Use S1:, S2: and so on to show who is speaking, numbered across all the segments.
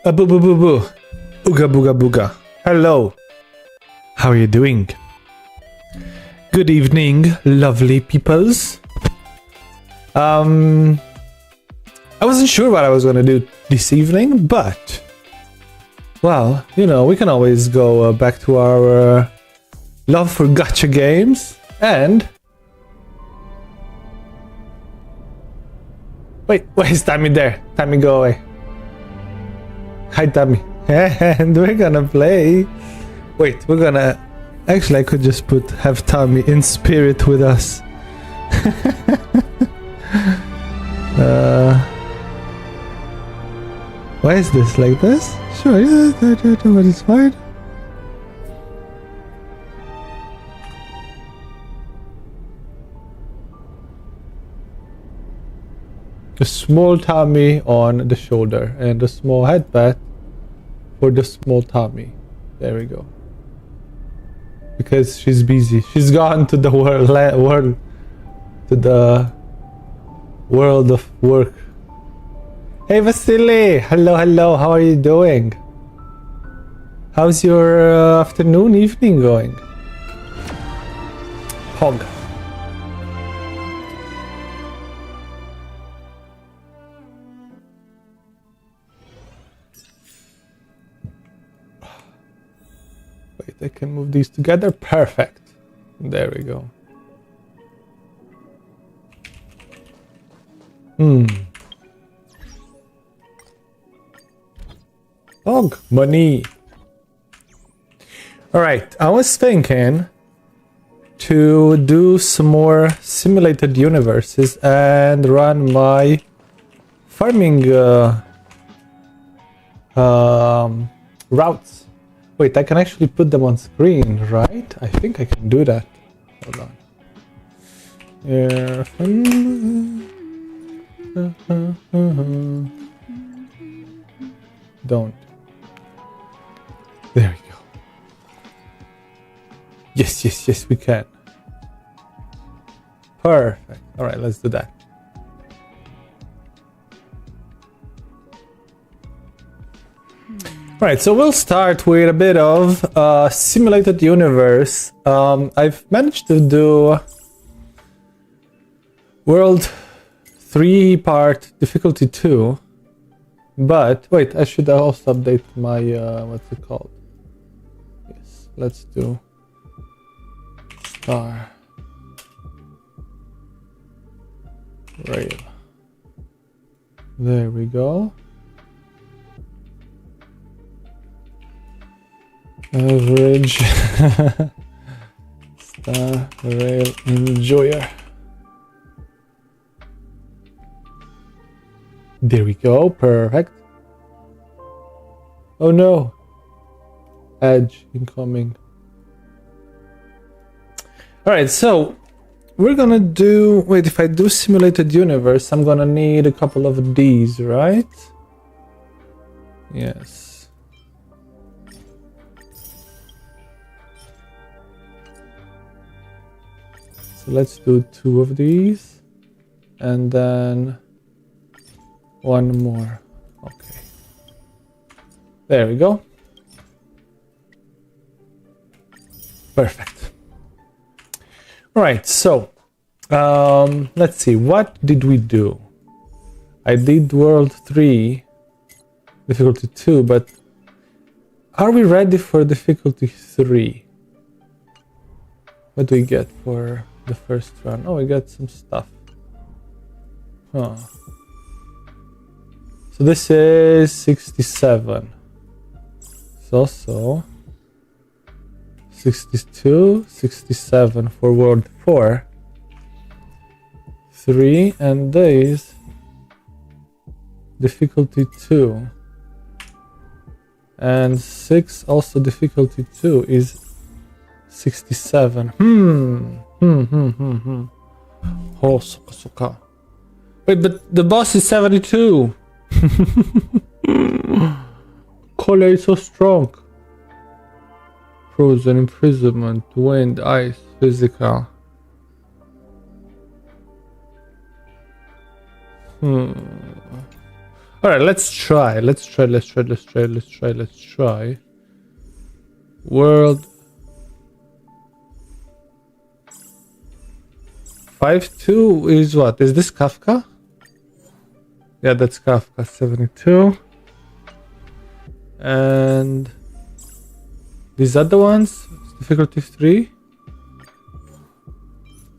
S1: Boo boo boo boo. Ooga booga booga. Hello. How are you doing? Good evening, lovely peoples. I wasn't sure what I was gonna do this evening, but well, you know, we can always go back to our love for gacha games and wait, is Tammy there? Tammy, go away. Hi, Tammy. And we're gonna play. Wait, we're gonna. Actually, I could just have Tammy in spirit with us. Why is this like this? Sure, yeah, but it's fine. A small Tommy on the shoulder and a small headband for the small Tommy. There we go. Because she's busy. She's gone to the world of work. Hey Vasily! Hello, how are you doing? How's your afternoon, evening going? Hog. Wait, I can move these together. Perfect. There we go. Hog money. Alright, I was thinking to do some more simulated universes and run my farming routes. Wait, I can actually put them on screen, right? I think I can do that. Hold on. Yeah. Don't. There we go. Yes, we can. Perfect. All right, let's do that. All right, so we'll start with a bit of simulated universe. I've managed to do World 3 part difficulty 2, but wait, I should also update my what's it called? Yes, let's do star rail. There we go. Average star rail enjoyer. There we go, perfect. Oh no, edge incoming. All right, so we're gonna do. Wait, if I do simulated universe, I'm gonna need a couple of these, right? Yes. So let's do 2 of these and then 1 more. Okay. There we go. Perfect. All right, so let's see. What did we do? I did World 3, difficulty 2, but are we ready for difficulty 3? What do we get for the first run? Oh, we got some stuff. Huh. So this is 67. It's also 62, 67 for World 4. 3, and these difficulty 2. And 6 also difficulty 2 is 67. Oh, suka. Wait, but the boss is 72. Kole is so strong. Frozen, imprisonment, wind, ice, physical. All right, let's try. Let's try. World 5.2 is what? Is this Kafka? Yeah, that's Kafka 72. And these other ones, difficulty 3,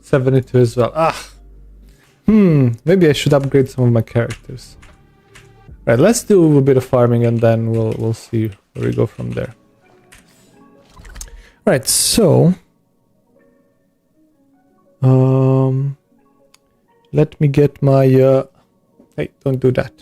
S1: 72 as well. Maybe I should upgrade some of my characters. Right, let's do a bit of farming and then we'll see where we go from there. Right, so let me get my hey, don't do that.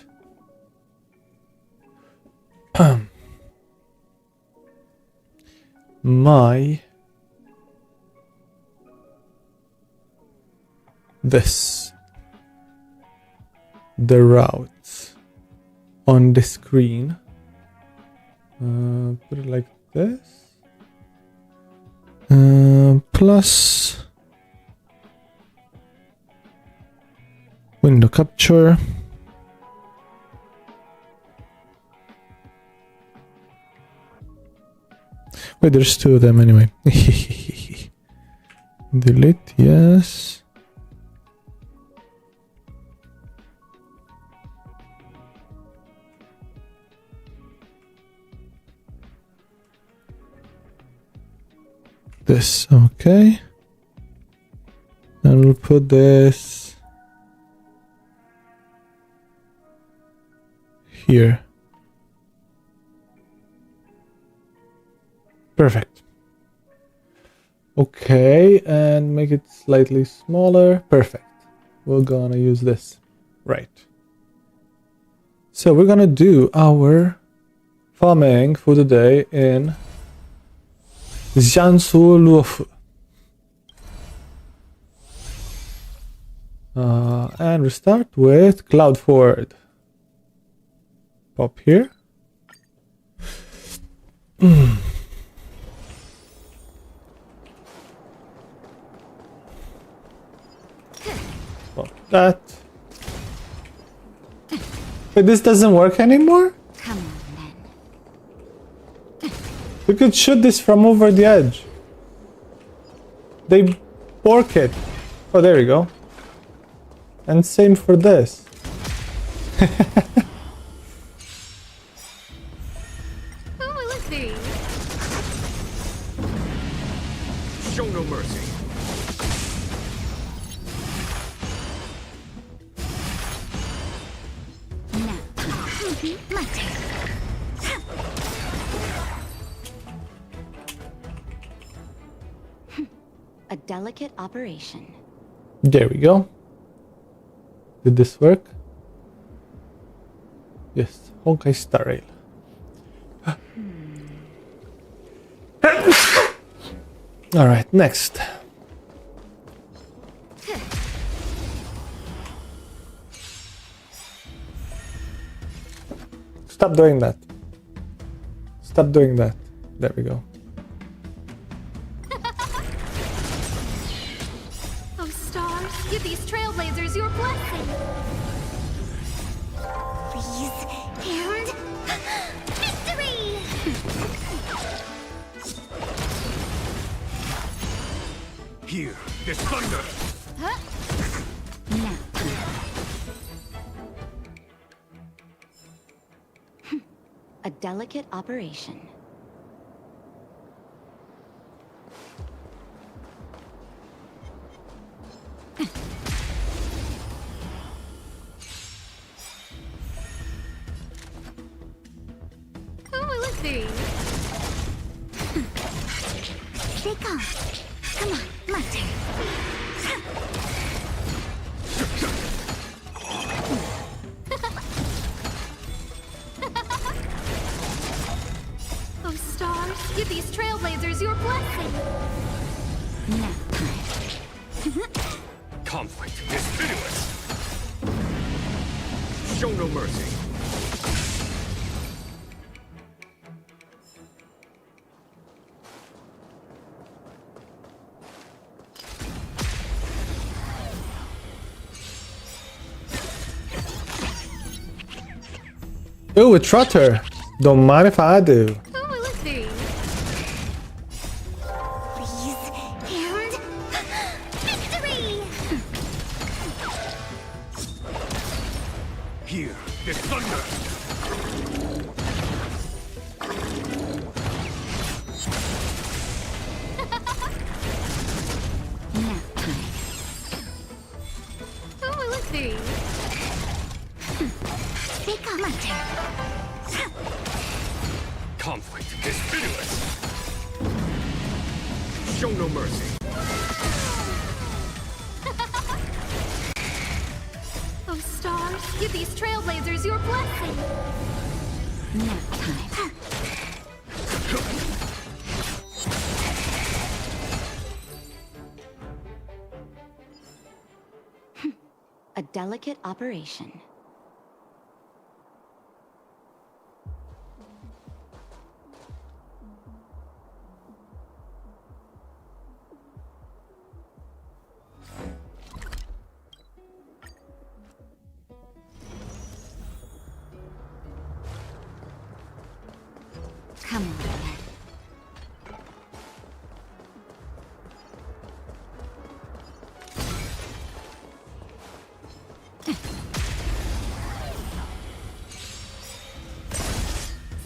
S1: The routes on the screen. Put it like this. Plus window capture. Wait, there's 2 of them anyway. Delete, yes. This, okay. And we'll put this here. Perfect. Okay, and make it slightly smaller. Perfect. We're gonna use this. Right. So we're gonna do our farming for the day in Jiangsu Luofu. And we start with Cloud Forward. Pop here. Pop that. Wait, this doesn't work anymore?
S2: Come on, then.
S1: We could shoot this from over the edge. They bork it. Oh, there we go. And same for this.
S2: Who will it be?
S3: Show no mercy.
S2: Now, my turn. A delicate operation.
S1: There we go. Did this work? Yes, Honkai Star Rail. Alright, next. Stop doing that. Stop doing that. There we go.
S2: Oh, stars, give these trailblazers your blessing. Please, and victory!
S3: Here, this thunder.
S2: Huh? Now. A delicate operation. Who will it be? They come. Come on, my turn. Oh, stars, give these trailblazers your blessing. Now.
S3: Conflict is pitiless. Show no mercy.
S1: Ooh, a trotter. Don't mind if I do.
S2: Who will it be? Please, and victory!
S3: Here, this thunder.
S2: Nap time. Who will it be? Pick up my turn.
S3: Conflict is pitiless. Show no mercy.
S2: Oh, stars, give these trailblazers your blessing. Nap time. A delicate operation. Come on, then.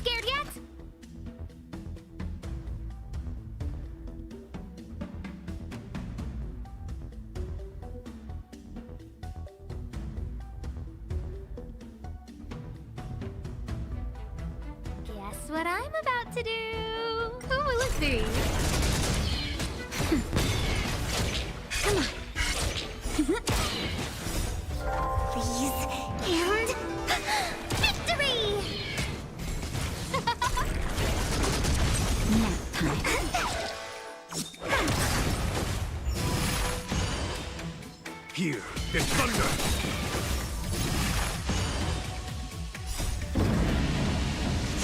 S2: Scared yet? Guess what I'm about to do? Who will it be? Come on. Please, and victory! Nap time.
S3: Here, this thunder.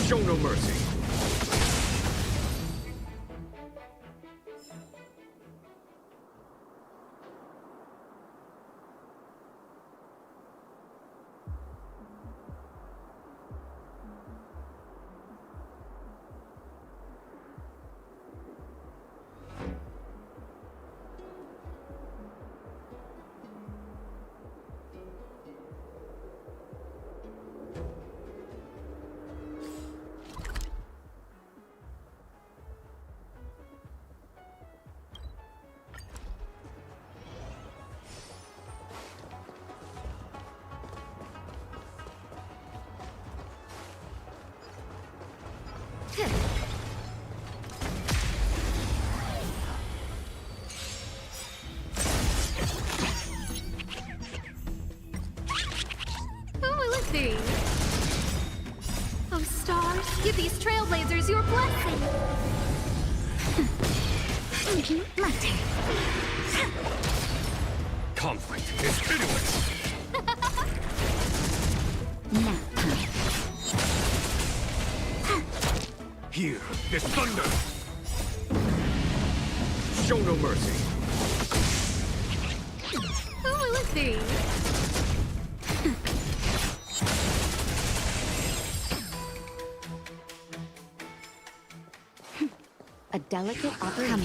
S3: Show no mercy.
S2: Who will it be? Oh, stars, give these trailblazers your blessing. My turn.
S3: Conflict is pitiless.
S2: Nap time.
S3: Here, this thunder. Show no mercy.
S2: Who will it be? A delicate operation.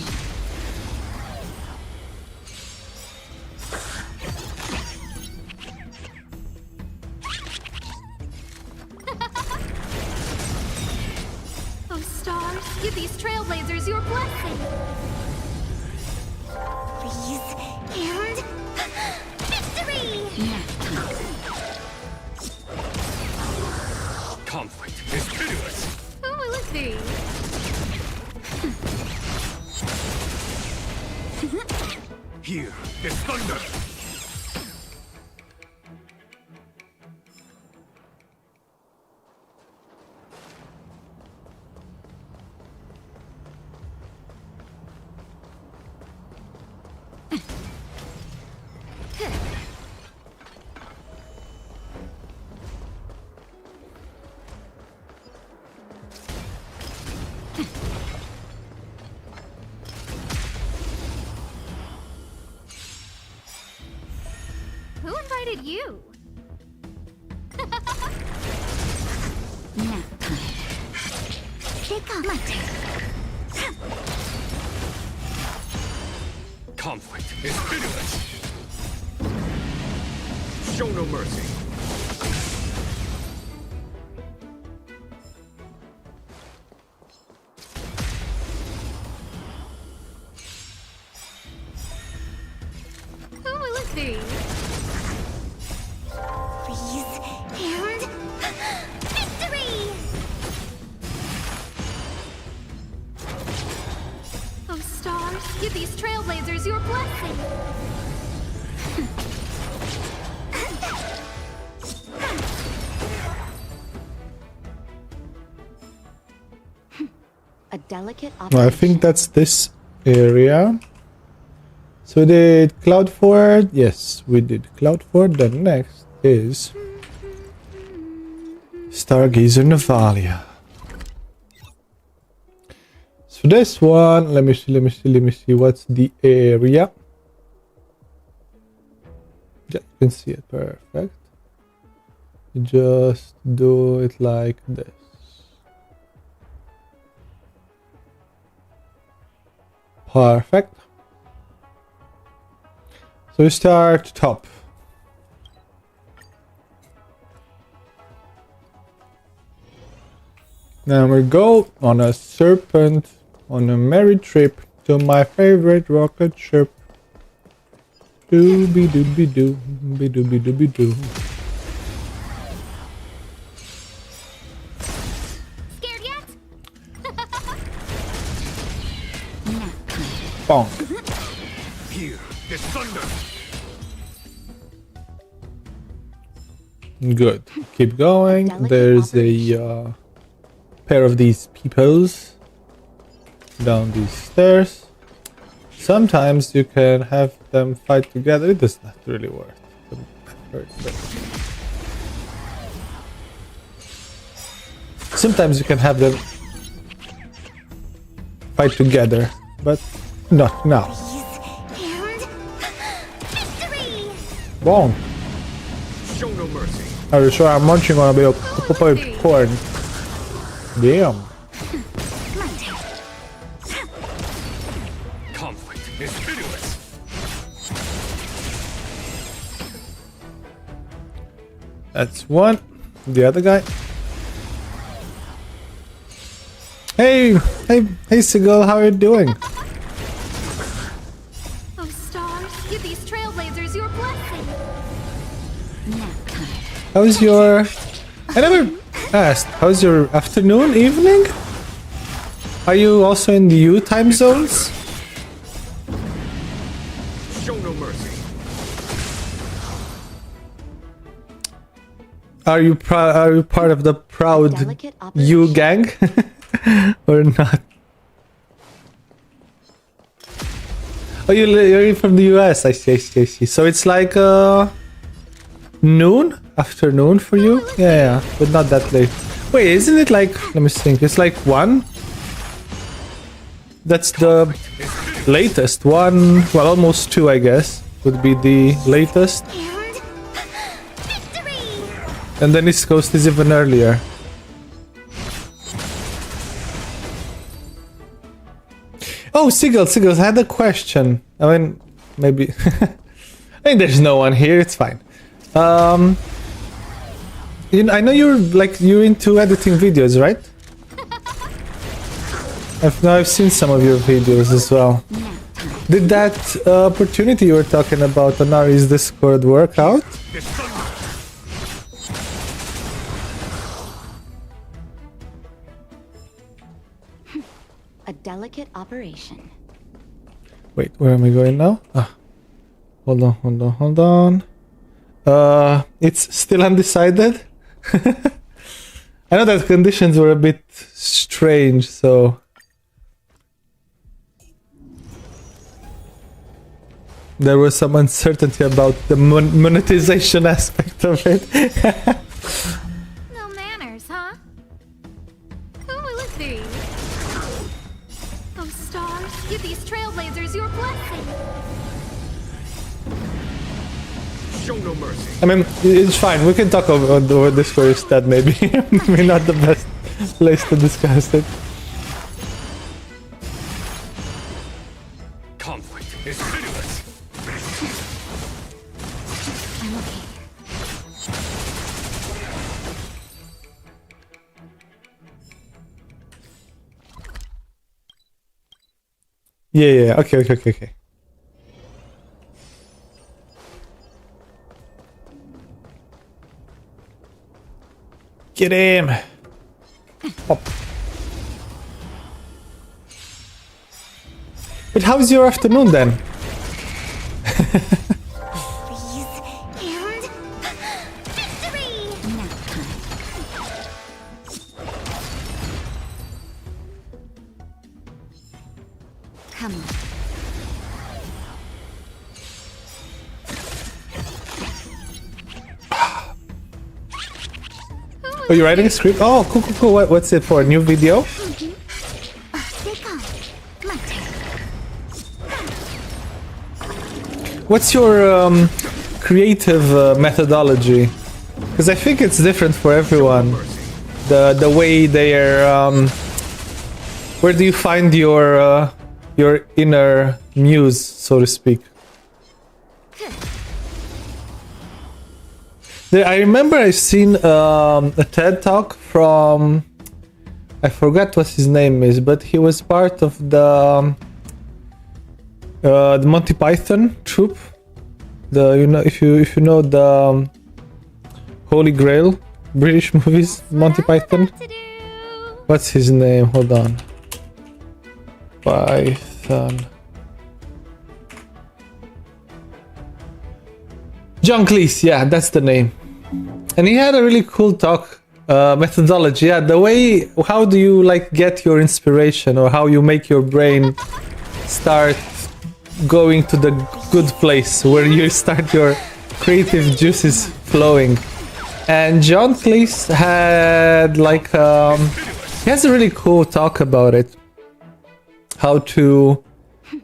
S2: Oh, stars, give these trailblazers your blessing. Please, and victory! Nap time.
S3: Conflict is pitiless.
S2: Who will it be?
S3: Here, this thunder.
S2: Who invited you?
S3: Conflict is pitiless. Show no mercy.
S2: Who will it be? Please, and victory! Oh, stars, give these trailblazers your blessing.
S4: A delicate
S1: I think that's this area. So we did Cloud Fort. Yes, we did Cloud Fort. Then next is Stargazer Navalia. So this one, let me see. What's the area? Yeah, you can see it. Perfect. Just do it like this. Perfect. So we start top. Now we go on a serpent on a merry trip to my favorite rocket ship. Dooby dooby doo, be dooby dooby doo.
S2: Scared yet?
S1: Bonk.
S3: Here, this thunder.
S1: Good. Keep going. There's a pair of these peoples down these stairs. Sometimes you can have them fight together. It does not really work. Sometimes you can have them fight together, but not now.
S2: And victory!
S1: Bonk.
S3: Show no mercy.
S1: Are you sure I'm munching on a bit of popcorn? Damn.
S3: Conflict is pitiless.
S1: That's one. The other guy. Hey, Sigil, how are you doing?
S2: Oh, stars, give these trailblazers your blessing.
S1: How's your... I never asked. How's your afternoon, evening? Are you also in the U time zones?
S3: Show no mercy.
S1: Are you part of the proud U gang? Or not? Oh, you're from the US. I see. So it's like noon? Afternoon for you? Yeah, but not that late. Wait, isn't it like... Let me think. It's like 1? That's the latest one. Well, almost 2, I guess. Would be the latest.
S2: And victory!
S1: And then East Coast is even earlier. Oh, Sigils, I had a question. I mean, maybe... I think there's no one here, it's fine. You know, I know you're into editing videos, right? I've seen some of your videos as well. Did that opportunity you were talking about on Ari's Discord work out?
S3: This thunder.
S4: A delicate operation.
S1: Wait, where am I going now? Ah, hold on. It's still undecided. I know that conditions were a bit strange, so there was some uncertainty about the monetization aspect of it.
S2: No manners, huh? Who will it be? Oh, stars, give these trailblazers your blessing.
S3: Show no mercy.
S1: I mean, it's fine. We can talk over this instead, maybe. Maybe not the best place to discuss it.
S3: Conflict is pitiless.
S4: I'm okay.
S1: Yeah. Okay. Get him! Pop. But how's your afternoon then?
S2: Please, and victory!
S4: Nap time. Come on.
S1: Oh, you're writing a script? Oh, cool. What's it for? A new video?
S2: Stay calm. My turn.
S1: What's your creative methodology? Because I think it's different for everyone. The way they are. Where do you find your inner muse, so to speak? I remember I've seen a TED talk from, I forgot what his name is, but he was part of the Monty Python troupe. If you know the Holy Grail British movies, Monty Python.
S2: To do.
S1: What's his name? Hold on. Python. John Cleese, yeah, that's the name. And he had a really cool talk, methodology. Yeah, the way, how do you like get your inspiration, or how you make your brain start going to the good place where you start your creative juices flowing. And John Cleese had like, he has a really cool talk about it. How to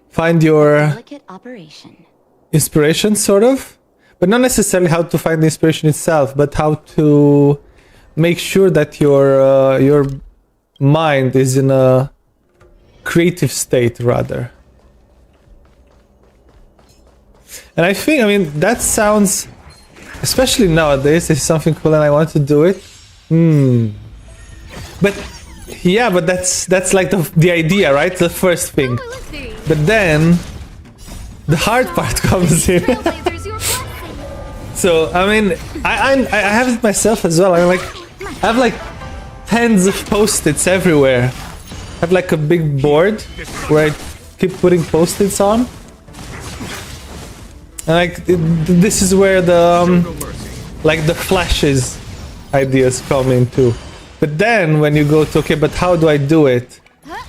S1: find your
S4: Delicate operation.
S1: inspiration, sort of. But not necessarily how to find the inspiration itself, but how to make sure that your mind is in a creative state, rather. And I think, I mean, that sounds, especially nowadays, is something cool, and I want to do it. But yeah, but that's like the idea, right? The first thing.
S2: Oh, let's see.
S1: But then the hard part comes in.
S2: Trailblazers, your blessing.
S1: So I mean, I have it myself as well. I have like tens of post-its everywhere. I have like a big board where I keep putting post-its on. And like this is where the
S3: No mercy.
S1: like the flashes ideas come into. But then when you go to, okay, but how do I do it?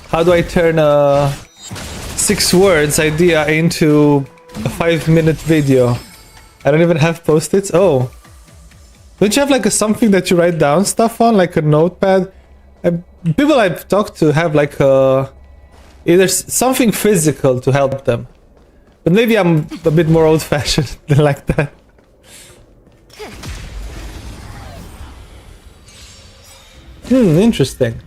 S1: How do I turn a 6 words idea into a 5-minute video? I don't even have post-its. Oh, don't you have like a something that you write down stuff on, like a notepad? People I've talked to have like either something physical to help them. But maybe I'm a bit more old-fashioned than like that. Interesting.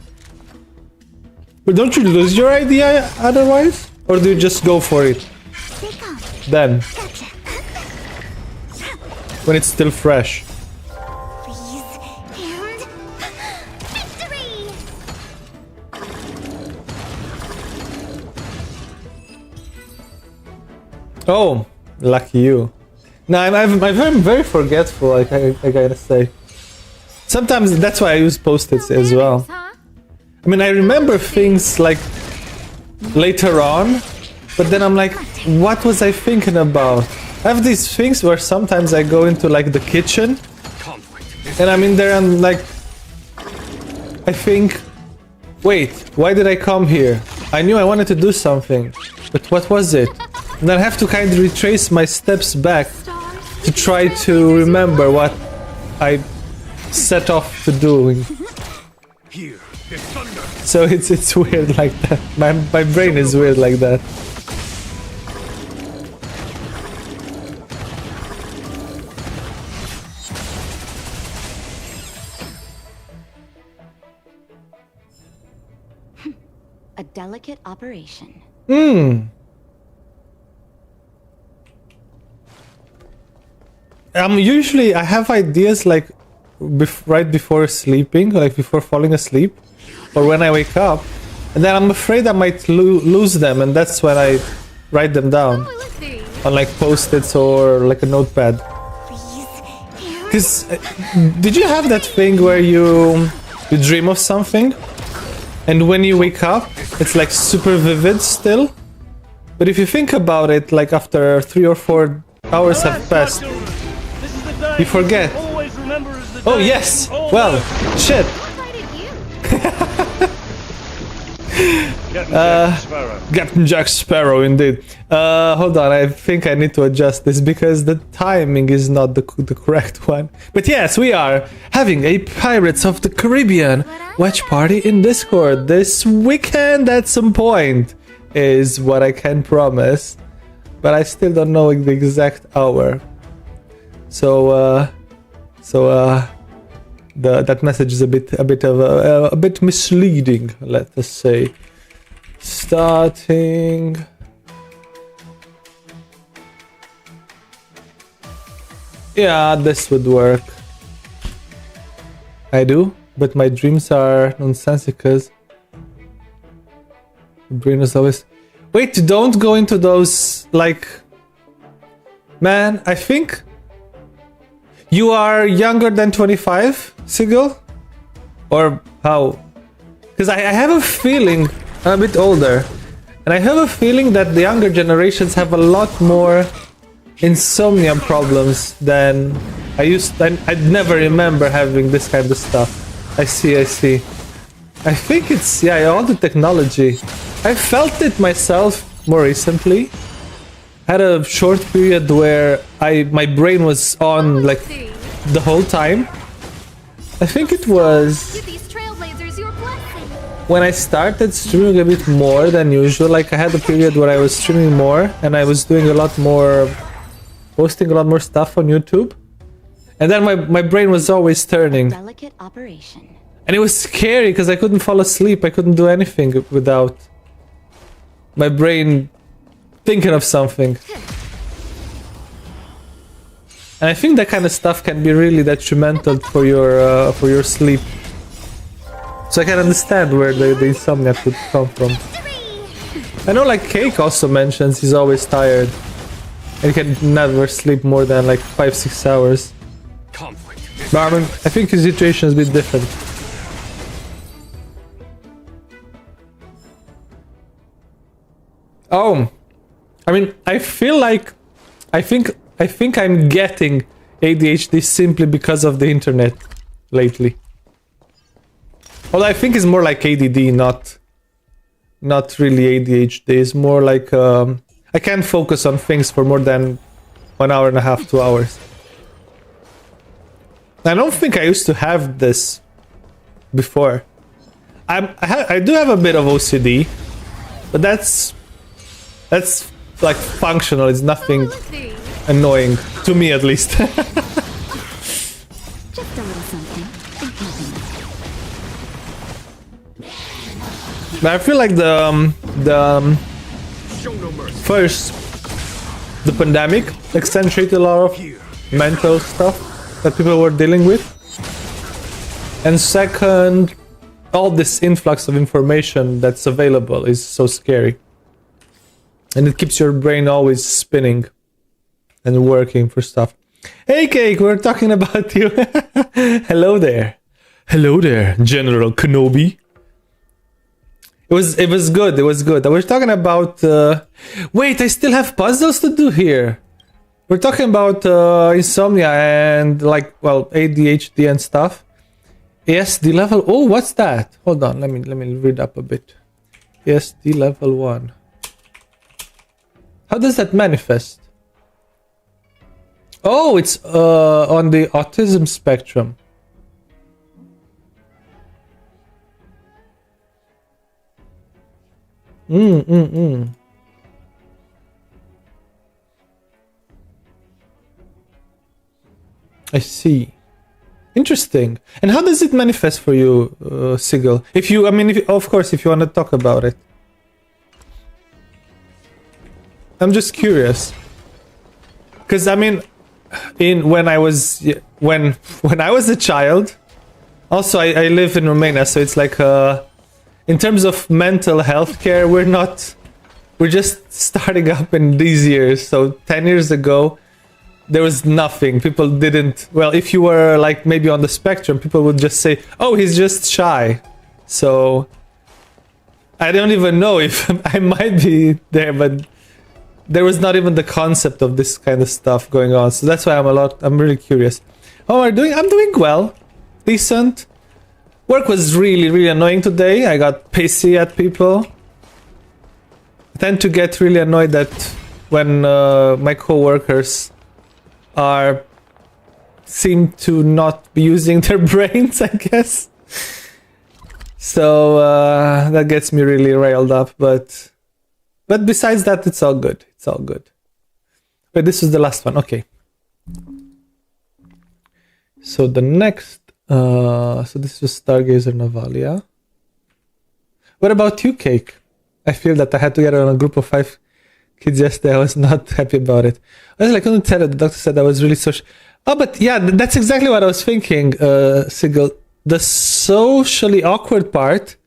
S1: But don't you lose your idea otherwise? Or do you just go for it
S2: Stay calm.
S1: then,
S2: Gotcha.
S1: when it's still fresh?
S2: Please, and victory!
S1: Oh, lucky you. No, I'm very forgetful, like I gotta say. Sometimes that's why I use post-its as well.
S2: Huh?
S1: I mean, I remember things like later on, but then I'm like, what was I thinking about? I have these things where sometimes I go into like the kitchen
S3: Conflict is
S1: and I'm in there and like, I think, wait, why did I come here? I knew I wanted to do something, but what was it? And I have to kind of retrace my steps back
S2: Stars.
S1: to try to remember what I set off to doing.
S3: here. Is thunder.
S1: So it's weird like that. My brain is weird like that.
S4: A delicate operation.
S1: usually I have ideas like right before sleeping, like before falling asleep, or when I wake up, and then I'm afraid I might lose them, and that's when I write them down
S2: Oh, let's see.
S1: on like post-its or like a notepad. Because did you have that thing where you dream of something, and when you wake up, it's like super vivid still? But if you think about it, like after 3 or 4 hours have passed, you forget. Oh yes! Well, shit! Captain Jack Sparrow, indeed. Hold on, I think I need to adjust this because the timing is not the correct one. But yes, we are having a Pirates of the Caribbean watch party in Discord this weekend at some point, is what I can promise. But I still don't know the exact hour. So, that message is a bit misleading, let us say. Starting. Yeah, this would work. I do, but my dreams are nonsensicals. The brain is always. Wait, don't go into those, like. Man, I think. You are younger than 25, Sigil? Or how? Because I have a feeling I'm a bit older. And I have a feeling that the younger generations have a lot more insomnia problems than I used. I'd never remember having this kind of stuff. I see. I think it's, yeah, all the technology. I felt it myself more recently. Had a short period where my brain was on like the whole time. I think it was
S2: Give these trailblazers your blessing.
S1: when I started streaming a bit more than usual. Like I had a period where I was streaming more and I was doing a lot more, posting a lot more stuff on YouTube. And then my brain was always turning.
S4: Delicate operation.
S1: And it was scary because I couldn't fall asleep. I couldn't do anything without my brain thinking of something. And I think that kind of stuff can be really detrimental for your sleep. So I can understand where the insomnia could come from. I know like Cake also mentions he's always tired. And he can never sleep more than like 5-6 hours.
S3: Conflict.
S1: But I mean, I think his situation is a bit different. Oh, I mean, I feel like I think I'm getting ADHD simply because of the internet lately. Although I think it's more like ADD, not really ADHD. It's more like I can't focus on things for more than 1 hour and a half, 2 hours. I don't think I used to have this before. I do have a bit of OCD, but that's like functional. It's nothing
S2: Let's see.
S1: annoying to me, at least.
S4: Just a little something.
S1: But I feel like the
S3: Show no mercy.
S1: first, the pandemic accentuated a lot of mental stuff that people were dealing with. And second, all this influx of information that's available is so scary. And it keeps your brain always spinning and working for stuff. Hey Cake, we're talking about you. Hello there. Hello there, General Kenobi. It was good, it was good. I was talking about wait, I still have puzzles to do here. We're talking about insomnia and like, well, ADHD and stuff. ASD level. Oh, what's that? Hold on, let me read up a bit. ASD level 1. How does that manifest? Oh, it's on the autism spectrum. I see. Interesting. And how does it manifest for you, Sigil? If you, I mean, of course, if you want to talk about it. I'm just curious. Because, I mean, when I was when I was a child. Also, I live in Romania, so it's like in terms of mental health care, we're just starting up in these years. So 10 years ago, there was nothing. People didn't, well, if you were like maybe on the spectrum, people would just say, oh, he's just shy. So I don't even know if I might be there, but there was not even the concept of this kind of stuff going on. So that's why I'm really curious. How are you doing? I'm doing well. Decent. Work was really, really annoying today. I got pissy at people. I tend to get really annoyed that when my co-workers seem to not be using their brains, I guess. So that gets me really railed up, but besides that, it's all good. It's all good. Wait, this is the last one. Okay. So the next, so this was Stargazer Navalia. What about you, Cake? I feel that I had to get on a group of 5 kids yesterday. I was not happy about it. I couldn't tell it. The doctor said I was really social. Oh, but yeah, that's exactly what I was thinking, Sigil. The socially awkward part,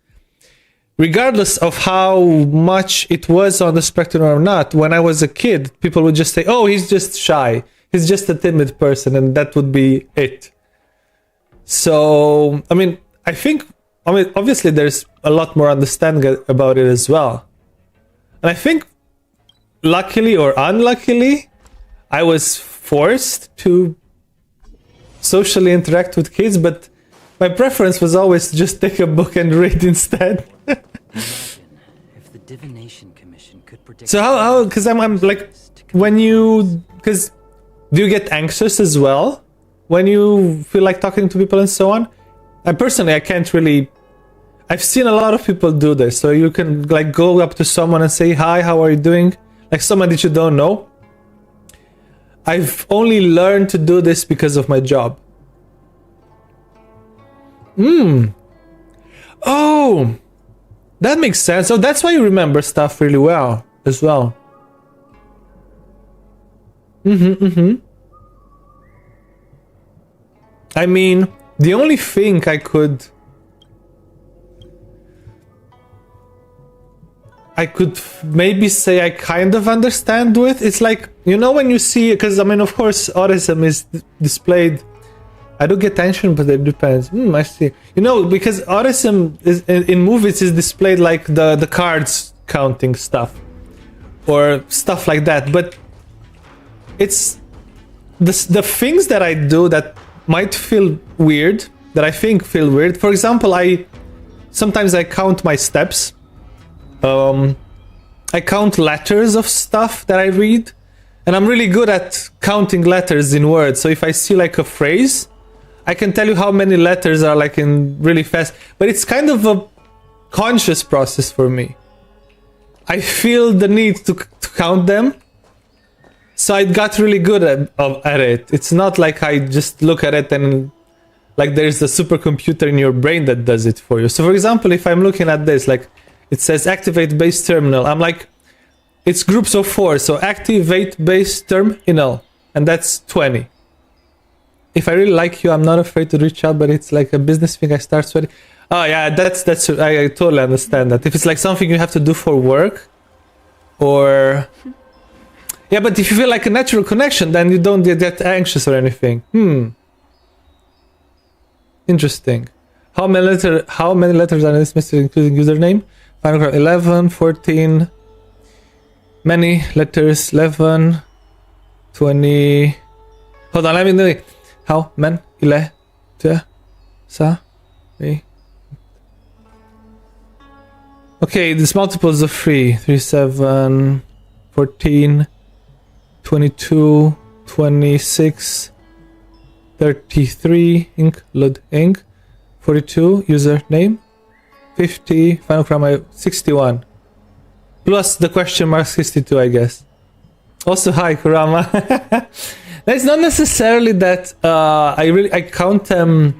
S1: regardless of how much it was on the spectrum or not, when I was a kid, people would just say, oh, he's just shy. He's just a timid person, and that would be it. So, I mean, obviously there's a lot more understanding about it as well. And I think, luckily or unluckily, I was forced to socially interact with kids, but my preference was always to just take a book and read instead.
S5: Imagine if the Divination Commission could predict.
S1: So how? Because I'm like, because do you get anxious as well when you feel like talking to people and so on? And personally, I can't really. I've seen a lot of people do this, so you can like go up to someone and say, "Hi, how are you doing?" Like someone that you don't know. I've only learned to do this because of my job. Oh, that makes sense. So that's why you remember stuff really well as well. I mean, the only thing I could maybe say I kind of understand with, it's like, you know, when you see, because I mean, of course, autism is displayed. I do get tension, but it depends. I see. You know, because autism is in movies is displayed like the cards counting stuff or stuff like that. But it's the things that I do that might feel weird, that I think feel weird. For example, sometimes I count my steps. I count letters of stuff that I read, and I'm really good at counting letters in words. So if I see like a phrase, I can tell you how many letters are like in really fast, but it's kind of a conscious process for me. I feel the need to count them, so I got really good at it. It's not like I just look at it and like there's a supercomputer in your brain that does it for you. So for example, if I'm looking at this, like it says activate base terminal, I'm like, it's groups of 4, so activate base terminal, and that's 20. If I really like you, I'm not afraid to reach out, but it's like a business thing, I start sweating. Oh yeah, that's I totally understand that. If it's like something you have to do for work, or yeah, but if you feel like a natural connection, then you don't get anxious or anything. Interesting. How many letters are in this message, including username? 11, 14. Many letters. 11, 20. Hold on, let me do it. How many letters? Okay, this multiples of 3. 3, 7, 14, 22, 26, 33, including 42, username, 50, final comma 61. Plus the question mark 62, I guess. Also, hi, Kurama. It's not necessarily that I count them.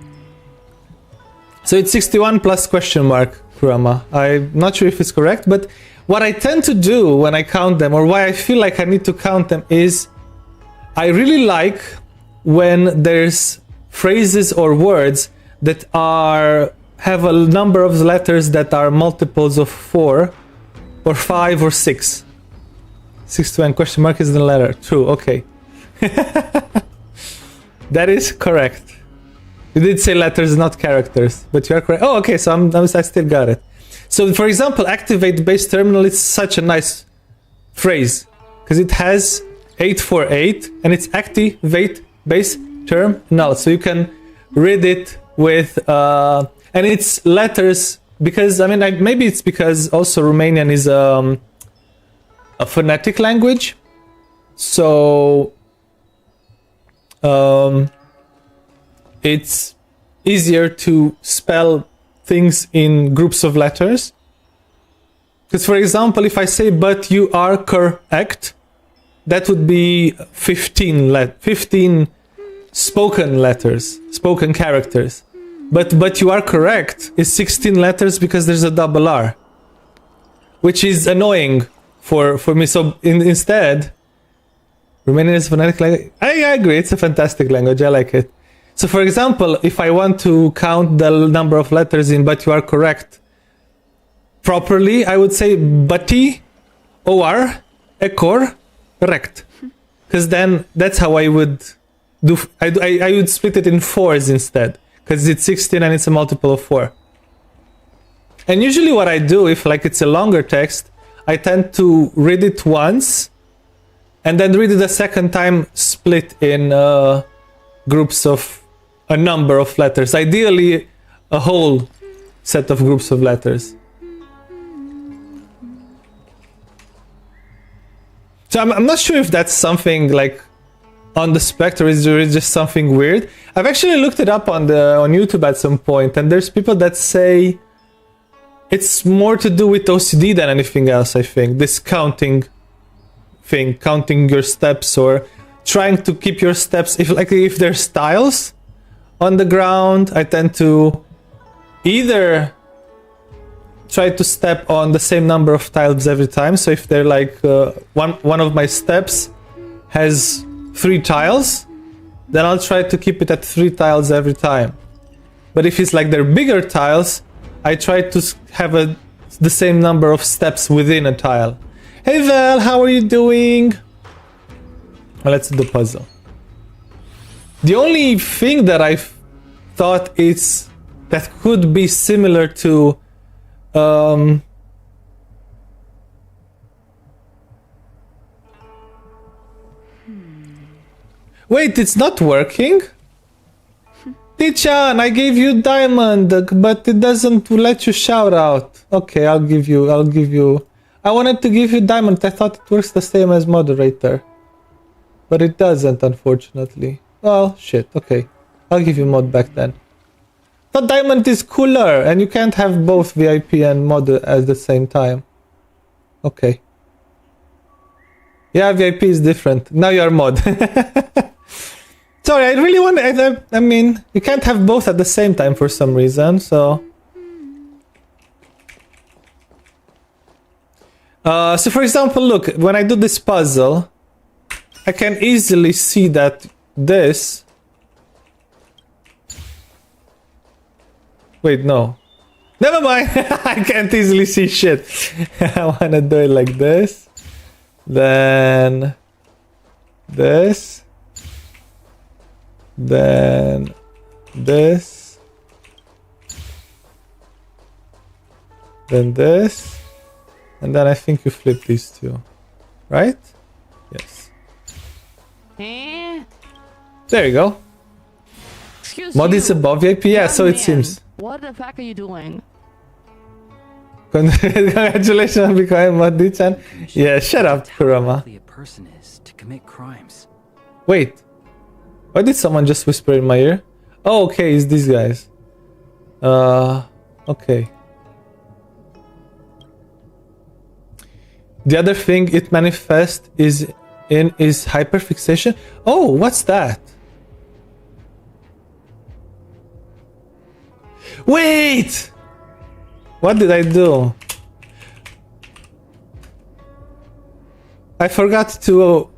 S1: So it's 61 plus question mark, Kurama. I'm not sure if it's correct, but what I tend to do when I count them, or why I feel like I need to count them, is I really like when there's phrases or words that have a number of letters that are multiples of 4 or 5 or 6. 6 to n question mark is the letter. True, okay. That is correct. You did say letters, not characters, but you are correct. Oh, okay, so I still got it. So, for example, activate base terminal is such a nice phrase because it has 848 and it's activate base terminal. So you can read it with, and it's letters because, I mean, maybe it's because also Romanian is a phonetic language. So, it's easier to spell things in groups of letters. Because, for example, if I say, but you are correct, that would be 15 spoken letters, spoken characters. But you are correct is 16 letters because there's a double R, which is annoying for me. So instead, Romanian is a phonetic language. I agree, it's a fantastic language. I like it. So, for example, if I want to count the number of letters in but you are correct properly, I would say bati, or, ekor, correct. Because then that's how I would do. I would split it in 4s instead. Because it's 16 and it's a multiple of 4. And usually what I do, if like it's a longer text, I tend to read it once and then read it a second time split in groups of a number of letters. Ideally, a whole set of groups of letters. So I'm not sure if that's something like on the spec or is it just something weird. I've actually looked it up on YouTube at some point, and there's people that say it's more to do with OCD than anything else. I think this counting thing, counting your steps or trying to keep your steps. If there's tiles on the ground, I tend to either try to step on the same number of tiles every time. So if they're like one of my steps has 3 tiles, then I'll try to keep it at 3 tiles every time. But if it's like they're bigger tiles, I try to have the same number of steps within a tile. Hey Val, how are you doing? Well, let's do the puzzle. The only thing that I thought that could be similar to Wait, it's not working? Tichan, I gave you diamond, but it doesn't let you shout out. Okay, I'll give you. I wanted to give you diamond. I thought it works the same as moderator. But it doesn't, unfortunately. Well, shit, okay. I'll give you mod back then. But diamond is cooler, and you can't have both VIP and mod at the same time. Okay. Yeah, VIP is different. Now you're mod. Sorry, I really want to... I mean, you can't have both at the same time for some reason, so... So for example, look, when I do this puzzle, I can easily see that this... Wait, no. Never mind! I can't easily see shit. I want to do it like this. Then... this. Then... this. Then this. And then I think you flip these two. Right? Yes. There you go.
S6: Excuse
S1: Mod
S6: you.
S1: is above VIP? Yeah, so it
S6: Man,
S1: seems.
S6: What the fuck are you doing?
S1: Congratulations on becoming Mod-chan. Yeah, shut up, Kurama.
S5: How a person is to commit crimes.
S1: Wait. Why did someone just whisper in my ear? Oh, okay, it's these guys. Okay. The other thing it manifests is hyperfixation. Oh, what's that? Wait! What did I do? I forgot to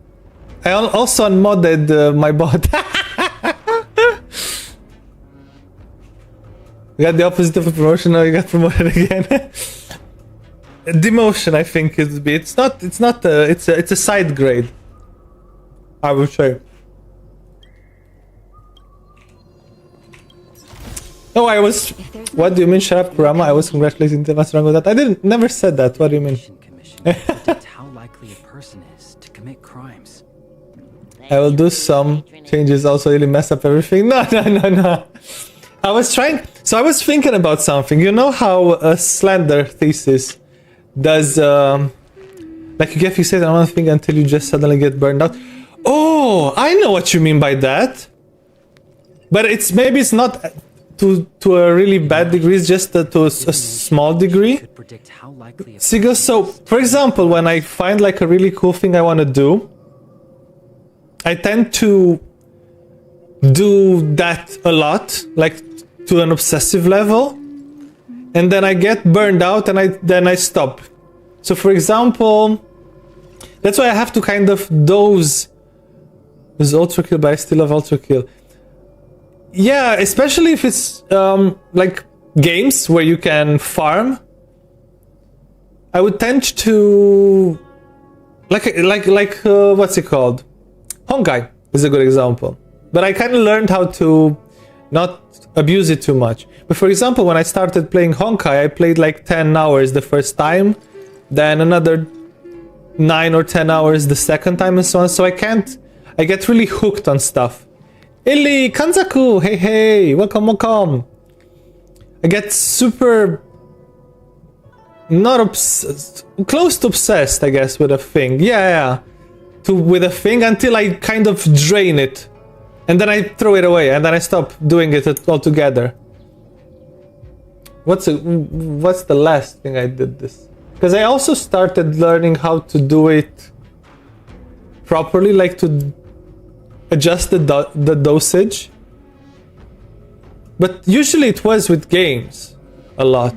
S1: also unmodded my bot. You got the opposite of a promotion, now you got promoted again. Demotion, I think it would be. It's a side grade, I would say. No, I was. What do you mean, shut up, Kurama? I was congratulating them. What's wrong with that? I never said that. What do you mean?
S5: Commission predict how likely a person is to commit crimes.
S1: I will do some changes. Also, really mess up everything. No. I was thinking about something. You know how a slender thesis does, like you get fixated on one thing until you just suddenly get burned out. Oh, I know what you mean by that. But maybe it's not to a really bad degree. It's just to a small degree. So, for example, when I find like a really cool thing I want to do, I tend to do that a lot, like to an obsessive level, and then I get burned out and then I stop. So for example, that's why I have to kind of dose. There's ultra kill, but I still have ultra kill. Yeah, especially if it's like games where you can farm. I would tend to like what's it called? Honkai is a good example. But I kind of learned how to not abuse it too much. But for example, when I started playing Honkai, I played like 10 hours the first time, then another 9 or 10 hours the second time and so on. So I get really hooked on stuff. Illy, Kanzaku, hey, welcome. I get super, close to obsessed, I guess, with a thing. Yeah. With a thing until I kind of drain it. And then I throw it away, and then I stop doing it altogether. What's the last thing I did this? Because I also started learning how to do it properly, like to adjust the dosage. But usually it was with games a lot.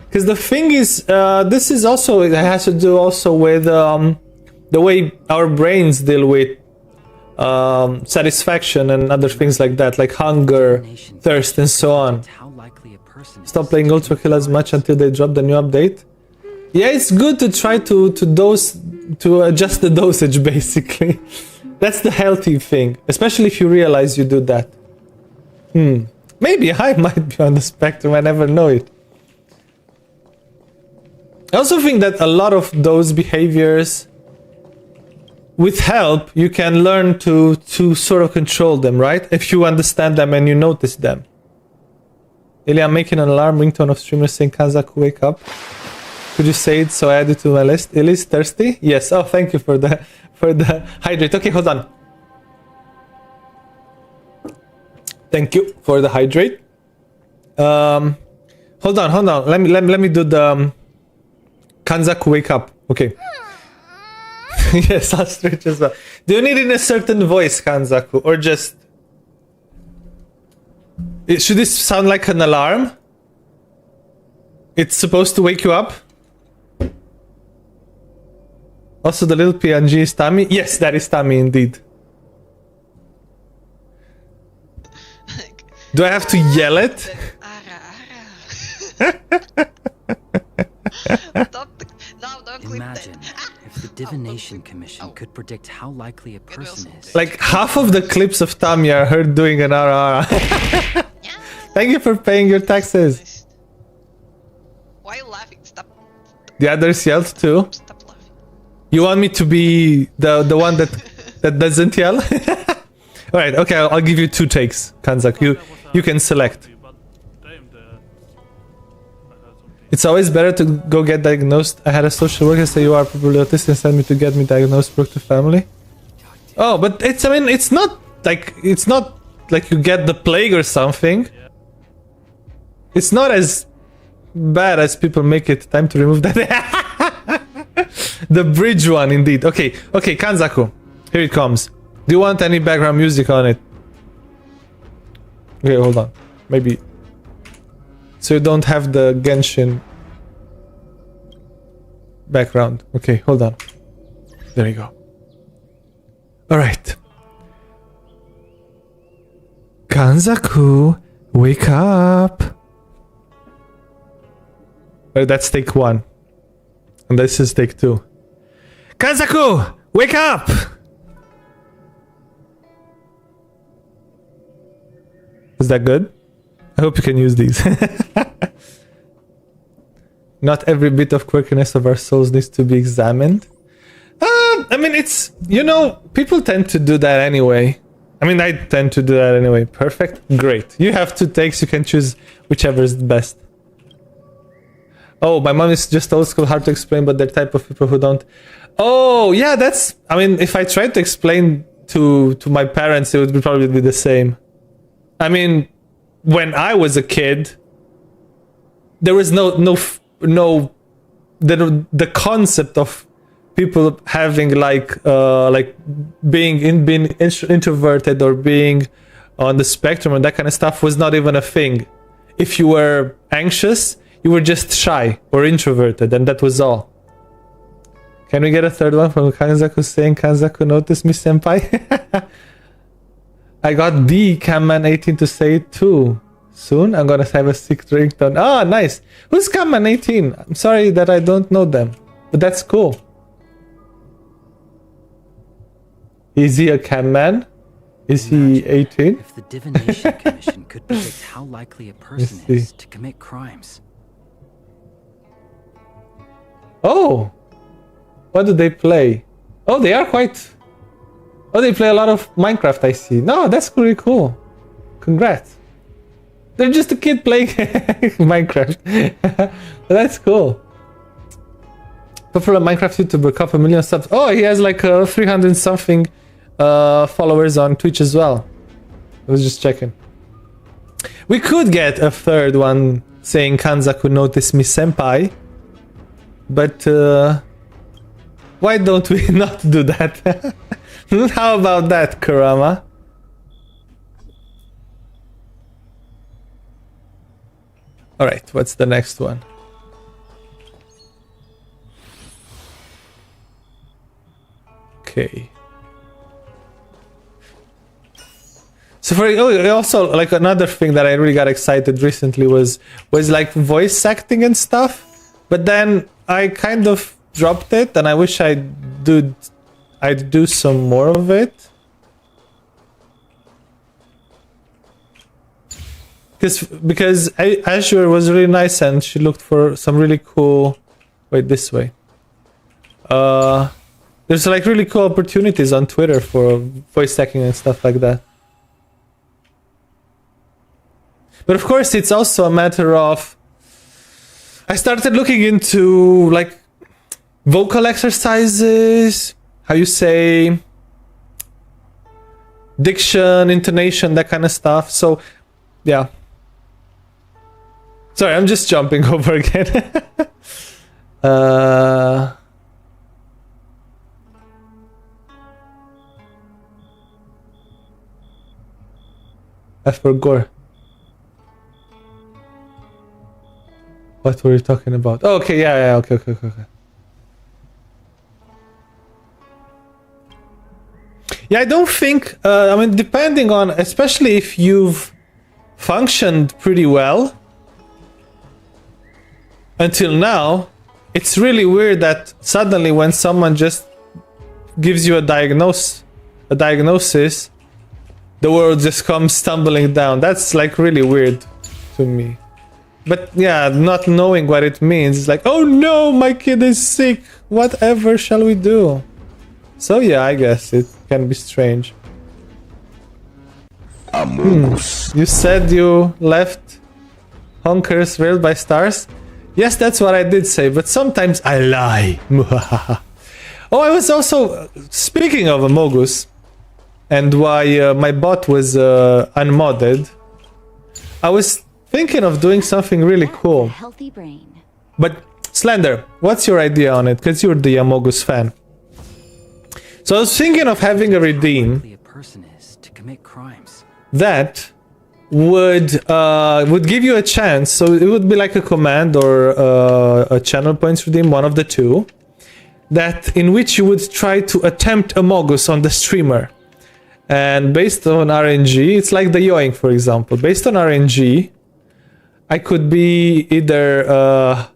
S1: Because the thing is, this is also, it has to do also with the way our brains deal with satisfaction and other things like that, like hunger, thirst, and so on. Stop playing Ultra Kill as much until they drop the new update. Yeah, it's good to try to adjust the dosage, basically. That's the healthy thing, especially if you realize you do that. Maybe I might be on the spectrum, I never know it. I also think that a lot of those behaviors, with help, you can learn to sort of control them, right? If you understand them and you notice them. Ilya, I'm making an alarm ringtone of streamers saying Kanzaku, wake up. Could you say it so I add it to my list? Ilya's thirsty? Yes. Oh, thank you for the hydrate. Okay, hold on. Thank you for the hydrate. Hold on. Let me do the Kanzaku, wake up. Okay. Yes, ostrich as well. Do you need it in a certain voice, Kanzaku, or just? Should this sound like an alarm? It's supposed to wake you up. Also, the little PNG is Tammy. Yes, that is Tammy indeed. Do I have to yell it?
S5: Imagine if the Divination Commission could predict how likely a person is.
S1: Like half of the clips of Tammy are her doing an ara. Thank you for paying your taxes.
S7: Why are you laughing? Stop.
S1: The others yelled too.
S7: Stop laughing.
S1: You want me to be the one that doesn't yell? All right, okay, I'll give you 2 takes, Kanzak. You can select. It's always better to go get diagnosed. I had a social worker say you are probably autistic and send me to get me diagnosed, broke to family. Oh, but it's not like you get the plague or something. It's not as bad as people make it. Time to remove that. The bridge one, indeed. Okay, Kanzaku. Here it comes. Do you want any background music on it? Okay, hold on. Maybe. So you don't have the Genshin background. Okay, hold on. There you go. Alright. Kanzaku, wake up. That's take 1. And this is take 2. Kanzaku, wake up! Is that good? I hope you can use these. Not every bit of quirkiness of our souls needs to be examined. I mean, it's, you know, people tend to do that anyway. I mean, I tend to do that anyway. Perfect? Great. You have 2 takes, you can choose whichever is the best. Oh, my mom is just old school, hard to explain, but they're type of people who don't. Oh, yeah, that's, I mean, if I tried to explain to my parents, it would probably be the same. I mean, when I was a kid, there was no the concept of people having like being introverted or being on the spectrum and that kind of stuff was not even a thing. If you were anxious, you were just shy or introverted, and that was all. Can we get a third one from Kanzaku saying, Kanzaku, notice me, senpai? I got the Camman 18 to say it too. Soon I'm gonna have a sick ringtone. Ah, nice. Who's Camman 18? I'm sorry that I don't know them, but that's cool. Is he a Camman? Is he 18?
S5: If the Divination Commission could predict how likely a person is to commit crimes.
S1: Oh! What do they play? Oh, they are quite... Oh, they play a lot of Minecraft, I see. No, that's really cool. Congrats. They're just a kid playing Minecraft. That's cool. Popular Minecraft YouTuber, couple million subs. Oh, he has like 300 something followers on Twitch as well. I was just checking. We could get a third one saying Kanzaku notice me senpai. But why don't we not do that? How about that, Kurama? Alright, what's the next one? Okay. So for also like another thing that I really got excited recently was like voice acting and stuff, but then I kind of dropped it, and I wish I'd do some more of it. Because Azure was really nice, and she looked for some really cool... Wait, this way. There's like really cool opportunities on Twitter for voice acting and stuff like that. But of course, it's also a matter of... I started looking into like vocal exercises, how you say, diction, intonation, that kind of stuff. So, yeah. Sorry, I'm just jumping over again. F for gore. What were you talking about? Oh, okay, yeah, okay. Yeah, I don't think, I mean, depending on, especially if you've functioned pretty well until now, it's really weird that suddenly when someone just gives you a diagnosis, the world just comes tumbling down. That's like really weird to me. But yeah, not knowing what it means, it's like, oh no, my kid is sick, whatever shall we do? So yeah, I guess it can be strange. You said you left Honkers Railed by Stars? Yes, that's what I did say, but sometimes I lie. Oh, I was also, speaking of Amogus, and why my bot was unmodded, I was thinking of doing something really cool.
S4: Healthy brain.
S1: But Slender, what's your idea on it? Because you're the Amogus fan. So I was thinking of having a redeem that would give you a chance. So it would be like a command or a channel points redeem, one of the two, that in which you would try to attempt a Mogus on the streamer. And based on RNG, it's like the yoing, for example. Based on RNG, I could be either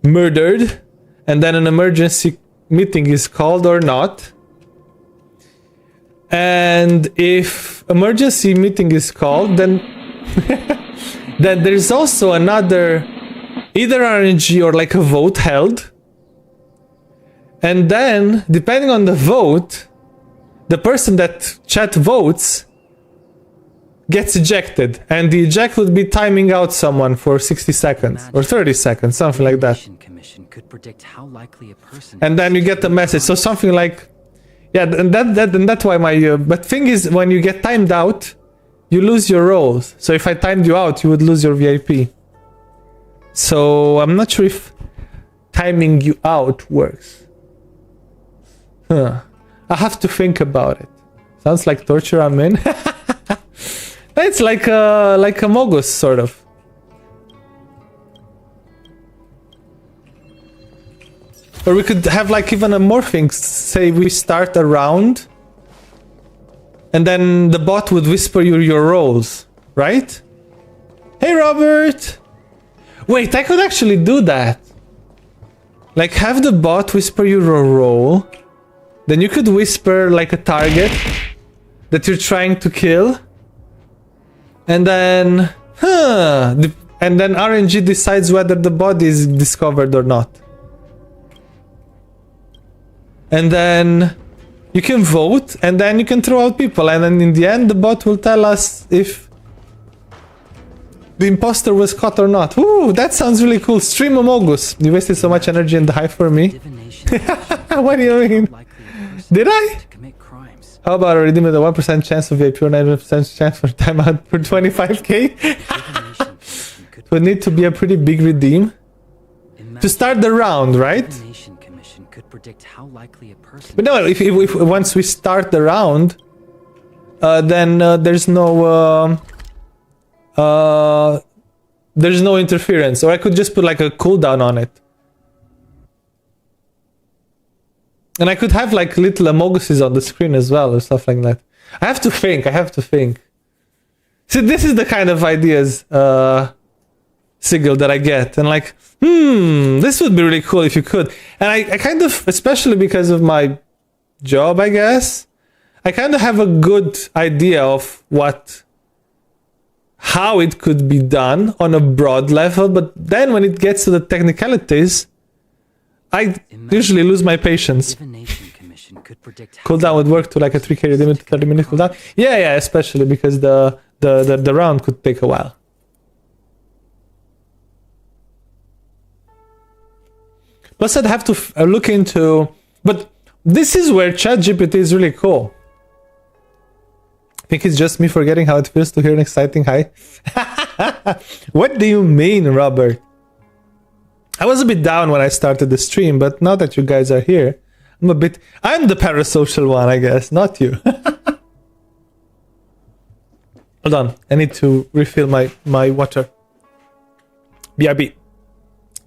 S1: murdered, and then an emergency meeting is called or not. And if emergency meeting is called, then then there's also another either RNG or like a vote held. And then, depending on the vote, the person that chat votes gets ejected, and the eject would be timing out someone for 60 seconds or 30 seconds, something like that.
S5: Could predict how likely a person
S1: And then you get the message. So something like, yeah, and that's why my. But thing is, when you get timed out, you lose your roles. So if I timed you out, you would lose your VIP. So I'm not sure if timing you out works. Huh. I have to think about it. Sounds like torture I'm in. It's like a Mogus, sort of. Or we could have like even a more thing. Say we start a round, and then the bot would whisper you your roles, right? Hey, Robert! Wait, I could actually do that. Like have the bot whisper you your role, then you could whisper like a target that you're trying to kill. And then, and then RNG decides whether the body is discovered or not. And then you can vote, and then you can throw out people, and then in the end the bot will tell us if the imposter was caught or not. Ooh, that sounds really cool. Stream Amogus. You wasted so much energy and the hype for me. What do you mean? Did I? How about a redeem with a 1% chance of VIP or 9% chance for timeout for 25k? It would need to be a pretty big redeem to start the round, right? But no, if once we start the round, then there's no interference, or I could just put like a cooldown on it. And I could have like little Amoguses on the screen as well, or stuff like that. I have to think. See, this is the kind of ideas, Sigil, that I get. And like, this would be really cool if you could. And I kind of, especially because of my job, I guess, I kind of have a good idea of how it could be done on a broad level. But then when it gets to the technicalities, I usually lose my patience. Cooldown would work to like a 3k redeem to 30-minute cooldown. Yeah, especially because the round could take a while. Plus, I'd have to look into. But this is where ChatGPT is really cool. I think it's just me forgetting how it feels to hear an exciting hi. What do you mean, Robert? I was a bit down when I started the stream, but now that you guys are here, I'm the parasocial one, I guess, not you. Hold on, I need to refill my water. BRB.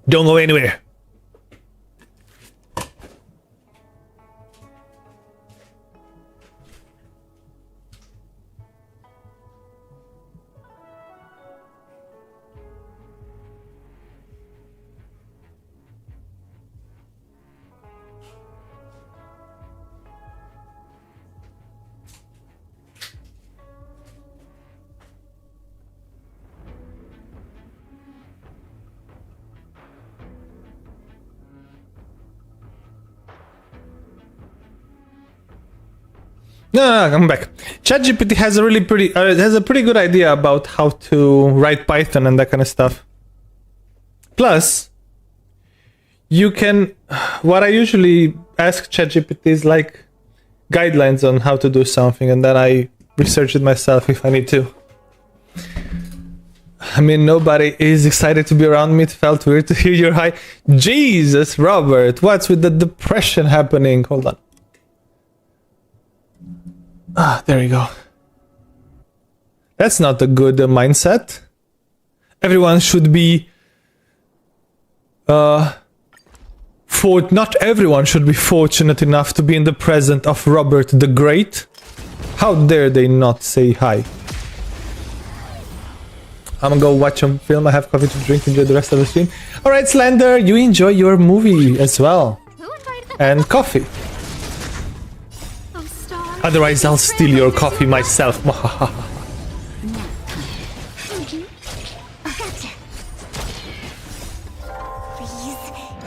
S1: Don't go anywhere. No, I'm back. ChatGPT has a pretty good idea about how to write Python and that kind of stuff. Plus, you can. What I usually ask ChatGPT is like guidelines on how to do something, and then I research it myself if I need to. I mean, nobody is excited to be around me. It felt weird to hear your hi. Jesus, Robert, what's with the depression happening? Hold on. Ah, there you go. That's not a good mindset. not everyone should be fortunate enough to be in the presence of Robert the Great. How dare they not say hi? I'm gonna go watch a film. I have coffee to drink. Enjoy the rest of the stream. All right, Slender, you enjoy your movie as well,
S2: Who invited them?
S1: and coffee.
S2: Oh, stars.
S1: Otherwise, I'll steal your coffee myself.
S4: Gotcha. Freeze and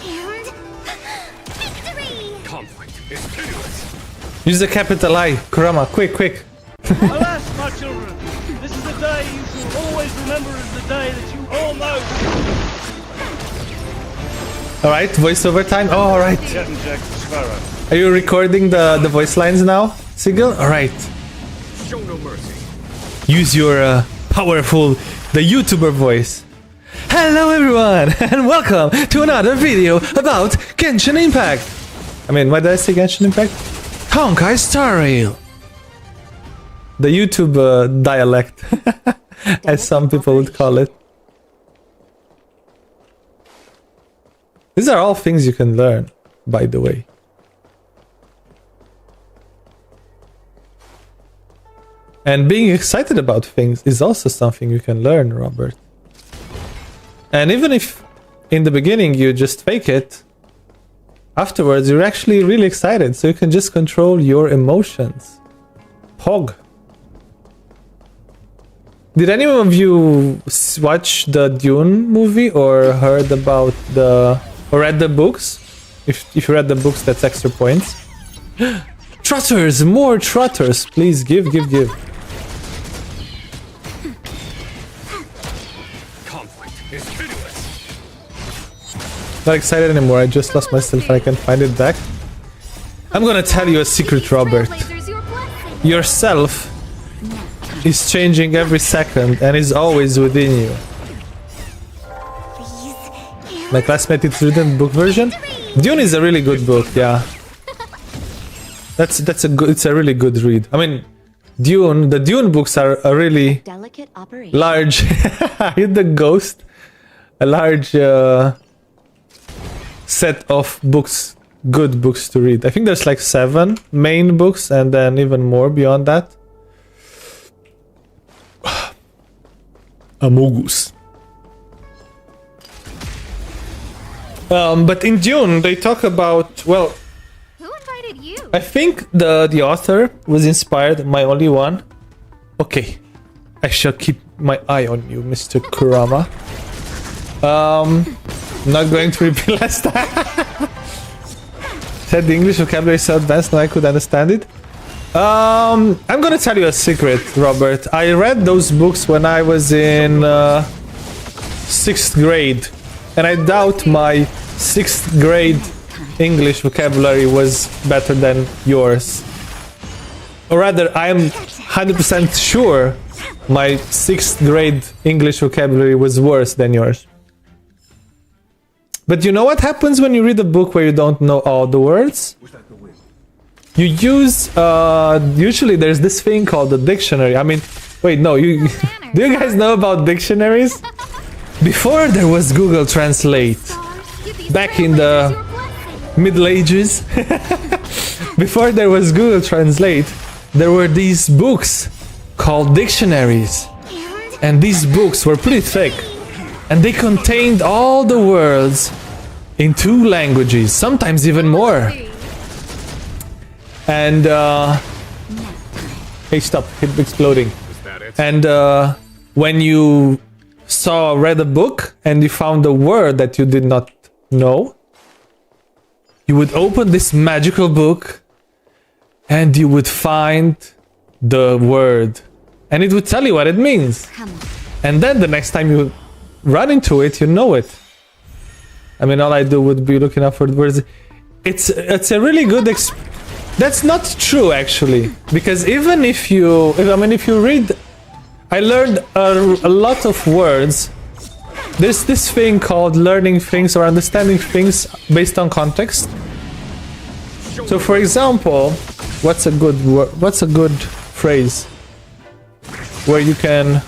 S4: victory!
S3: Conflict is pitiless.
S1: Use the capital I, Kurama. Quick, quick.
S8: Alas, my children, this is the day you shall always remember as the day that you all know.
S1: All right, voiceover time. Oh, all right.
S8: Captain Jack Sparrow.
S1: Are you recording the voice lines now, Sigil? All right.
S3: Show no mercy.
S1: Use your powerful, the YouTuber voice. Hello everyone, and welcome to another video about Genshin Impact. I mean, why did I say Genshin Impact? Honkai Star Rail. The YouTube dialect, as some people would call it. These are all things you can learn, by the way. And being excited about things is also something you can learn, Robert. And even if in the beginning you just fake it, afterwards you're actually really excited, so you can just control your emotions. Pog. Did anyone of you watch the Dune movie or heard about or read the books? If you read the books, that's extra points. Trotters! More trotters! Please give.
S3: Conflict is pitiless.
S1: Not excited anymore, I just lost myself and I can find it back. I'm gonna tell you a secret, Robert.
S2: Trailblazers, your blessing.
S1: Yourself is changing every second and is always within you.
S4: Freeze and
S1: My classmate is reading the book version. Dune is a really good book, yeah. It's a really good read. I mean, the Dune books are a really
S4: delicate operation.
S1: large hit the ghost, a large set of books, good books to read. I think there's like 7 main books and then even more beyond that. Amogus. But in Dune they talk about, well,
S2: Who invited you?
S1: I think the author was inspired, my only one. Okay, I shall keep my eye on you, Mr. Kurama. Not going to repeat last time. Said the English vocabulary so advanced, now I could understand it. I'm gonna tell you a secret, Robert. I read those books when I was in 6th grade, and I doubt my 6th grade English vocabulary was better than yours. Or rather, I am 100% sure my 6th grade English vocabulary was worse than yours. But you know what happens when you read a book where you don't know all the words? You use, usually there's this thing called a dictionary. I mean, wait, no, do you guys know about dictionaries? Before there was Google Translate, back in the Middle Ages, before there was Google Translate, there were these books called dictionaries. And these books were pretty thick. And they contained all the words in 2 languages, sometimes even more. And, hey, stop, hit exploding.
S3: Is that it?
S1: And when you read a book and you found a word that you did not know, you would open this magical book and you would find the word. And it would tell you what it means. And then the next time you run into it, you know it. I mean, all I do would be looking up for the words. It's a really good That's not true, actually, because even if you read, I learned a lot of words. There's this thing called learning things or understanding things based on context. So, for example, what's a good phrase where you can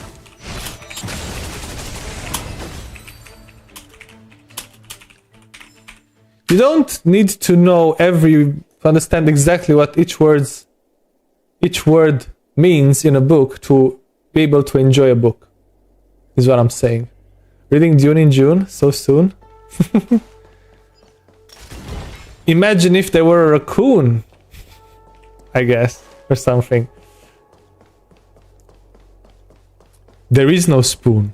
S1: You don't need to know to understand exactly what each word means in a book to be able to enjoy a book. Is what I'm saying. Reading Dune in June so soon. Imagine if there were a raccoon, I guess, or something. There is no spoon.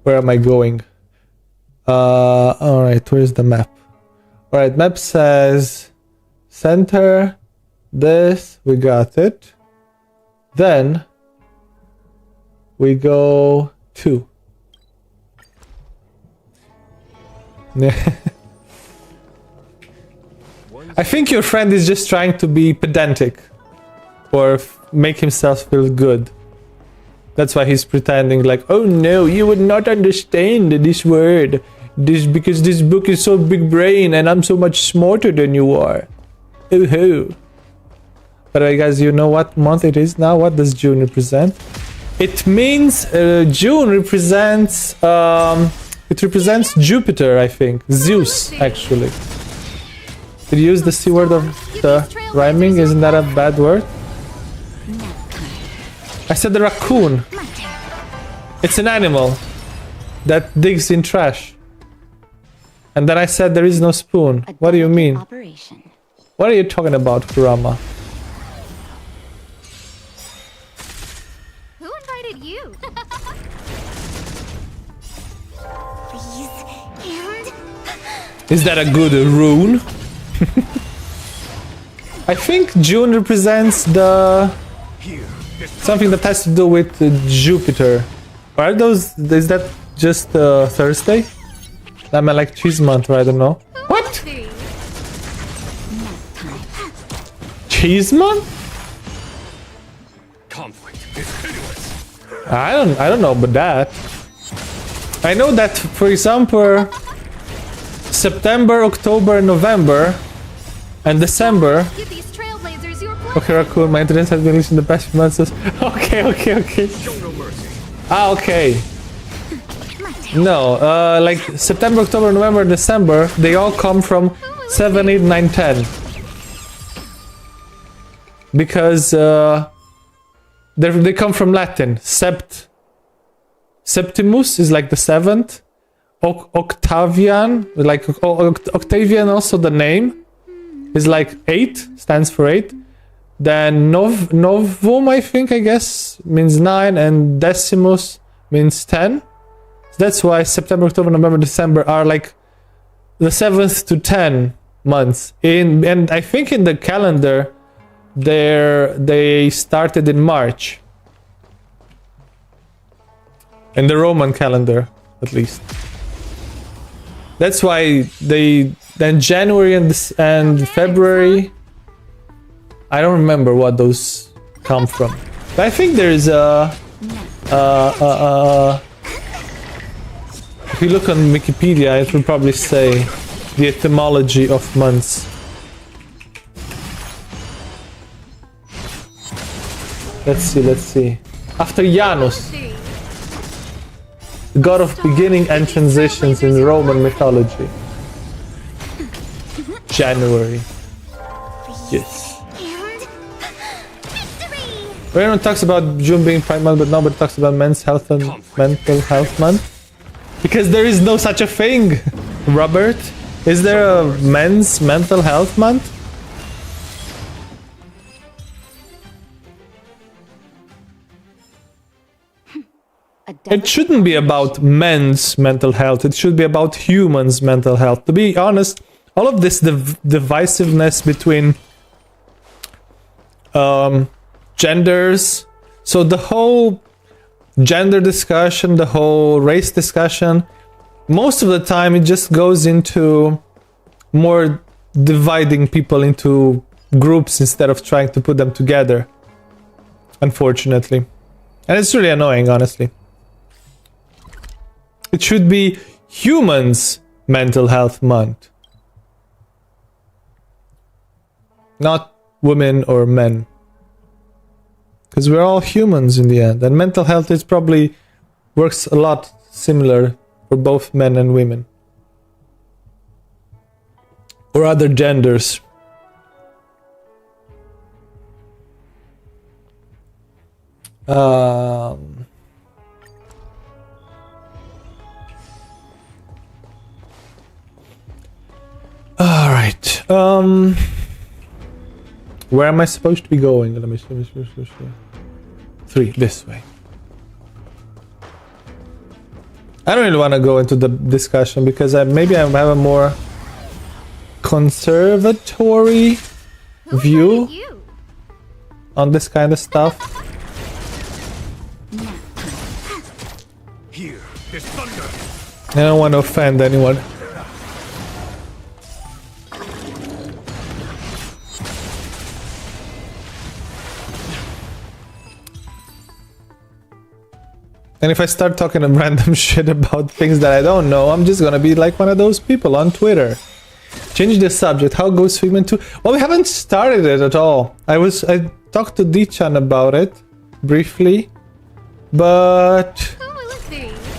S1: Where am I going? Alright, where's the map? Alright, map says center, this, we got it. Then we go 2. I think your friend is just trying to be pedantic or make himself feel good. That's why he's pretending like, oh no, you would not understand this word. Because this book is so big brain and I'm so much smarter than you are. Oh ho. But guys, you know what month it is now? What does June represent? It means June represents it represents Jupiter, I think. Zeus, actually. Did you use the C word of the rhyming? Isn't that a bad word? I said the raccoon. It's an animal that digs in trash. And then I said there is no spoon. What do you mean? What are you talking about, Kurama?
S2: Who invited you?
S1: Is that a good rune? I think June represents the something that has to do with Jupiter. Are those? Is that just Thursday? I mean, like cheese month, or I don't know. What? Cheese month?
S3: Conflict is pitiless.
S1: I don't know about that. I know that, for example, September, October, November, and December.
S2: Give these trailblazers your
S1: Okay, Raccoon, my internet has been glitched in the past few months. Okay.
S3: Show no mercy.
S1: Ah, okay. No, like September, October, November, December, they all come from 7, 8, 9, 10. Because they come from Latin. Septimus is like the 7th. Octavian, like Octavian, also the name is like 8, stands for 8. Then novum, I guess, means 9, and decimus means 10. That's why September, October, November, December are like the 7th to 10 months. And I think in the calendar, they started in March. In the Roman calendar, at least. That's why then January and February. I don't remember what those come from. But I think there is if you look on Wikipedia, it will probably say the etymology of months. Let's see. After Janus, the god of beginning and transitions in Roman mythology. January. Yes. Everyone talks about June being Pride Month, but nobody talks about men's health and mental health month. Because there is no such a thing, Robert. Is there a men's mental health month? It shouldn't be about men's mental health. It should be about humans' mental health. To be honest, all of this divisiveness between genders, so the whole gender discussion, the whole race discussion, most of the time it just goes into more dividing people into groups instead of trying to put them together, unfortunately. And it's really annoying, honestly. It should be humans' mental health month, not women or men. Because we're all humans in the end, and mental health is probably works a lot similar for both men and women. Or other genders. Alright. Where am I supposed to be going? Let me see. 3, this way. I don't really want to go into the discussion because maybe I have a more conservatory view on this kind of stuff.
S3: Here is thunder.
S1: I don't want to offend anyone. And if I start talking random shit about things that I don't know, I'm just gonna be like one of those people on Twitter. Change the subject. How goes Figment 2? Well, we haven't started it at all. I talked to D-chan about it briefly, but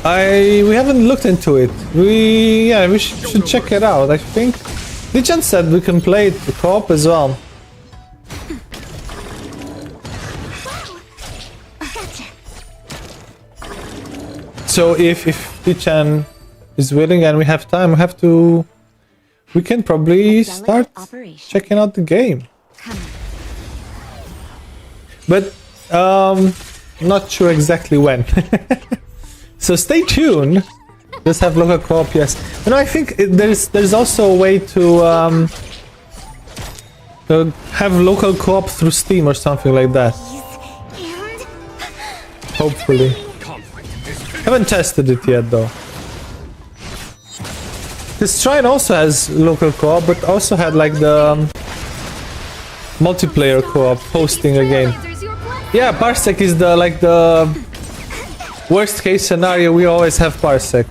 S1: we haven't looked into it. We should check it out. I think D-chan said we can play it co-op as well. So if D-chan is willing and we have time, we can probably start checking out the game. But not sure exactly when. So stay tuned. Just have local co-op, yes. You know, I think there's also a way to have local co-op through Steam or something like that. Hopefully. Haven't tested it yet though. This Shrine also has local co-op, but also had like the multiplayer co-op hosting a game. Yeah, Parsec is the worst case scenario. We always have Parsec.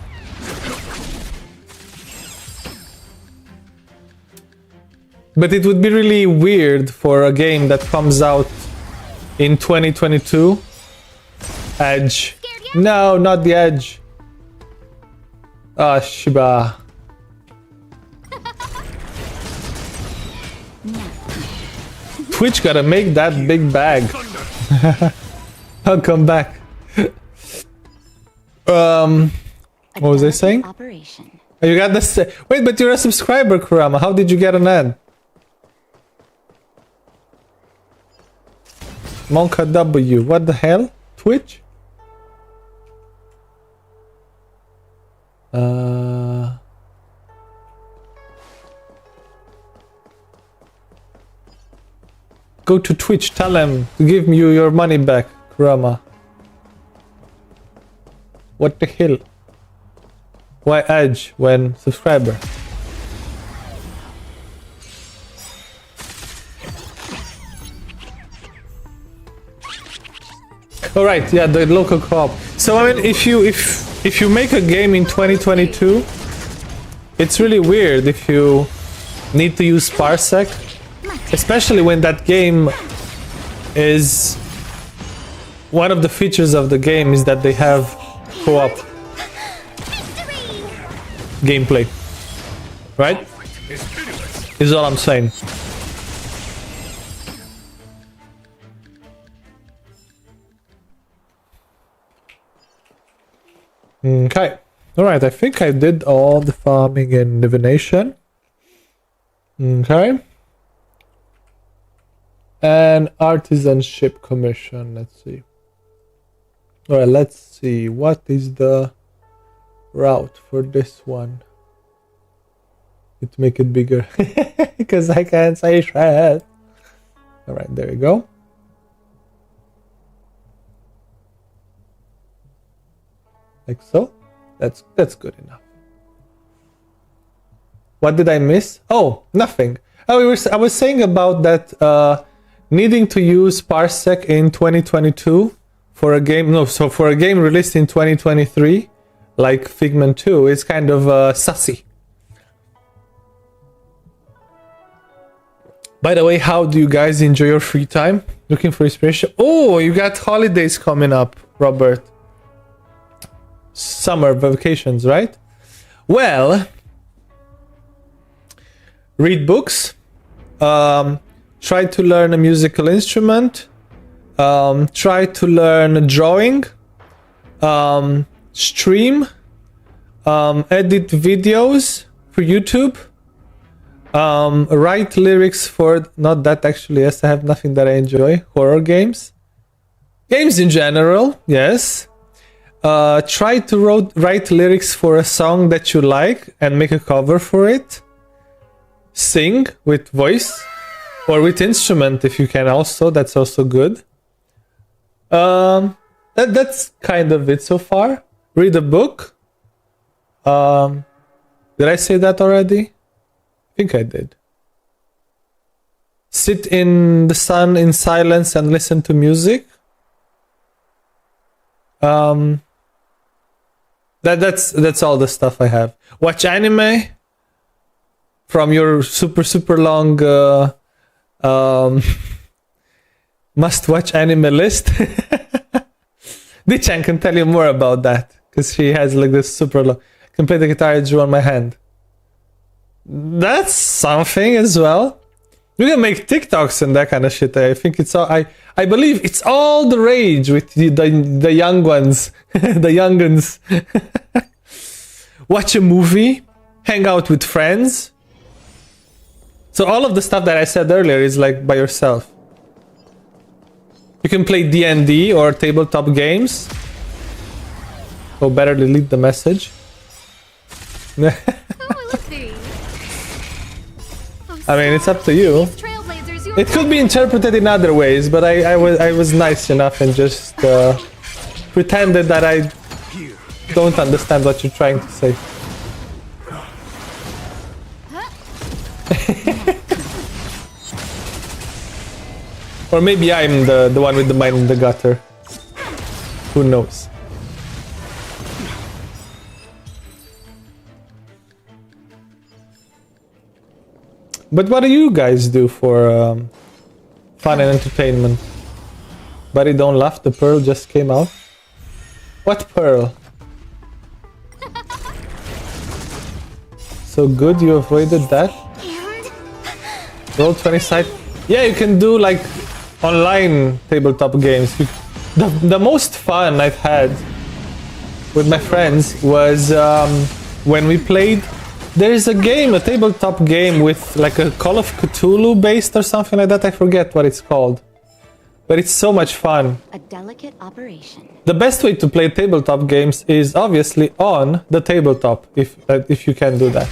S1: But it would be really weird for a game that comes out in 2022. Edge. No, not the Edge. Ah, Shiba. Twitch gotta make that big bag. I'll come back. What was I saying? Oh, you got this. Wait, but you're a subscriber, Kurama. How did you get an ad? Monka W. What the hell? Twitch? Go to Twitch, tell them to give you your money back, Kurama. What the hell? Why Edge when subscriber? Alright, yeah, the local co-op. So I mean, if you make a game in 2022, it's really weird if you need to use Parsec, especially when that game is one of the features of the game is that they have co-op gameplay, right? Is all I'm saying. Okay. Alright, I think I did all the farming and divination. Okay. And artisanship commission, let's see. Alright, let's see. What is the route for this one? Let's make it bigger. Because I can't say shit. Alright, there we go. Like so. That's good enough. What did I miss? Oh, nothing. Oh, I was saying about that needing to use Parsec in 2022 for a game. No, so for a game released in 2023, like Figment 2, is kind of sussy. By the way, how do you guys enjoy your free time? Looking for inspiration? Oh, you got holidays coming up, Robert. summer vacations, right? Well, read books, try to learn a musical instrument, try to learn drawing, stream, edit videos for YouTube, write lyrics for, not that actually, yes, I have nothing that I enjoy, horror games. Games in general, yes. Try to write lyrics for a song that you like and make a cover for it. Sing with voice or with instrument if you can also, that's also good. That's kind of it so far. Read a book. Did I say that already? I think I did. Sit in the sun in silence and listen to music. That's all the stuff I have. Watch anime from your super long must watch anime list. Dichan can tell you more about that because she has like this super long. Can play the guitar I drew on my hand. That's something as well. You can make TikToks and that kind of shit. I think it's all. I believe it's all the rage with the young ones, the younguns. Watch a movie, hang out with friends. So all of the stuff that I said earlier is like by yourself. You can play D&D or tabletop games. Oh, better delete the message.
S2: Oh, I love these.
S1: I mean, it's up to you.
S2: Trailblazers, your
S1: It could be interpreted in other ways, but I was nice enough and just pretended that I don't understand what you're trying to say. Or maybe I'm the one with the mind in the gutter. Who knows? But what do you guys do for fun and entertainment? Buddy, don't laugh, the pearl just came out. What pearl? So good you avoided that? Roll 20 side. Yeah, you can do like online tabletop games. The most fun I've had with my friends was when we played. There's a game, a tabletop game with like a Call of Cthulhu based or something like that. I forget what it's called. But it's so much fun.
S4: A delicate operation.
S1: The best way to play tabletop games is obviously on the tabletop, if you can do that.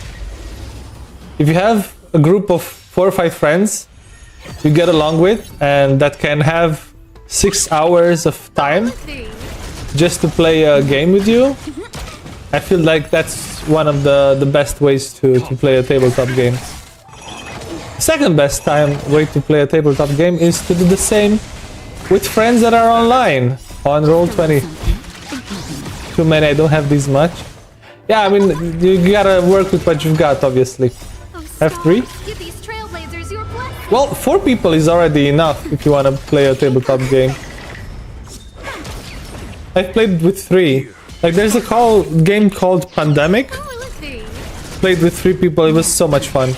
S1: If you have a group of 4 or 5 friends you get along with and that can have 6 hours of time just to play a game with you, I feel like that's one of the best ways to play a tabletop game. Second best way to play a tabletop game is to do the same with friends that are online on Roll20. Too many, I don't have this much. Yeah, I mean, you gotta work with what you've got, obviously. Have 3?
S2: Give these trailblazers your blessing.
S1: Well, 4 people is already enough if you wanna play a tabletop game. I've played with 3. Like, there's a game called Pandemic.
S2: Oh, I love these.
S1: Played with 3 people, it was so much fun.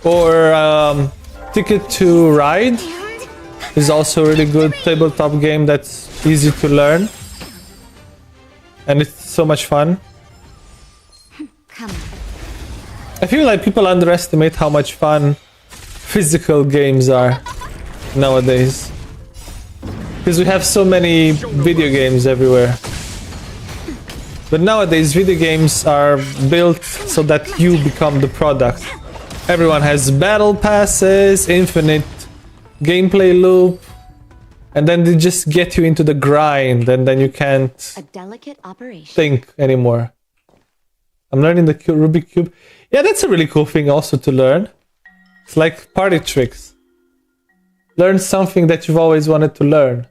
S1: Or Ticket to Ride is also a really good tabletop game that's easy to learn. And it's so much fun.
S4: Come.
S1: I feel like people underestimate how much fun physical games are nowadays. Because we have so many video games everywhere. But nowadays video games are built so that you become the product. Everyone has battle passes, infinite gameplay loop, and then they just get you into the grind and then you can't
S4: A delicate operation.
S1: think anymore. I'm learning the Rubik Cube. Yeah, that's a really cool thing also to learn. It's like party tricks. Learn something that you've always wanted to learn.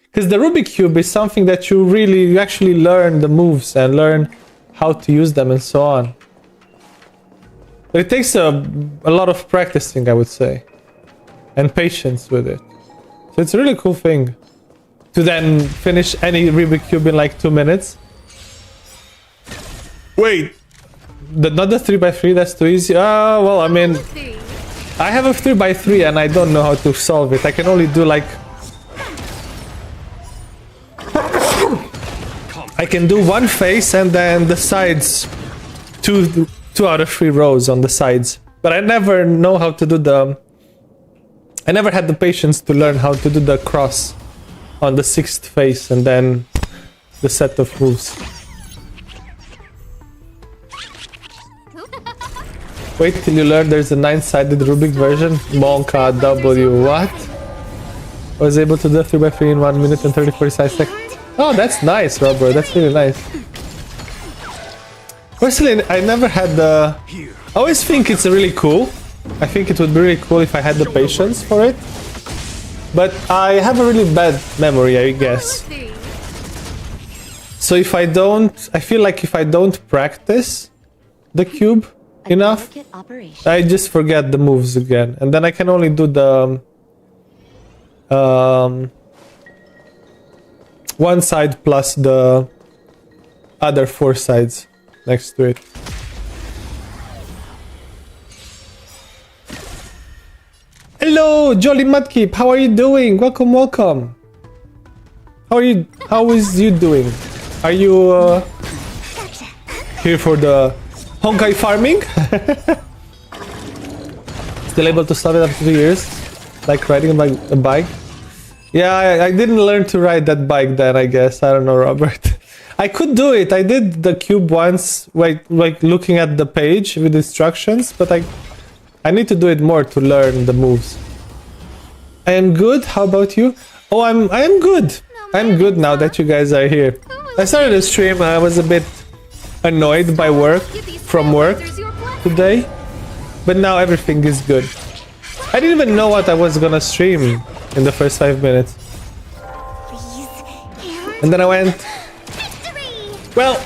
S1: Because the Rubik Cube is something that you actually learn the moves and learn how to use them and so on. But it takes a lot of practicing, I would say. And patience with it. So it's a really cool thing. to then finish any Rubik Cube in like 2 minutes. Wait, not the 3x3, that's too easy. Well, I mean, I have a 3x3 and I don't know how to solve it. I can only do like... I can do one face and then the sides, two out of 3 rows on the sides. But I never know how to do the... I never had the patience to learn how to do the cross on the 6th face and then the set of moves. Wait till you learn there's a 9-sided Rubik version. Monka W, what? I was able to do 3x3 in 1 minute and 45 seconds. Oh, that's nice, Robert. That's really nice. Personally, I never had the... I always think it's really cool. I think it would be really cool if I had the patience for it. But I have a really bad memory, I guess. So if I don't... I feel like if I don't practice the cube enough, I just forget the moves again. And then I can only do the... one side plus the other 4 sides next to it. Hello, Jolly Mudkeep. How are you doing? Welcome, welcome. How are you? How is you doing? Are you here for the Honkai farming? Still able to stop it after 2 years, like riding a bike. Yeah, I didn't learn to ride that bike then, I guess. I don't know, Robert. I could do it. I did the cube once, like looking at the page with instructions, but I need to do it more to learn the moves. I am good. How about you? Oh, I am good. I'm good now that you guys are here. I started a stream. I was a bit annoyed by work today, but now everything is good. I didn't even know what I was gonna stream in the first 5 minutes. And then I went, well,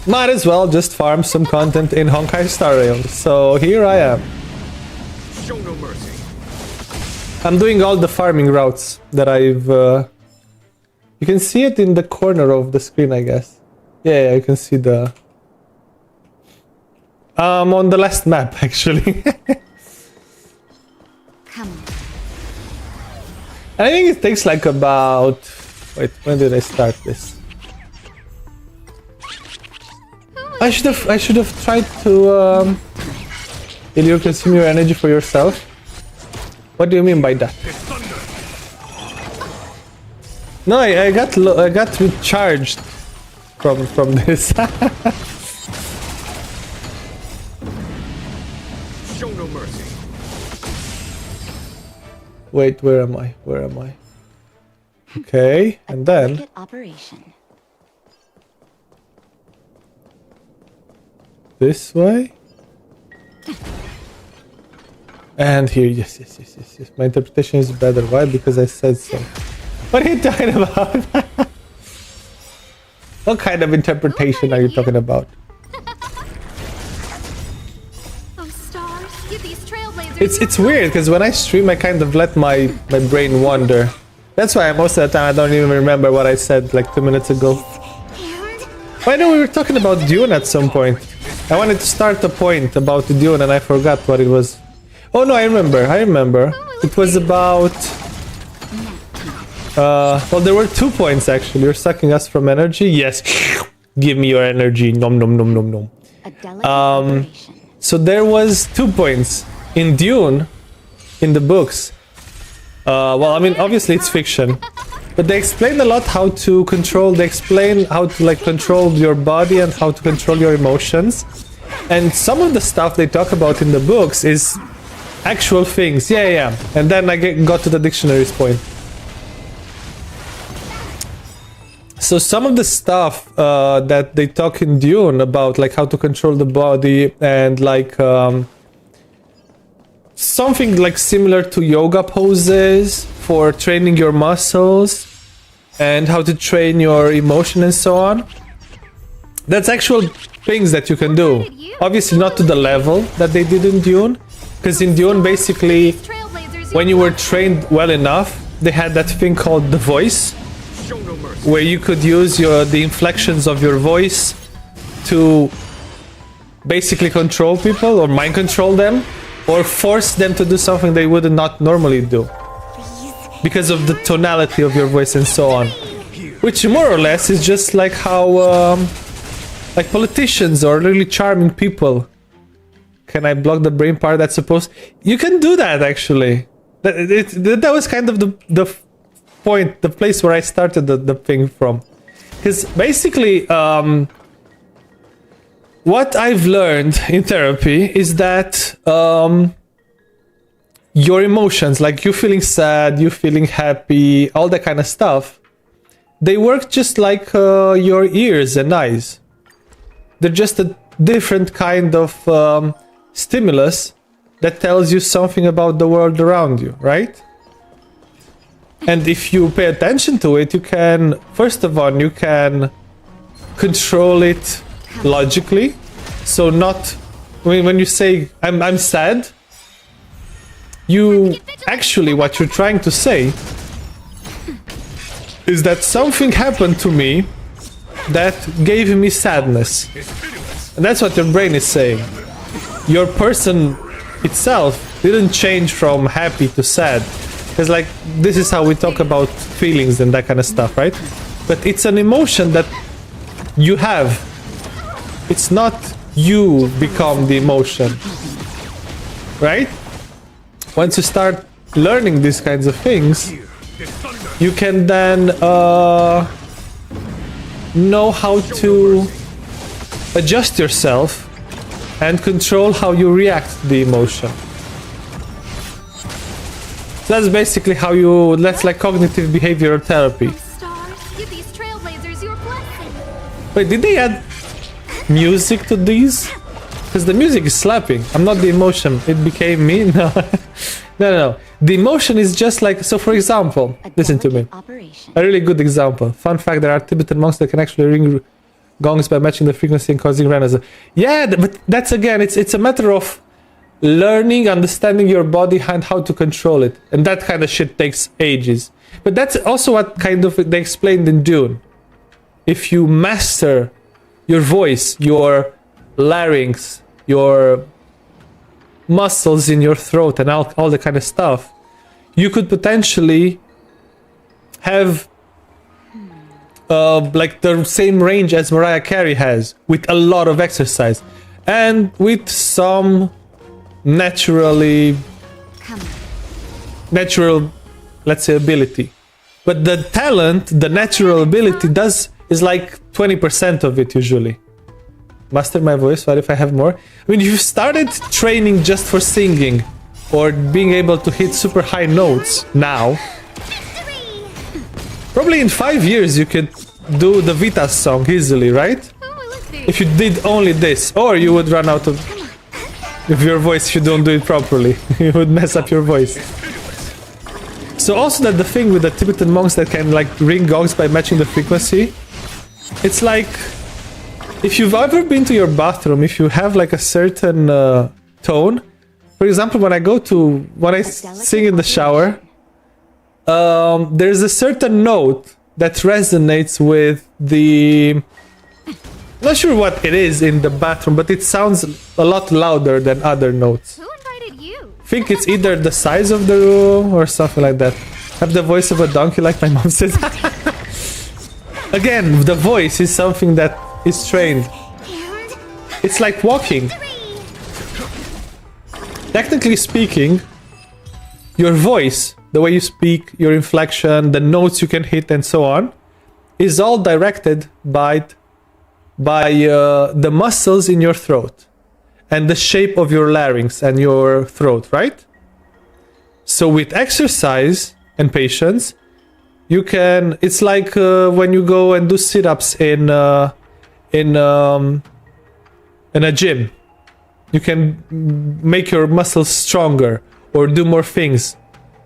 S1: might as well just farm some content in Honkai Star Rail. So here I am.
S3: Show no mercy.
S1: I'm doing all the farming routes that I've... You can see it in the corner of the screen, I guess. Yeah, you can see the... on the last map, actually.
S4: Come on.
S1: I think it takes like about... Wait, when did I start this? I should have tried to... You consume your energy for yourself? What do you mean by that? No, I got recharged from this.
S3: Show no mercy.
S1: Wait, where am I? Where am I? Okay, and then
S4: Operation.
S1: this way. And here, yes. My interpretation is better. Why? Because I said so. What are you talking about? What kind of interpretation are you talking about? It's weird because when I stream, I kind of let my brain wander. That's why most of the time I don't even remember what I said like 2 minutes ago. I know we were talking about Dune at some point. I wanted to start a point about Dune and I forgot what it was. Oh no, I remember. It was about... well, there were 2 points actually. You're sucking us from energy? Yes. Give me your energy. Nom nom nom nom nom. So there was 2 points in Dune, in the books. Well, I mean, obviously it's fiction. But they explain a lot how to control... They explain how to like control your body and how to control your emotions. And some of the stuff they talk about in the books is... actual things, yeah. And then I got to the dictionary's point. So some of the stuff that they talk in Dune about, like how to control the body and like something like similar to yoga poses for training your muscles and how to train your emotion and so on. That's actual things that you can do. Obviously not to the level that they did in Dune. Because in Dune, basically, when you were trained well enough, they had that thing called the voice.
S3: Show no mercy.
S1: where you could use the inflections of your voice to basically control people or mind control them or force them to do something they would not normally do because of the tonality of your voice and so on, which more or less is just like how like politicians or really charming people. Can I block the brain part that's supposed? You can do that actually. That was kind of the point, the place where I started the thing from. Because basically, what I've learned in therapy is that your emotions, like you feeling sad, you feeling happy, all that kind of stuff, they work just like your ears and eyes. They're just a different kind of stimulus that tells you something about the world around you, right? And if you pay attention to it, you can, first of all, you can control it logically. So not, when you say, I'm sad, you actually, what you're trying to say is that something happened to me that gave me sadness. And that's what your brain is saying. Your person itself didn't change from happy to sad. Because like, this is how we talk about feelings and that kind of stuff, right? But it's an emotion that you have. It's not you become the emotion, right? Once you start learning these kinds of things, you can then know how to adjust yourself and control how you react to the emotion. So that's basically how you, that's like cognitive behavioral therapy.
S2: Stars, give these trailblazers your blessing.
S1: Wait, did they add music to these? Because the music is slapping. I'm not the emotion. It became me? No. No. The emotion is just like, so for example, listen to me.
S4: Operation.
S1: A really good example. Fun fact, there are Tibetan monks that can actually ring gongs by matching the frequency and causing runners. Yeah, but that's again, it's a matter of learning, understanding your body and how to control it. And that kind of shit takes ages. But that's also what kind of they explained in Dune. If you master your voice, your larynx, your muscles in your throat and all the kind of stuff, you could potentially have like the same range as Mariah Carey has with a lot of exercise and with some natural, let's say, ability. But the talent, the natural ability is like 20% of it usually. Master my voice, what if I have more? I mean, if you started training just for singing or being able to hit super high notes now, probably in 5 years you could do the Vita song easily, right? If you did only this, or you would run out of your voice if you don't do it properly. You would mess up your voice. So also that the thing with the Tibetan monks that can like ring gongs by matching the frequency, it's like, if you've ever been to your bathroom, if you have like a certain tone, for example, when I sing in the shower, there's a certain note that resonates with the, not sure what it is in the bathroom, but it sounds a lot louder than other notes.
S2: Who invited you?
S1: I think it's either the size of the room or something like that. Have the voice of a donkey like my mom says. Again, the voice is something that is trained. It's like walking. Technically speaking, your voice, the way you speak, your inflection, the notes you can hit and so on, is all directed by the muscles in your throat and the shape of your larynx and your throat, right? So with exercise and patience, you can, it's like when you go and do sit-ups in a gym. You can make your muscles stronger or do more things.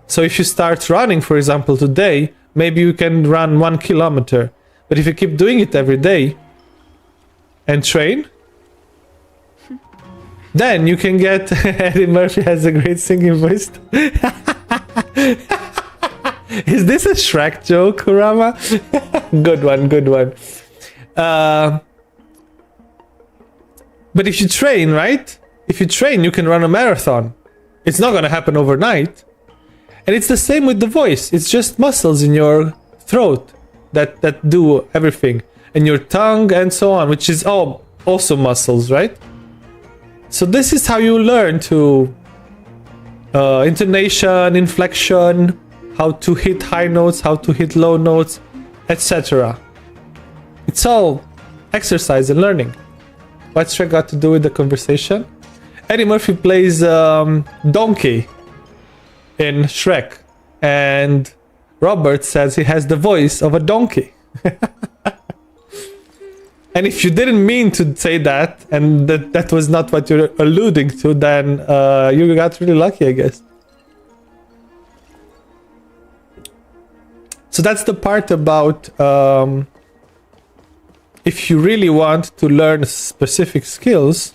S1: So if you start running, for example, today, maybe you can run 1 kilometer. But if you keep doing it every day and train, then you can get... Eddie Murphy has a great singing voice. Is this a Shrek joke, Kurama? Good one, good one. But if you train, right? If you train, you can run a marathon. It's not gonna happen overnight. And it's the same with the voice. It's just muscles in your throat that do everything. And your tongue and so on, which is all also muscles, right? So this is how you learn to intonation, inflection, how to hit high notes, how to hit low notes, etc. It's all exercise and learning. What's Shrek got to do with the conversation? Eddie Murphy plays Donkey in Shrek, and Robert says he has the voice of a donkey. And if you didn't mean to say that, and that was not what you're alluding to, then you got really lucky, I guess. So that's the part about if you really want to learn specific skills,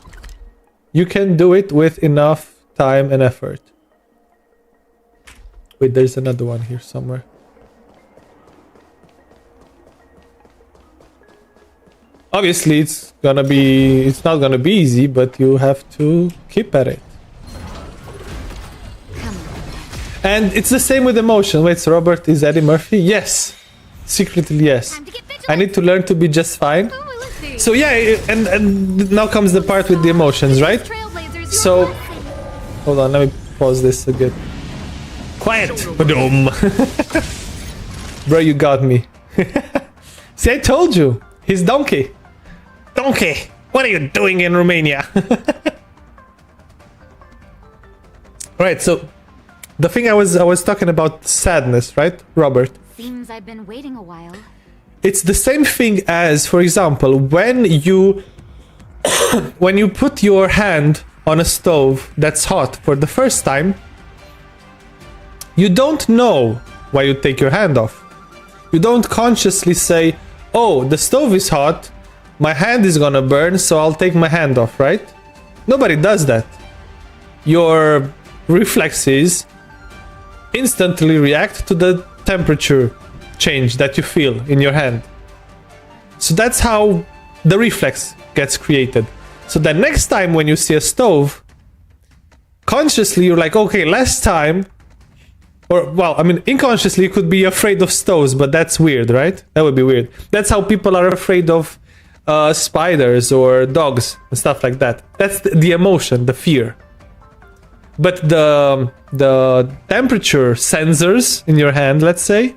S1: you can do it with enough time and effort. Wait, there's another one here somewhere. Obviously, it's not gonna be easy, but you have to keep at it. And it's the same with emotion. Wait, so Robert is Eddie Murphy? Yes. Secretly, yes. I need to learn to be just fine. So yeah, and now comes the part with the emotions, right? So, hold on, let me pause this again. Quiet! Ba-dum. Bro, you got me. See, I told you. He's donkey. Donkey! What are you doing in Romania? Right, so the thing I was talking about, sadness, right, Robert?
S4: Seems I've been waiting a while.
S1: It's the same thing as, for example, when you put your hand on a stove that's hot for the first time, you don't know why you take your hand off. You don't consciously say, oh, the stove is hot, my hand is gonna burn, so I'll take my hand off, right? Nobody does that. Your reflexes instantly react to the temperature change that you feel in your hand. So that's how the reflex gets created. So the next time when you see a stove, consciously you're like, okay, last time, or well, I mean, unconsciously you could be afraid of stoves, but that's weird, right? That would be weird. That's how people are afraid of spiders or dogs and stuff like that. That's the emotion, the fear. But the temperature sensors in your hand, let's say,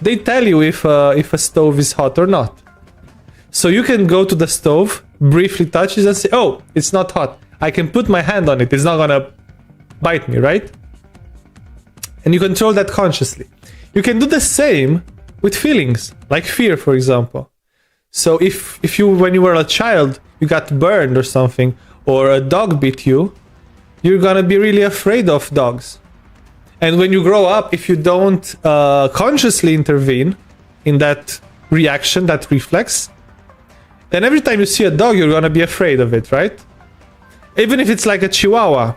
S1: they tell you if a stove is hot or not. So you can go to the stove, briefly touch it and say, oh, it's not hot. I can put my hand on it. It's not gonna bite me, right? And you control that consciously. You can do the same with feelings, like fear, for example. So if you, when you were a child, you got burned or something, or a dog bit you, you're gonna be really afraid of dogs. And when you grow up, if you don't consciously intervene in that reaction, that reflex, then every time you see a dog, you're gonna be afraid of it, right? Even if it's like a chihuahua.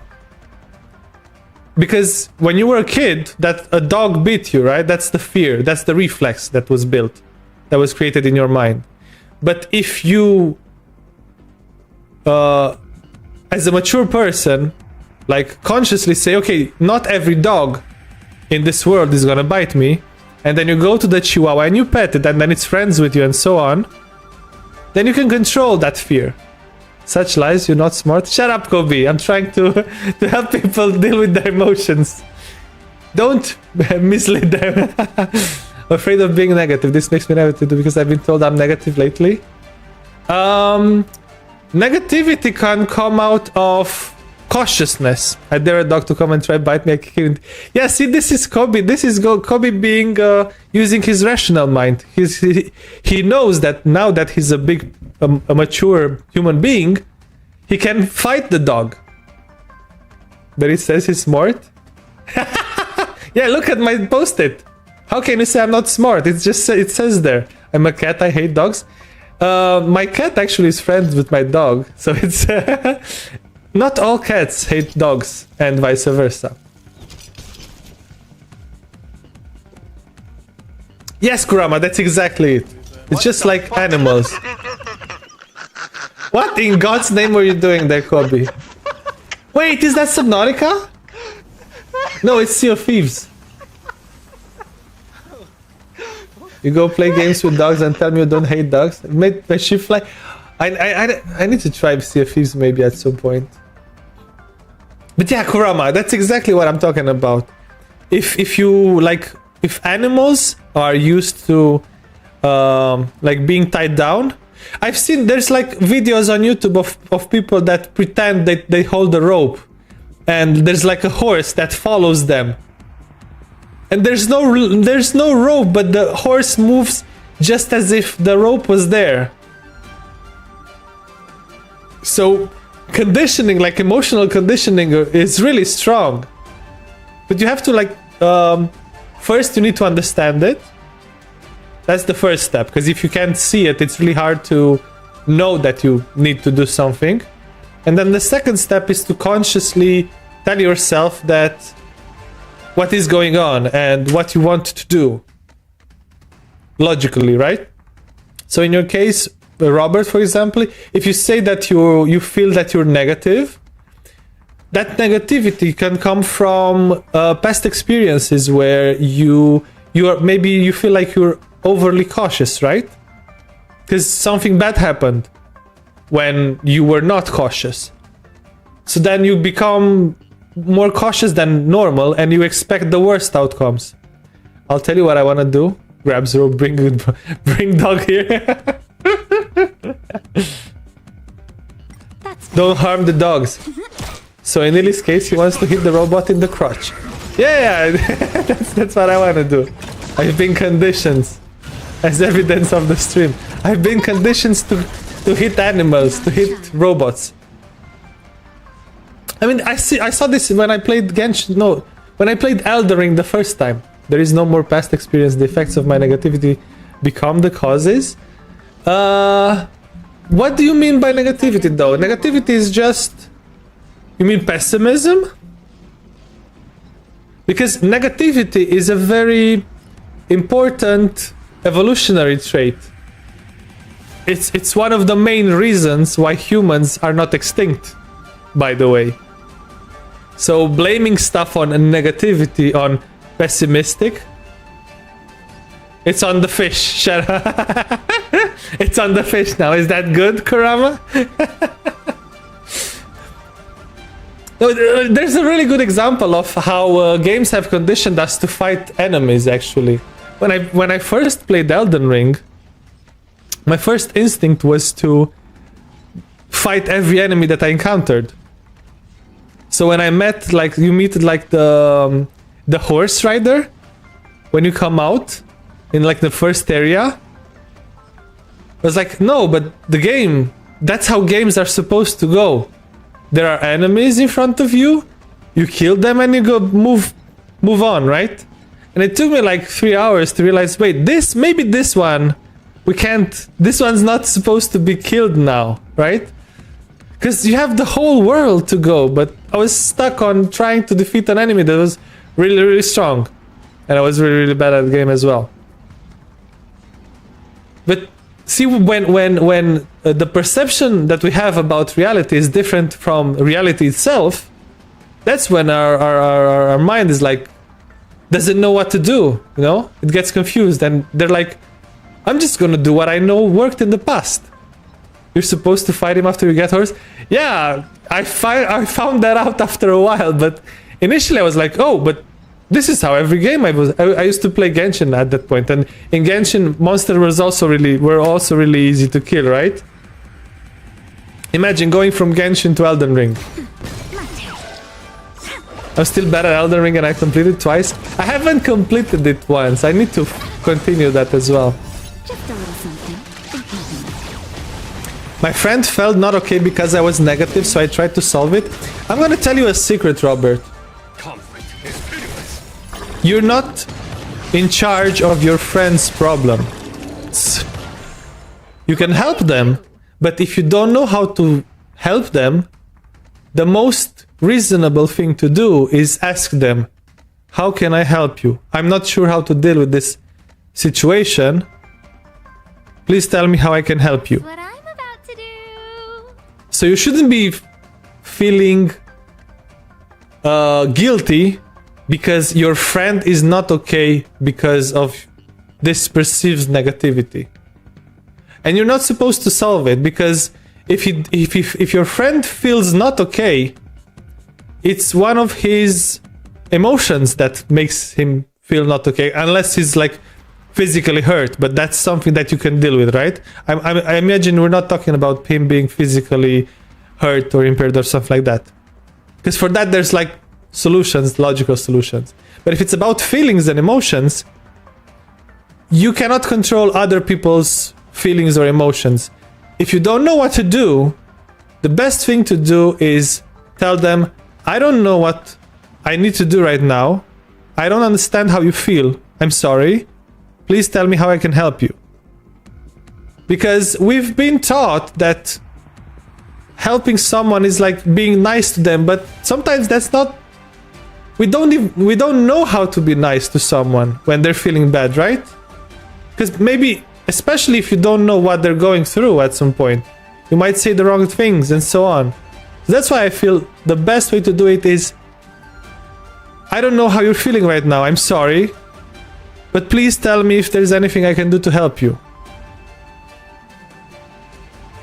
S1: Because when you were a kid, that a dog bit you, right? That's the fear, that's the reflex that was built, that was created in your mind. But if you, as a mature person, like consciously say, okay, not every dog in this world is gonna bite me, and then you go to the chihuahua and you pet it, and then it's friends with you and so on, then you can control that fear. Such lies, you're not smart. Shut up, Kobe. I'm trying to help people deal with their emotions. Don't mislead them. Afraid of being negative. This makes me negative because I've been told I'm negative lately. Negativity can come out of cautiousness. I dare a dog to come and try bite me. I can't. Yeah, see, this is Kobe. This is Kobe being using his rational mind. He knows that now that he's a mature human being, he can fight the dog. But he says he's smart. Yeah, look at my post-it. How can you say I'm not smart? It's just, it says there. I'm a cat. I hate dogs. My cat actually is friends with my dog, so it's not all cats hate dogs and vice versa. Yes, Kurama, that's exactly it. It's just like animals. What in God's name were you doing there, Kobe? Wait, is that Subnautica? No, it's Sea of Thieves. You go play games with dogs and tell me you don't hate dogs. Made my ship fly. I need to try Sea of Thieves maybe at some point. But yeah, Kurama, that's exactly what I'm talking about. If you like, if animals are used to like being tied down, I've seen there's like videos on YouTube of people that pretend that they hold a rope, and there's like a horse that follows them. And there's no rope, but the horse moves just as if the rope was there. So conditioning, like emotional conditioning, is really strong. But you have to like first you need to understand it. That's the first step, because if you can't see it, it's really hard to know that you need to do something. And then the second step is to consciously tell yourself that what is going on and what you want to do. Logically, right? So in your case, Robert, for example, if you say that you feel that you're negative, that negativity can come from past experiences where you feel like you're overly cautious, right? Because something bad happened when you were not cautious. So then you become more cautious than normal and you expect the worst outcomes. I'll tell you what I want to do. Grab Zero, bring dog here. Don't harm the dogs. So in Lily's case, he wants to hit the robot in the crotch. Yeah, that's what I want to do. I've been conditioned, as evidence of the stream. I've been conditioned to hit animals, to hit robots. I mean, I saw this when I played Genshin. No, when I played Elden Ring the first time. There is no more past experience. The effects of my negativity become the causes. What do you mean by negativity, though? Negativity is just... You mean pessimism? Because negativity is a very important evolutionary trait. It's one of the main reasons why humans are not extinct, by the way. So blaming stuff on negativity, on pessimistic, it's on the fish. Shut up. It's on the fish now. Is that good, Kurama? There's a really good example of how games have conditioned us to fight enemies, actually. When I first played Elden Ring, my first instinct was to fight every enemy that I encountered. So when I met, like, you meet, like, the horse rider, when you come out in, like, the first area, I was like, no, but the game, that's how games are supposed to go. There are enemies in front of you, you kill them and you go move on, right? And it took me like 3 hours to realize, wait, maybe this one, this one's not supposed to be killed now, right? Because you have the whole world to go, but I was stuck on trying to defeat an enemy that was really, really strong. And I was really, really bad at the game as well. But see, when the perception that we have about reality is different from reality itself, that's when our mind is like, doesn't know what to do, you know? It gets confused and they're like, I'm just gonna do what I know worked in the past. You're supposed to fight him after you get horse? Yeah, I found that out after a while, but initially I was like, oh, but this is how every game I used to play Genshin at that point, and in Genshin, monsters were also really easy to kill, right? Imagine going from Genshin to Elden Ring. I'm still bad at Elden Ring and I completed twice. I haven't completed it once. I need to continue that as well.
S4: Just a little something.
S1: My friend felt not okay because I was negative, so I tried to solve it. I'm gonna tell you a secret, Robert. You're not in charge of your friend's problem. You can help them, but if you don't know how to help them, the most reasonable thing to do is ask them, how can I help you? I'm not sure how to deal with this situation, please tell me how I can help you.
S2: What I'm about to do.
S1: So you shouldn't be feeling guilty because your friend is not okay because of this perceived negativity. And you're not supposed to solve it, because if your friend feels not okay, it's one of his emotions that makes him feel not okay, unless he's like physically hurt, but that's something that you can deal with, right? I imagine we're not talking about him being physically hurt or impaired or something like that, because for that there's like solutions, logical solutions. But if it's about feelings and emotions, you cannot control other people's feelings or emotions. If you don't know what to do, the best thing to do is tell them, I don't know what I need to do right now. I don't understand how you feel. I'm sorry. Please tell me how I can help you. Because we've been taught that helping someone is like being nice to them, but sometimes that's not. We don't know how to be nice to someone when they're feeling bad, right? Because maybe, especially if you don't know what they're going through at some point, you might say the wrong things and so on. So that's why I feel the best way to do it is, I don't know how you're feeling right now. I'm sorry, but please tell me if there's anything I can do to help you.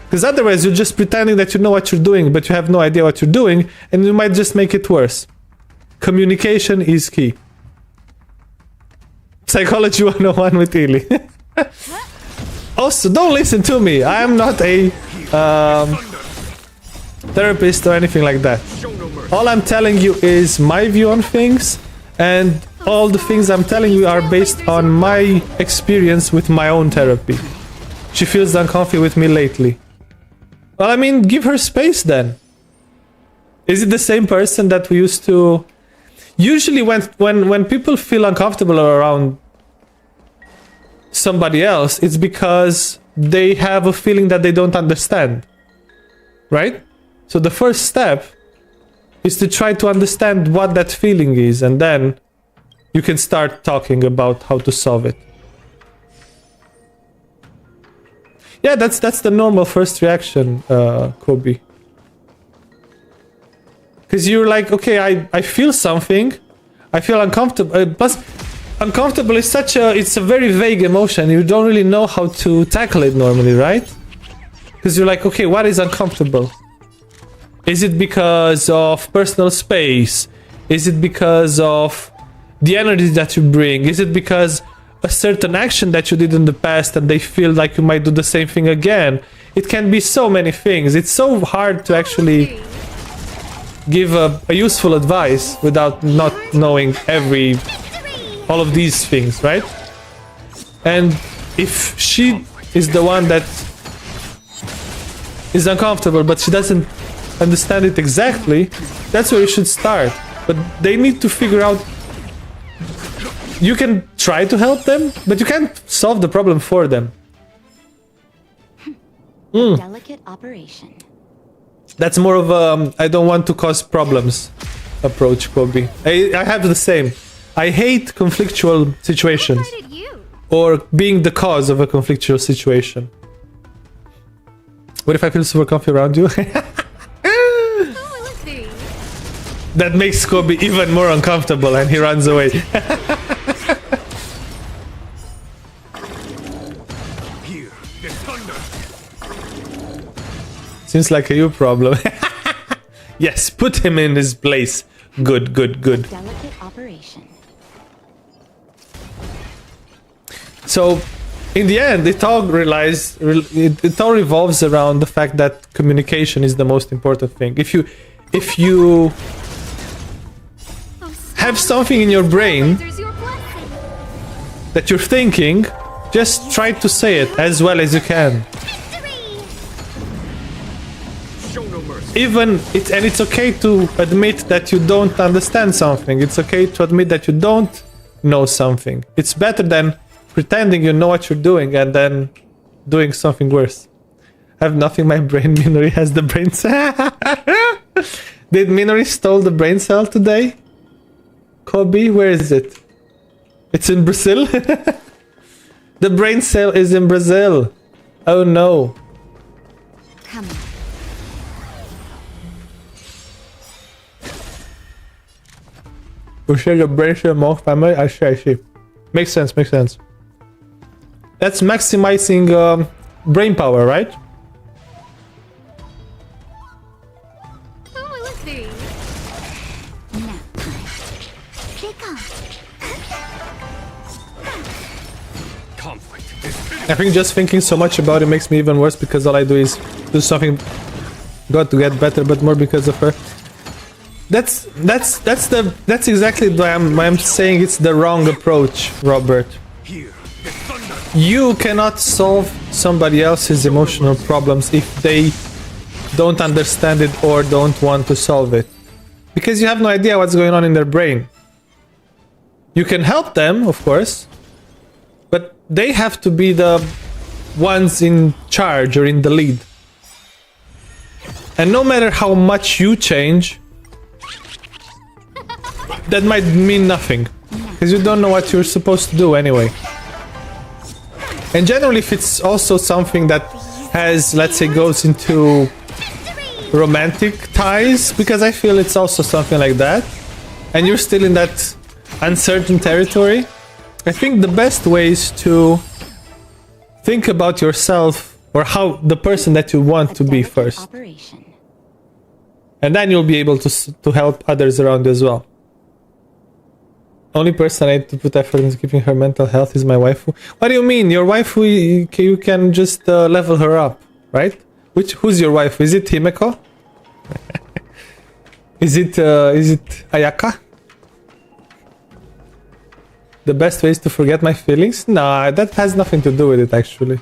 S1: Because otherwise you're just pretending that you know what you're doing, but you have no idea what you're doing, and you might just make it worse. Communication is key. Psychology 101 with Ely. Also, don't listen to me. I am not a therapist or anything like that. All I'm telling you is my view on things, and all the things I'm telling you are based on my experience with my own therapy. She feels uncomfy with me lately. Well, I mean, give her space then. Is it the same person that we used to... Usually when people feel uncomfortable around somebody else, it's because they have a feeling that they don't understand. Right? So the first step is to try to understand what that feeling is, and then you can start talking about how to solve it. Yeah, that's the normal first reaction, Kobe. Because you're like, okay, I feel something, I feel uncomfortable. Plus, uncomfortable is it's a very vague emotion. You don't really know how to tackle it normally, right? Because you're like, okay, what is uncomfortable? Is it because of personal space? Is it because of the energy that you bring? Is it because a certain action that you did in the past and they feel like you might do the same thing again? It can be so many things. It's so hard to actually give a useful advice without not knowing all of these things, right? And if she is the one that is uncomfortable but she doesn't understand it exactly, that's where you should start. But they need to figure out. You can try to help them, but you can't solve the problem for them.
S4: Delicate operation.
S1: That's more of a I don't want to cause problems approach, Kobe. I have the same. I hate conflictual situations
S2: Who invited you?
S1: or being the cause of a conflictual situation. What if I feel super comfy around you?
S2: Oh, let's see.
S1: That makes Kobe even more uncomfortable and he runs away.
S3: Here, the thunder.
S1: Seems like a you problem. Yes, put him in his place. Good, good, good.
S4: Delicate operation.
S1: So, in the end, it all revolves around the fact that communication is the most important thing. If you have something in your brain
S2: There's your blessing.
S1: that you're thinking, just try to say it as well as you can.
S3: Show no mercy.
S1: It's okay to admit that you don't understand something. It's okay to admit that you don't know something. It's better than pretending you know what you're doing and then doing something worse. I have nothing. My brain. Minori has the brain cell. Did Minori stole the brain cell today? Kobe, where is it? It's in Brazil. The brain cell is in Brazil. Oh no.
S4: Come on.
S1: We share the brain cell among family. I see. Makes sense, makes sense. That's maximizing brain power, right?
S2: Who will it be?
S4: Nap time. Kick off.
S3: Conflict is
S1: I think just thinking so much about it makes me even worse because all I do is do something got to get better, but more because of her. That's exactly why I'm saying it's the wrong approach, Robert.
S3: here. The thunder.
S1: You cannot solve somebody else's emotional problems if they don't understand it or don't want to solve it. Because you have no idea what's going on in their brain. You can help them, of course, but they have to be the ones in charge or in the lead. And no matter how much you change, that might mean nothing. Because you don't know what you're supposed to do anyway. And generally if it's also something that has, let's say, goes into romantic ties, because I feel it's also something like that, and you're still in that uncertain territory, I think the best way is to think about yourself or how the person that you want to be
S4: Delicate
S1: first.
S4: Operation.
S1: And then you'll be able to help others around you as well. Only person I need to put effort into keeping her mental health is my waifu. What do you mean? Your waifu, you can just level her up, right? Who's your waifu? Is it Himeko? Is it Ayaka? The best way is to forget my feelings? Nah, that has nothing to do with it actually.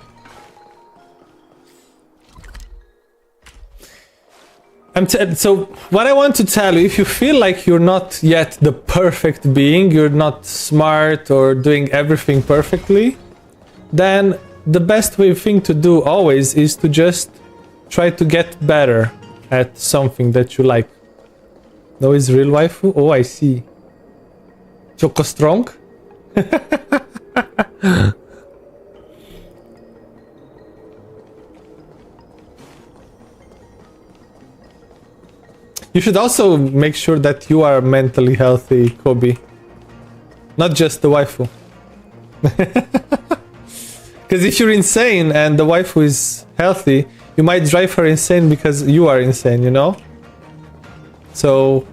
S1: So what I want to tell you, if you feel like you're not yet the perfect being, you're not smart or doing everything perfectly, then the best thing to do always is to just try to get better at something that you like. No, is real waifu? Oh, I see. Choco strong? You should also make sure that you are mentally healthy, Kobe. Not just the waifu. Because if you're insane and the waifu is healthy, you might drive her insane because you are insane, you know? So,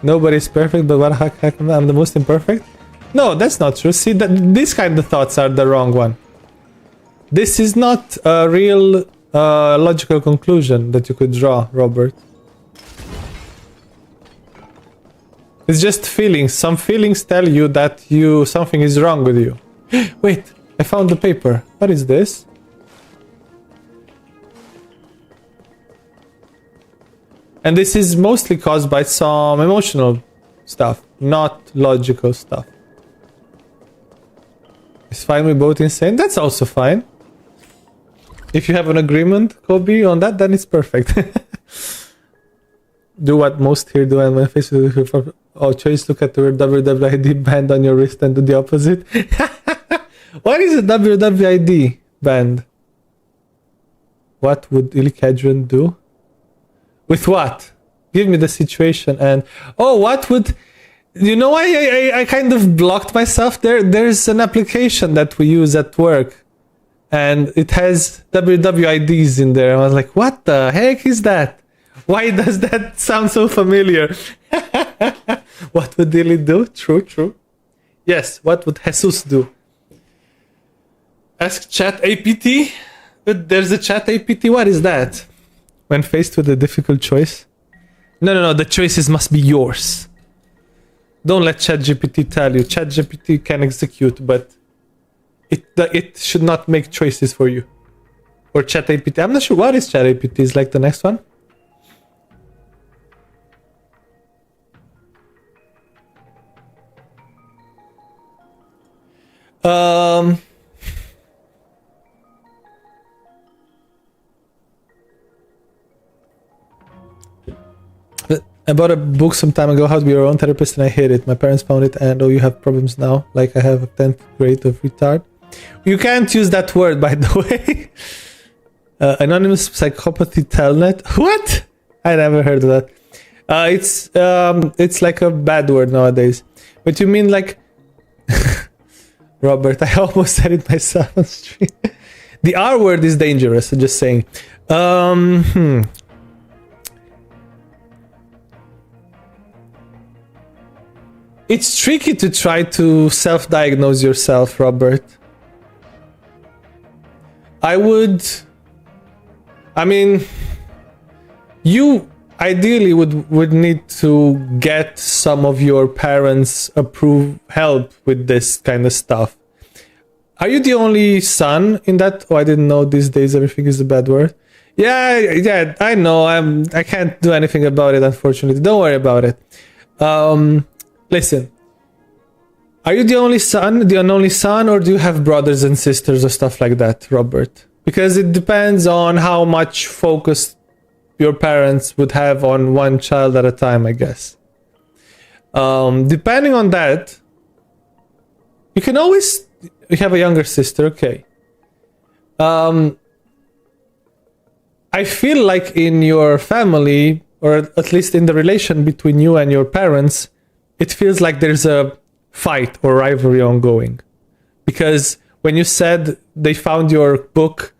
S1: nobody's perfect, but what the heck, I'm the most imperfect? No, that's not true. See, these kind of thoughts are the wrong one. This is not a real logical conclusion that you could draw, Robert. It's just feelings. Some feelings tell you that something is wrong with you. Wait, I found the paper. What is this? And this is mostly caused by some emotional stuff, not logical stuff. It's fine with both insane. That's also fine. If you have an agreement, Kobe, on that, then it's perfect. Do what most here do, and when faced with choice, look at the WWID band on your wrist and do the opposite. What is a WWID band? What would Illichadrian do? With what? Give me the situation and... Oh, what would... You know, I kind of blocked myself there. There's an application that we use at work. And it has WWIDs in there. I was like, what the heck is that? Why does that sound so familiar? What would Dilly do? True, true. Yes, what would Jesus do? Ask chat APT? But there's a chat APT? What is that? When faced with a difficult choice? No, the choices must be yours. Don't let ChatGPT tell you. ChatGPT can execute, but it should not make choices for you. Or ChatAPT. I'm not sure what is ChatAPT. Is like the next one. I bought a book some time ago, How to Be Your Own Therapist, and I hate it. My parents found it, and oh, you have problems now. Like I have a 10th grade of retard. You can't use that word, by the way. Anonymous psychopathy telnet. What? I never heard of that. It's like a bad word nowadays. But you mean like... Robert, I almost said it myself on stream. The R word is dangerous, I'm just saying. It's tricky to try to self-diagnose yourself, Robert. You ideally would need to get some of your parents' help with this kind of stuff. Are you the only son in that? Oh, I didn't know these days everything is a bad word. Yeah, I know. I can't do anything about it, unfortunately. Don't worry about it. Listen. Are you the only son, or do you have brothers and sisters or stuff like that, Robert? Because it depends on how much focus your parents would have on one child at a time, I guess. Depending on that, you can always... You have a younger sister, okay. I feel like in your family, or at least in the relation between you and your parents, it feels like there's a fight or rivalry ongoing. Because when you said they found your book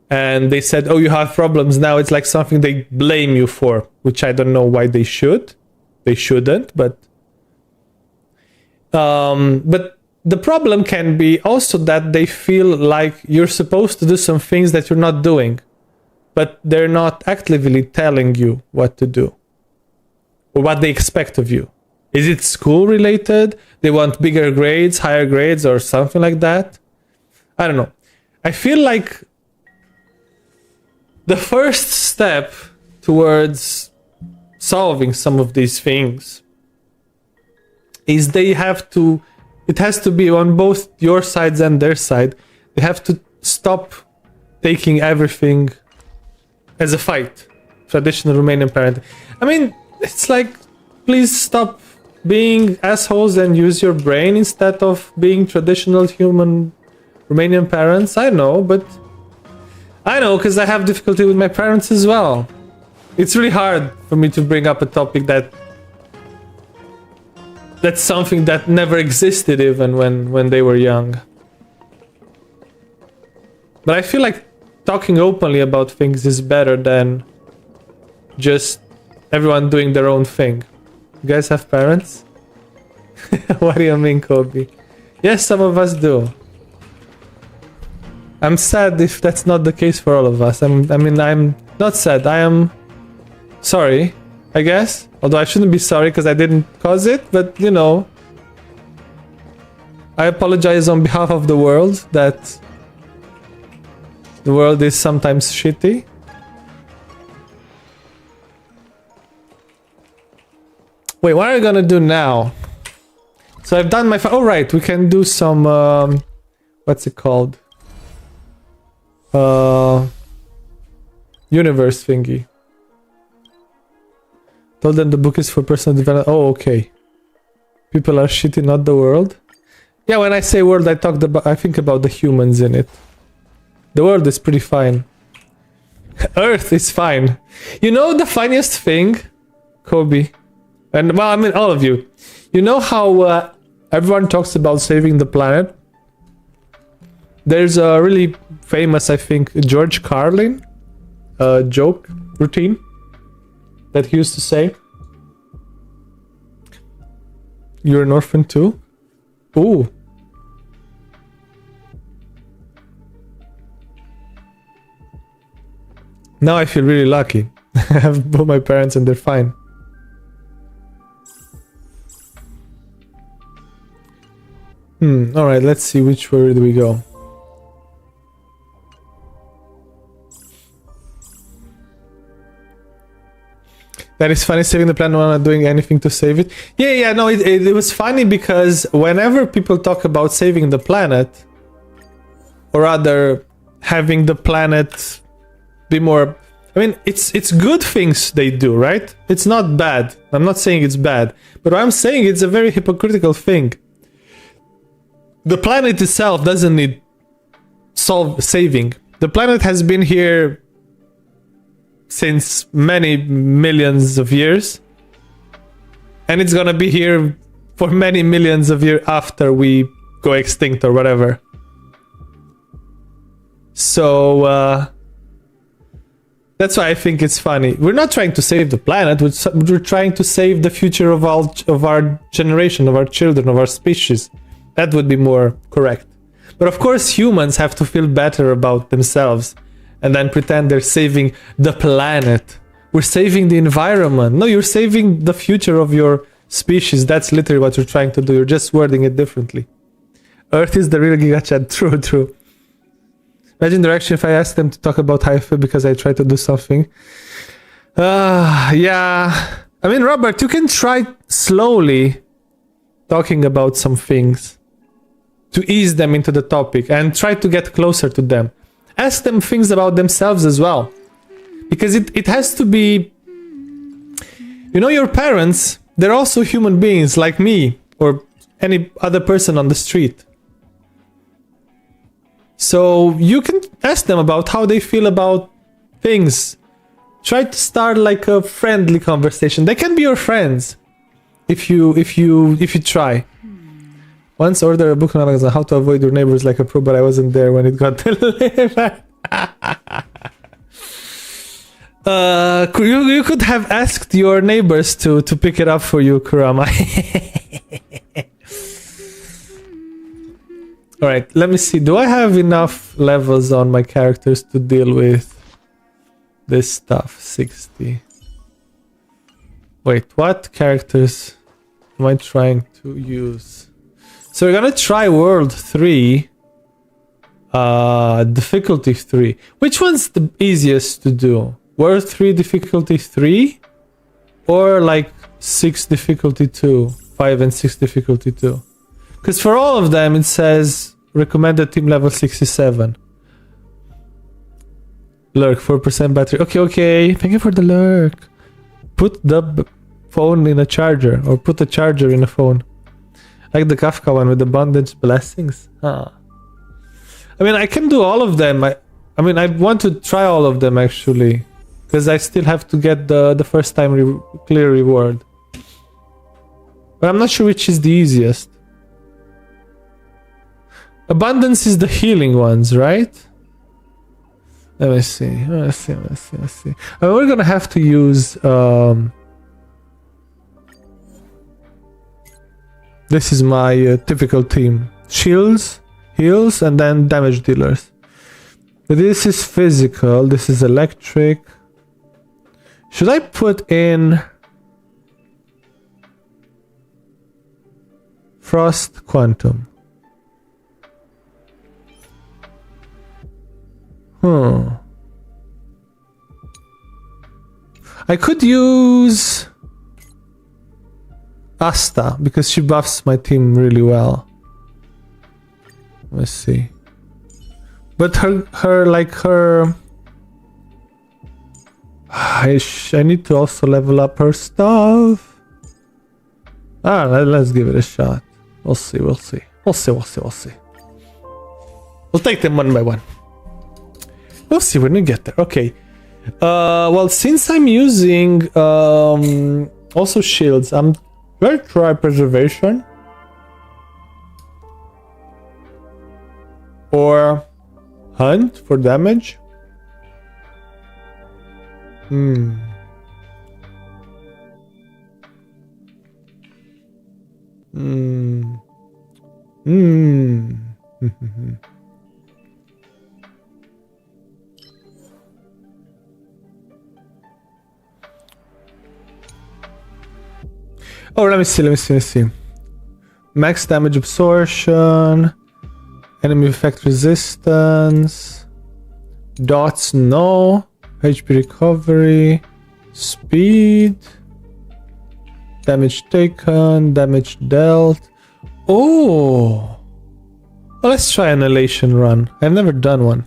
S1: and they said, oh, you have problems now, it's like something they blame you for, which I don't know why they should. They shouldn't, but the problem can be also that they feel like you're supposed to do some things that you're not doing, but they're not actively telling you what to do or what they expect of you. Is it school related? They want bigger grades, higher grades, or something like that? I don't know. I feel like the first step towards solving some of these things is it has to be on both your sides and their side. They have to stop taking everything as a fight. Traditional Romanian parenting. I mean, it's like, please stop being assholes and use your brain instead of being traditional human Romanian parents. I know, because I have difficulty with my parents as well. It's really hard for me to bring up a topic that's something that never existed even when they were young. But I feel like talking openly about things is better than just everyone doing their own thing. You guys have parents? What do you mean, Kobe? Yes, some of us do. I'm sad if that's not the case for all of us. I'm not sad. I am sorry, I guess. Although I shouldn't be sorry because I didn't cause it, but you know. I apologize on behalf of the world that the world is sometimes shitty. Wait, what are we gonna do now? So I've done my... Oh, right, we can do some... what's it called? Universe thingy. Told them the book is for personal development. Oh, okay. People are shitty, not the world. Yeah, when I say world, I think about the humans in it. The world is pretty fine. Earth is fine. You know the funniest thing, Kobe? And, well, I mean, all of you. You know how everyone talks about saving the planet? There's a really famous, I think, George Carlin joke routine that he used to say. You're an orphan too? Ooh. Now I feel really lucky. I have both my parents and they're fine. Alright, let's see which way do we go. That is funny, saving the planet while not doing anything to save it. Yeah, no, it was funny because whenever people talk about saving the planet, or rather having the planet be more... I mean, it's good things they do, right? It's not bad. I'm not saying it's bad. But what I'm saying it's a very hypocritical thing. The planet itself doesn't need saving. The planet has been here since many millions of years, and it's gonna be here for many millions of years after we go extinct or whatever. So that's why I think it's funny. We're not trying to save the planet. We're trying to save the future of our generation, of our children, of our species. That would be more correct. But of course, humans have to feel better about themselves and then pretend they're saving the planet. We're saving the environment. No, you're saving the future of your species. That's literally what you're trying to do. You're just wording it differently. Earth is the real Giga Chat. True, true. Imagine the reaction if I asked them to talk about how I feel because I tried to do something. Yeah. I mean, Robert, you can try slowly talking about some things to ease them into the topic and try to get closer to them. Ask them things about themselves as well. Because it has to be... You know, your parents, they're also human beings like me or any other person on the street. So you can ask them about how they feel about things. Try to start like a friendly conversation. They can be your friends if you try. Once ordered a book on Amazon, How to Avoid Your Neighbors Like a Pro, but I wasn't there when it got delivered. You could have asked your neighbors to pick it up for you, Kurama. Alright, let me see. Do I have enough levels on my characters to deal with this stuff? 60. Wait, what characters am I trying to use? So we're gonna try World 3. Difficulty 3. Which one's the easiest to do? World 3 difficulty 3? Or like 6 difficulty 2? 5 and 6 difficulty 2? Because for all of them, it says recommended team level 67. Lurk, 4% battery. Okay. Thank you for the lurk. Put the phone in a charger, or put a charger in a phone. Like the Kafka one with the bondage blessings. I mean, I can do all of them. I mean, I want to try all of them actually. Because I still have to get the first time clear reward. But I'm not sure which is the easiest. Abundance is the healing ones, right? Let me see. Let's see. We're gonna have to use... This is my typical team. Shields, heals, and then damage dealers. This is physical. This is electric. Should I put in... Frost Quantum? I could use Asta because she buffs my team really well. Let's see. But her I need to also level up her stuff. Let's give it a shot. We'll see. We'll take them one by one. We'll see when we get there. Okay. Well, since I'm using also shields, I'm going to try preservation. Or hunt for damage. Oh, let me see. Max damage absorption, enemy effect resistance, dots no, HP recovery, speed, damage taken, damage dealt. Oh, well, let's try annihilation run. I've never done one.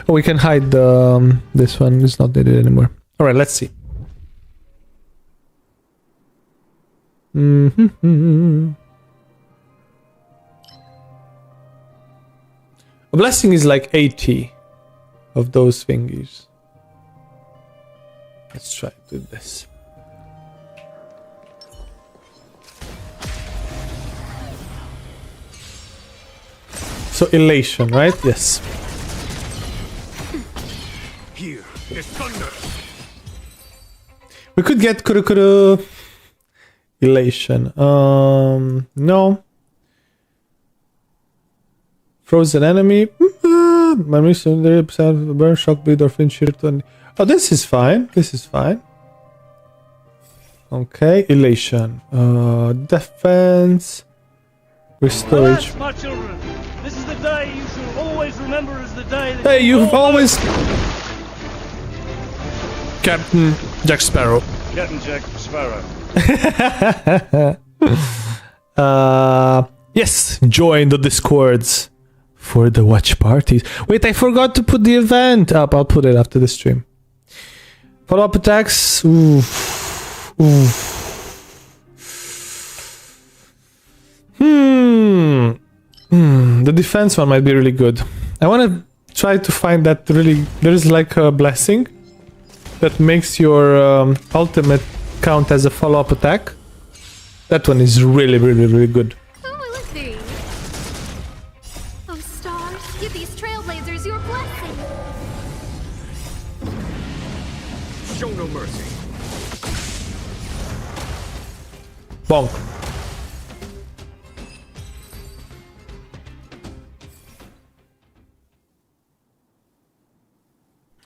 S1: Oh, we can hide this one. It's not needed anymore. All right, let's see. A blessing is like 80 of those thingies. Let's try to do this. So elation, right? Yes.
S3: Here is thunder.
S1: We could get Kurukuru elation. No. Frozen enemy. My mission burn, shock, bleed, or flinch. Oh, this is fine. This is fine. Okay, elation. Defense. Restore.
S8: Alas, my children, this is the day you shall always remember as the day that
S1: Hey, you've always. Captain Jack Sparrow.
S8: Captain Jack Sparrow.
S1: Yes, join the Discords for the watch parties. Wait, I forgot to put the event up. I'll put it after the stream. Follow-up attacks. Oof. Oof. The defense one might be really good. I want to try to find that really... There is like a blessing that makes your ultimate count as a follow-up attack. That one is really, really, really good.
S2: Who will it be? Oh, stars, give these trailblazers your blessing.
S3: Show no mercy.
S1: Bonk.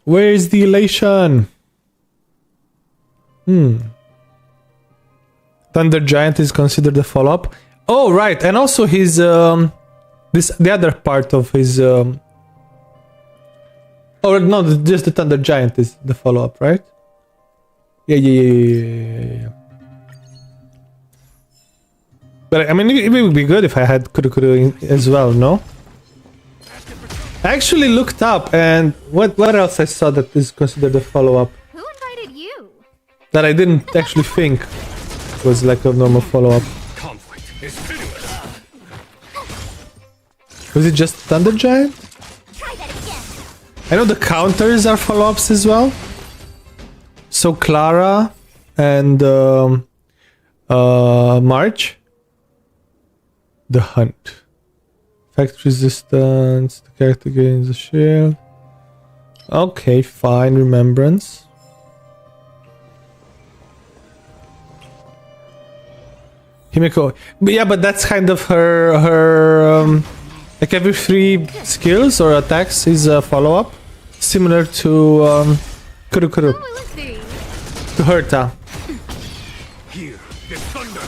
S1: Where is the elation? Thunder Giant is considered a follow-up. Oh, right, and also his the other part of his oh no, just the Thunder Giant is the follow-up, right? Yeah. But I mean, it would be good if I had Kurukuru as well, no? I actually looked up, and what else I saw that is considered a follow-up
S2: Who invited you?
S1: that I didn't actually think was like a normal follow-up.
S3: Conflict is pitiless.
S1: Was it just Thunder Giant?
S4: Try that again.
S1: I know the counters are follow-ups as well. So Clara and March. The Hunt. Effect resistance. The character gains a shield. Okay, fine. Remembrance. Himeko. But yeah, but that's kind of her like every 3 skills or attacks is a follow-up. Similar to Kurukuru.
S2: Who will it be?
S1: To Herta.
S3: Here is thunder.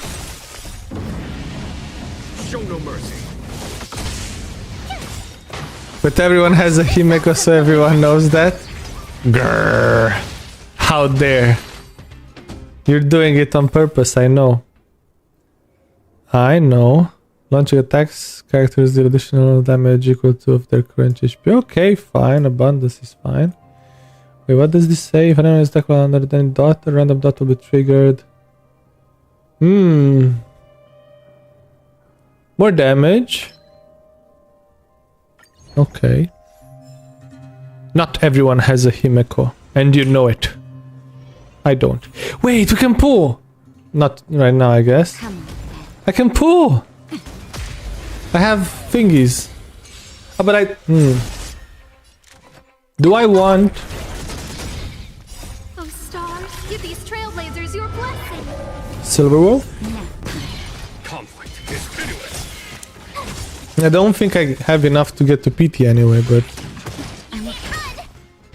S3: Show no mercy.
S1: But everyone has a Himeko, so everyone knows that. Grrr. How dare. You're doing it on purpose, I know. I know. Launching attacks, characters deal additional damage equal to of their current HP. Okay, fine. Abundance is fine. Wait, what does this say? If anyone is attacked while under any dot, a random dot will be triggered. More damage. Okay. Not everyone has a Himeko, and you know it. I don't. Wait, we can pull! Not right now, I guess.
S4: Come on.
S1: I can pull! I have thingies. Oh, but I... Do I want...
S2: Oh, stars, give these trailblazers your blessing.
S1: Silver Wolf?
S3: Conflict is pitiless.
S1: I don't think I have enough to get to PT anyway, but...
S2: Who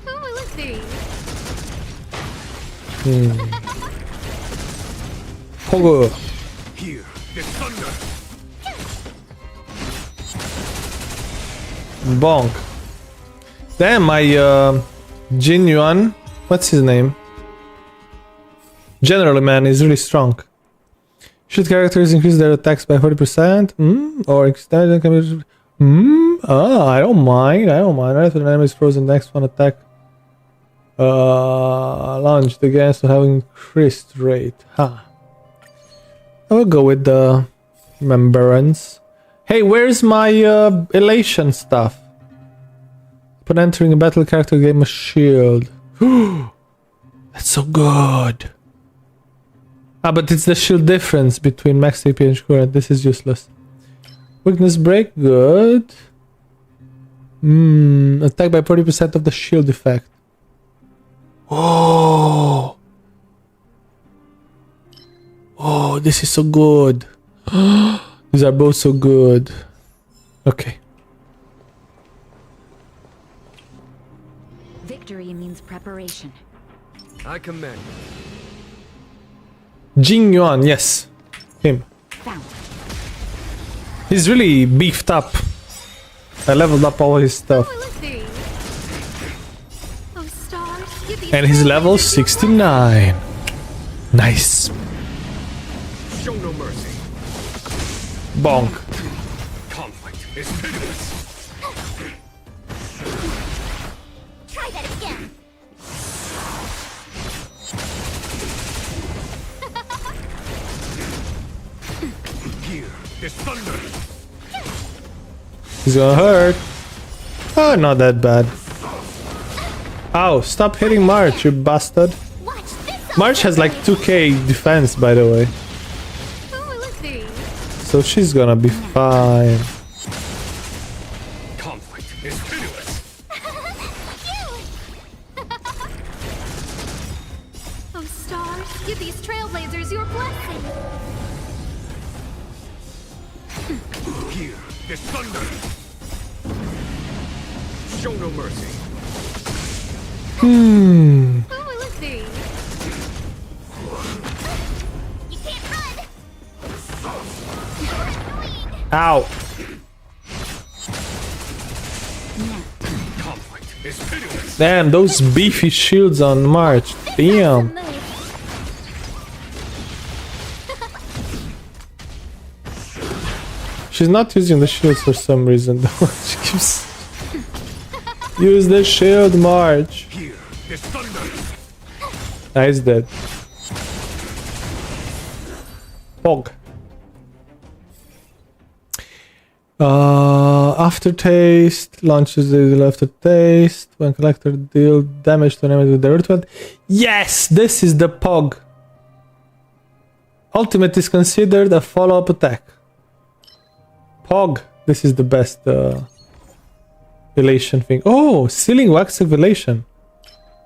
S2: will it be?
S1: Pogo.
S3: Here is thunder.
S1: Bonk. Damn, my Jinyuan... What's his name? General man is really strong. Should characters increase their attacks by 40%? Or extend can I don't mind. I don't mind. Right when an enemy is frozen, the next one attack launched against to have increased rate. I will go with the remembrance. Hey, where's my elation stuff? Upon entering a battle, character gain a shield. That's so good. Ah, but it's the shield difference between max AP and current. This is useless. Weakness break, good. Attack by 40% of the shield effect. Oh. Oh, this is so good. These are both so good. Okay.
S4: Victory means preparation.
S3: I command.
S1: Jing Yuan, yes. Him.
S4: Found.
S1: He's really beefed up. I leveled up all his stuff.
S2: Oh, let's see. Oh, stars, give these
S1: And he's level
S2: trailblazers your
S1: 69. Nice.
S3: Show no mercy.
S1: Bonk.
S3: Conflict is pitiless.
S4: Try that again.
S3: Here is thunder.
S1: He's gonna hurt. Oh, not that bad. Ow, stop hitting March, you bastard.
S4: Watch this.
S1: March has like 2k defense, by the way.
S2: Oh, let's see.
S1: So she's gonna be fine.
S3: Conflict is pitiless.
S2: Oh, stars, give these trailblazers your blessing.
S3: Here is thunder. Show no mercy.
S2: Oh, let's see.
S4: You can't run.
S1: Ow.
S3: Conflict is pitiless.
S1: Damn, those beefy shields on March. Damn. She's not using the shields for some reason though. She keeps... Use the shield, March.
S3: Here is thunder.
S1: Ah, he's dead. Pog. Aftertaste. Launches the aftertaste. When collector deal damage to an enemy with the root weapon. Yes! This is the Pog. Ultimate is considered a follow-up attack. Pog. This is the best elation thing. Oh, sealing wax of elation.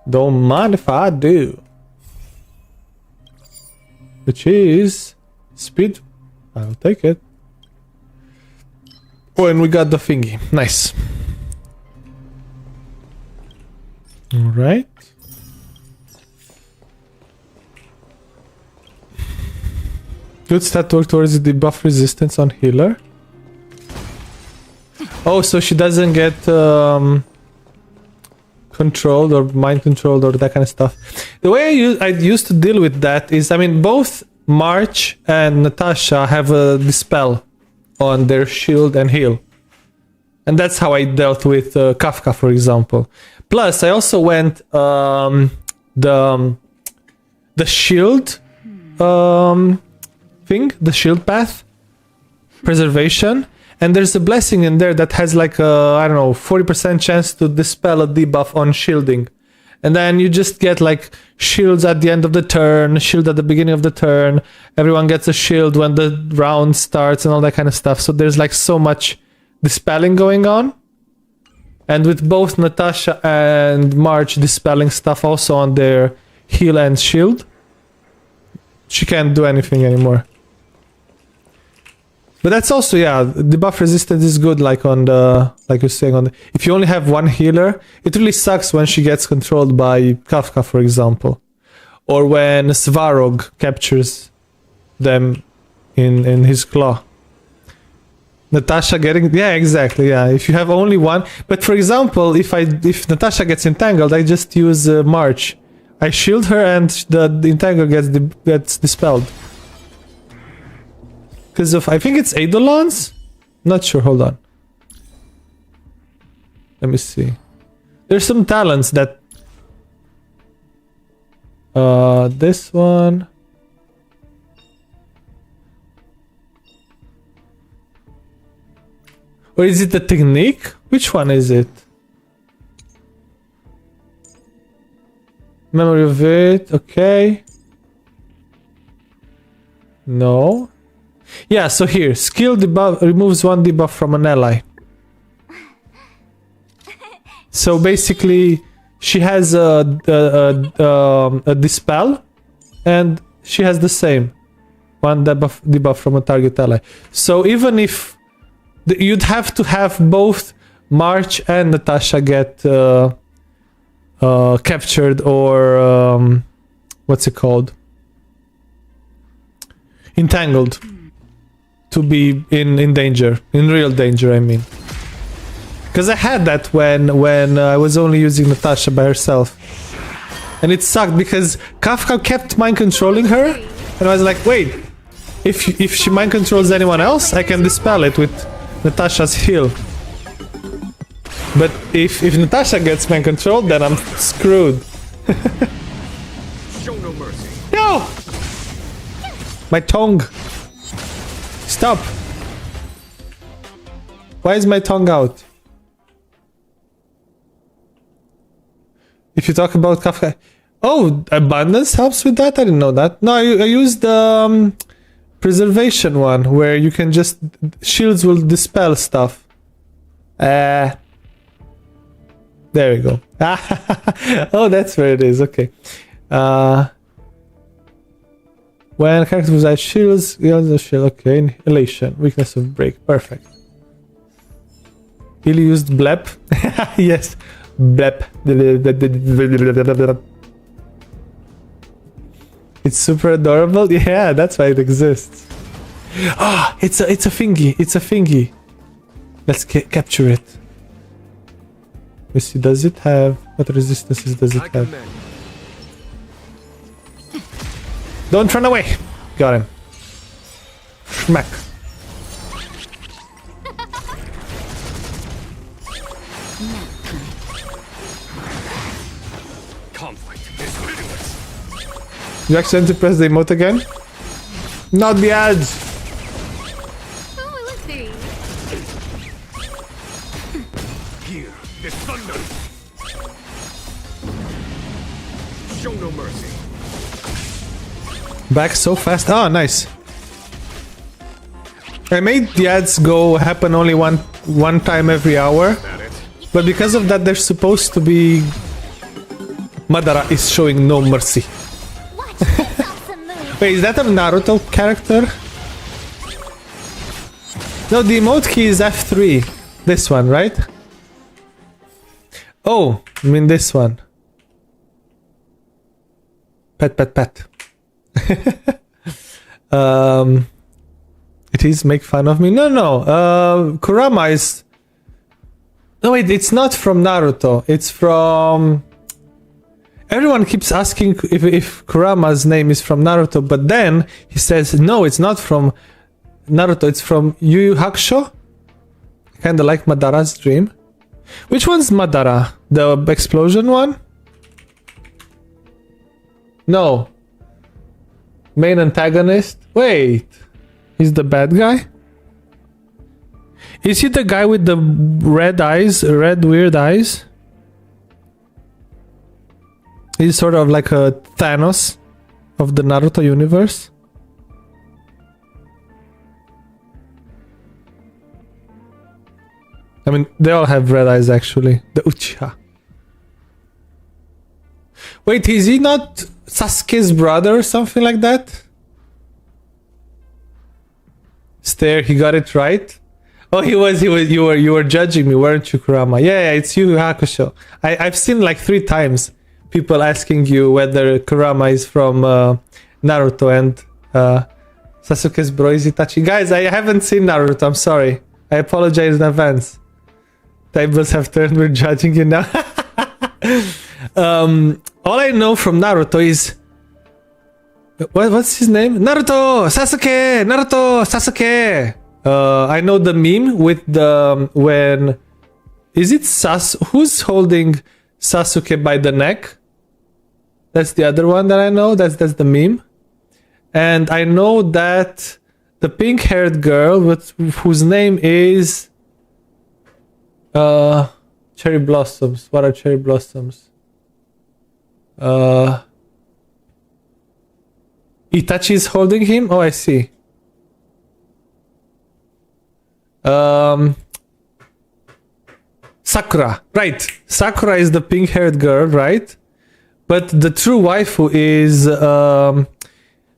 S1: Don't mind if I do. Which is speed. I'll take it. Oh, and we got the thingy. Nice. Alright. Good stat work towards the debuff resistance on healer. Oh, so she doesn't get controlled or mind controlled or that kind of stuff. The way I used to deal with that is, I mean, both March and Natasha have a dispel on their shield and heal. And that's how I dealt with Kafka, for example. Plus, I also went the shield thing, the shield path, preservation. And there's a blessing in there that has like a, I don't know, 40% chance to dispel a debuff on shielding. And then you just get like shields at the end of the turn, shield at the beginning of the turn. Everyone gets a shield when the round starts and all that kind of stuff. So there's like so much dispelling going on. And with both Natasha and March dispelling stuff also on their heal and shield, she can't do anything anymore. But that's also, yeah, the buff resistance is good, like on the, like you're saying, on the, if you only have one healer, it really sucks when she gets controlled by Kafka, for example. Or when Svarog captures them in his claw. Natasha getting, yeah, exactly, yeah, if you have only one. But for example, if Natasha gets entangled, I just use March. I shield her and the entangle gets dispelled. Because of, I think it's Eidolons? Not sure, hold on. Let me see. There's some talents that... this one... Or is it the technique? Which one is it? Memory of it. Okay. No. Yeah, so here. Skill debuff removes 1 debuff from an ally. So basically, she has a dispel, and she has the same 1 debuff from a target ally. So even if you'd have to have both March and Natasha get captured or what's it called? Entangled to be in danger, in real danger, I mean. Because I had that when I was only using Natasha by herself. And it sucked because Kafka kept mind controlling her. And I was like, wait, if she mind controls anyone else, I can dispel it with Natasha's heal. But if Natasha gets mind controlled, then I'm screwed.
S3: Show no mercy.
S1: No! My tongue. Stop. Why is my tongue out? If you talk about Kafka... Oh, abundance helps with that? I didn't know that. No, I used the preservation one, where you can just... Shields will dispel stuff. There we go. Oh, that's where it is. Okay. When character without shields, the shield. Okay, inhalation, weakness of break. Perfect. He used blep. Yes, blep. It's super adorable. Yeah, that's why it exists. Ah, oh, it's a thingy. It's a thingy. Let's capture it. Let's see. Does it have what resistances does it have? Don't run away! Got him. Smack.
S3: Conflict is pitiless.
S1: You accidentally press the emote again? Not the ads!
S2: Who will it be?
S3: Here is thunder. Show no mercy.
S1: Back so fast. Ah, nice. I made the ads happen only one time every hour. But because of that, they're supposed to be... Madara is showing no mercy. Wait, is that a Naruto character? No, the emote key is F3. This one, right? Oh, I mean this one. Pet, pet, pet. It is make fun of me. No. Kurama is... No, wait, it's not from Naruto. It's from... Everyone keeps asking if Kurama's name is from Naruto, but then he says, no, it's not from Naruto, it's from Yu Yu Hakusho. Kinda like Madara's dream. Which one's Madara? The explosion one? No. Main antagonist? Wait. He's the bad guy? Is he the guy with the red eyes? Red weird eyes? He's sort of like a Thanos of the Naruto universe. I mean, they all have red eyes actually. The Uchiha. Wait, is he not Sasuke's brother or something like that? Stare, he got it right. Oh, he was. You were judging me, weren't you, Kurama? Yeah, it's Yu Yu Hakusho. I've seen like 3 times people asking you whether Kurama is from Naruto and Sasuke's bro is Itachi. Guys, I haven't seen Naruto. I'm sorry. I apologize in advance. Tables have turned. We're judging you now. All I know from Naruto is what's his name? Naruto Sasuke. Naruto Sasuke. I know the meme with the when is it who's holding Sasuke by the neck? That's the other one that I know. That's the meme. And I know that the pink-haired girl whose name is Cherry Blossoms. What are cherry blossoms? Itachi is holding him? Oh, I see. Sakura. Right. Sakura is the pink-haired girl, right? But the true waifu is the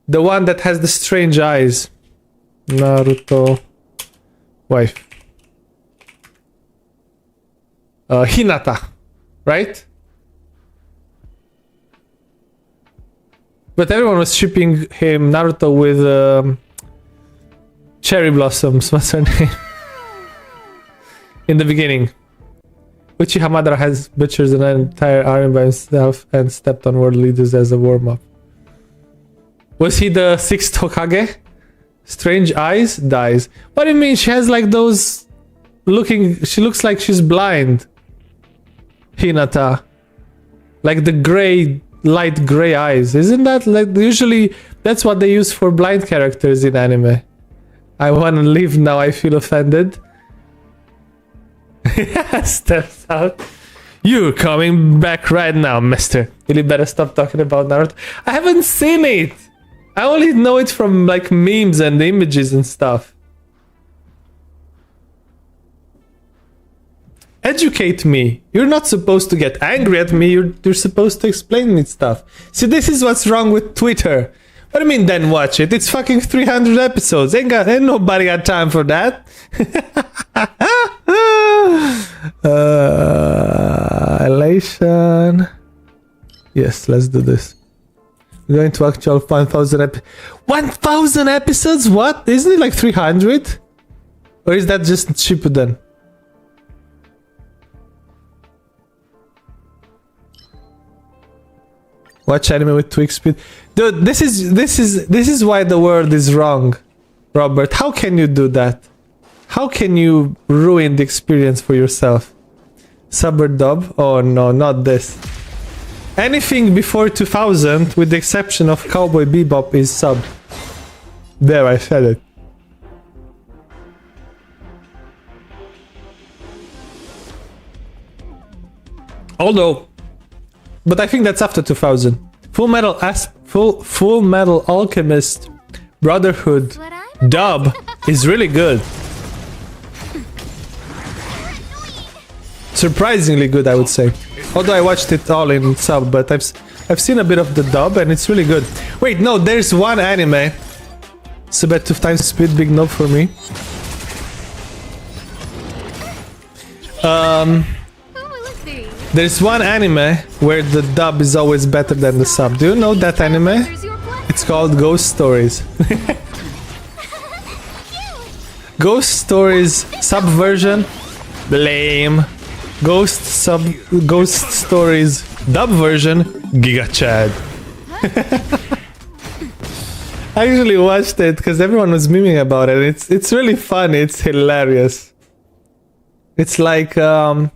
S1: one that has the strange eyes. Naruto wife. Hinata, right? But everyone was shipping him, Naruto, with Cherry Blossoms. What's her name? In the beginning. Uchiha Madara has butchered an entire army by himself and stepped on world leaders as a warm-up. Was he the sixth Hokage? Strange eyes? Dies. What do you mean? She has like those she looks like she's blind. Hinata. Like the gray, light gray eyes. Isn't that like usually that's what they use for blind characters in anime? I wanna leave now, I feel offended. Steps out. You're coming back right now, mister. You better stop talking about Naruto. I haven't seen it. I only know it from like memes and images and stuff. Educate me. You're not supposed to get angry at me. You're supposed to explain me stuff. See, this is what's wrong with Twitter. What do you mean then watch it? It's fucking 300 episodes. Ain't nobody got time for that. Elation. Yes, let's do this. We're going to actual 1,000 1,000 episodes? What? Isn't it like 300? Or is that just Shippuden? Watch anime with Twix speed. Dude, this is why the world is wrong. Robert, how can you do that? How can you ruin the experience for yourself? Sub or dub? Oh no, not this. Anything before 2000, with the exception of Cowboy Bebop, is sub. There, I said it. Although, but I think that's after 2000. Full Metal Alchemist Brotherhood dub is really good. Surprisingly good, I would say. Although I watched it all in sub, but I've seen a bit of the dub and it's really good. Wait, no, there's one anime. Sub at 2 times speed, big no for me. There's one anime where the dub is always better than the sub. Do you know that anime? It's called Ghost Stories. Ghost Stories sub version, lame. Ghost Stories dub version, Giga Chad. I actually watched it because everyone was memeing about it. It's really fun. It's hilarious. It's like do